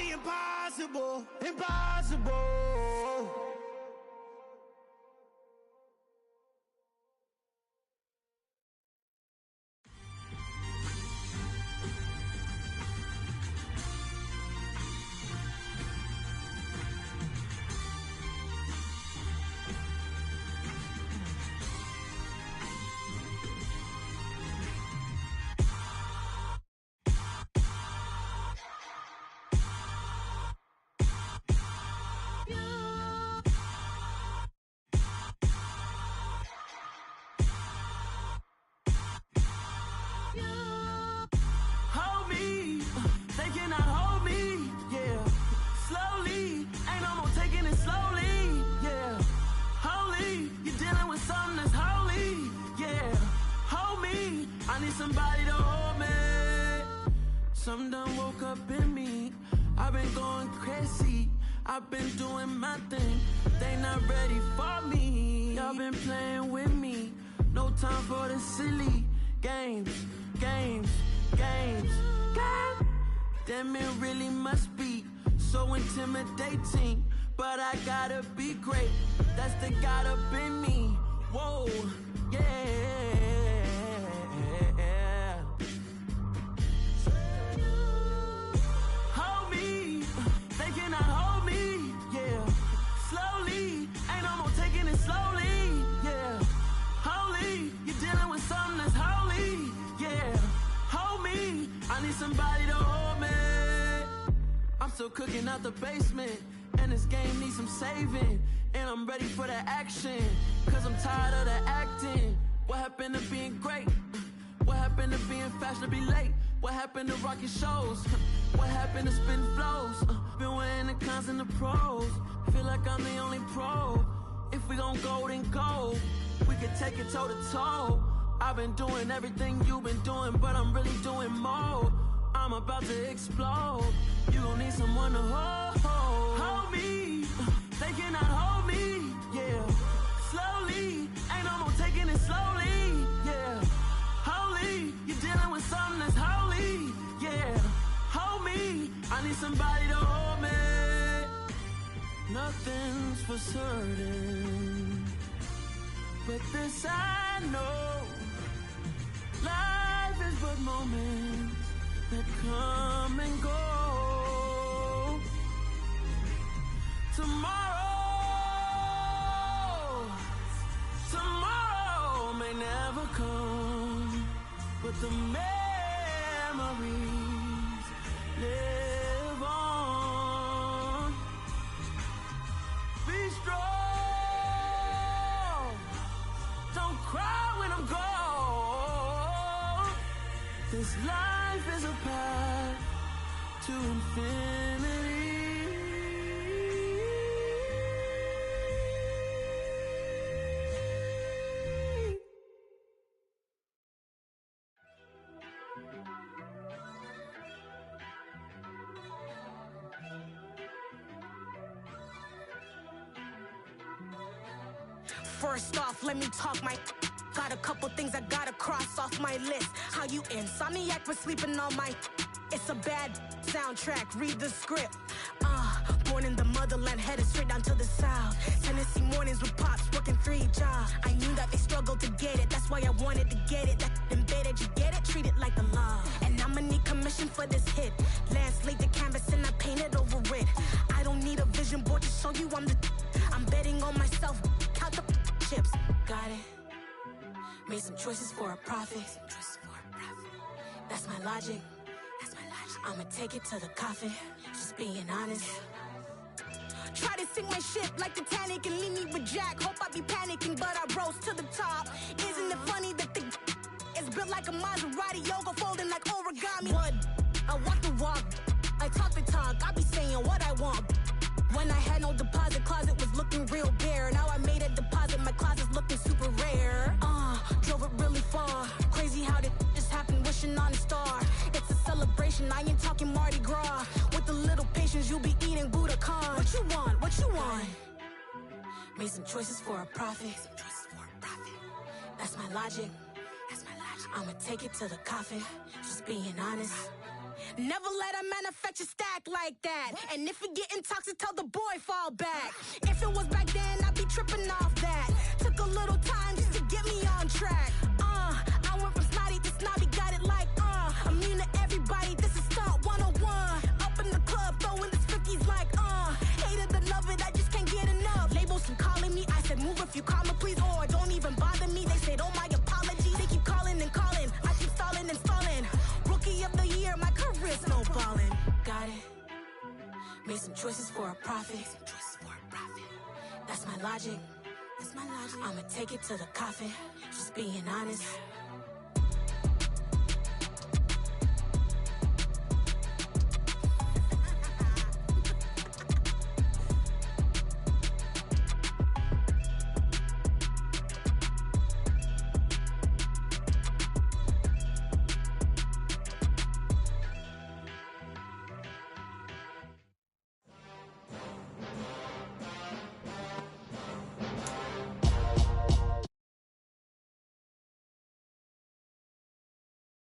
Impossible, impossible. I need somebody to hold me. Something done woke up in me. I've been going crazy. I've been doing my thing. They not ready for me. Y'all been playing with me. No time for the silly games. Damn, it really must be so intimidating. But I gotta be great. That's the God up in me. Whoa, yeah. Hold me, they cannot hold me, yeah. Slowly, ain't no more taking it slowly, yeah. Holy, you're dealing with something that's holy, yeah. Hold me, I need somebody to hold me. I'm still cooking out the basement, and this game needs some saving. And I'm ready for the action, cause I'm tired of the acting. What happened to being great? What happened to being fashionably late? What happened to rocking shows? What happened to spin flows? Been weighing the cons and the pros. Feel like I'm the only pro. If we gon' go, then go. We could take it toe to toe. I've been doing everything you've been doing, but I'm really doing more. I'm about to explode. You gon' need someone to hold me. They cannot hold me, yeah. Slowly, ain't no more taking it slowly, yeah. Holy, you're dealing with something that's holy, yeah. Hold me, I need somebody to hold me. Nothing's for certain, but this I know. Life is but moments that come and go. Tomorrow may never come, but the memories live on. Be strong, don't cry when I'm gone. This life is a path to infinity. First off, let me talk my. Got a couple things I gotta cross off my list. How you insomniac for sleeping on my. It's a bad soundtrack, read the script. Born in the motherland, headed straight down to the south. Tennessee mornings with pops, working 3 jobs. I knew that they struggled to get it, that's why I wanted to get it. That embedded, you get it, treat it like a law. And I'ma need commission for this hit. Lance laid the canvas and I painted over it. I don't need a vision board to show you I'm the. I'm betting on myself, count the chips. Got it. Made some choices for a profit. That's my logic. I'ma take it to the coffin. Just being honest. Try to sink my ship like Titanic and leave me with Jack. Hope I be panicking, but I rose to the top. Isn't it funny that the is built like a Maserati, yoga folding like origami? What? I walk the walk. I talk the talk. I be saying what I want. When I had no deposit, closet was looking real bare. Now I made a deposit, my closet's looking super rare. Drove it really far. Crazy how did just happen, wishing on a star. It's a celebration, I ain't talking Mardi Gras. With a little patience, you'll be eating Budokan. What you want? What you want? Made some choices for a profit. That's my logic. I'ma take it to the coffin. Just being honest. Never let a manufacture stack like that. And if it getting toxic, tell the boy fall back. If it was back then, I'd be tripping off that. Took a little time just to get me on track. I went from snotty to snobby, got it like immune to everybody, this is stunt 101. Up in the club, throwing this 50s like hate it or love it, I just can't get enough. Labels keep calling me, I said move if you call me please, or don't even bother me. They said oh my apology, they keep calling and calling. I keep stalling and stalling. Rookie of the year, my career's snowballing. Got it. Made some choices for a profit. That's my logic. I'ma take it to the coffin. Just being honest.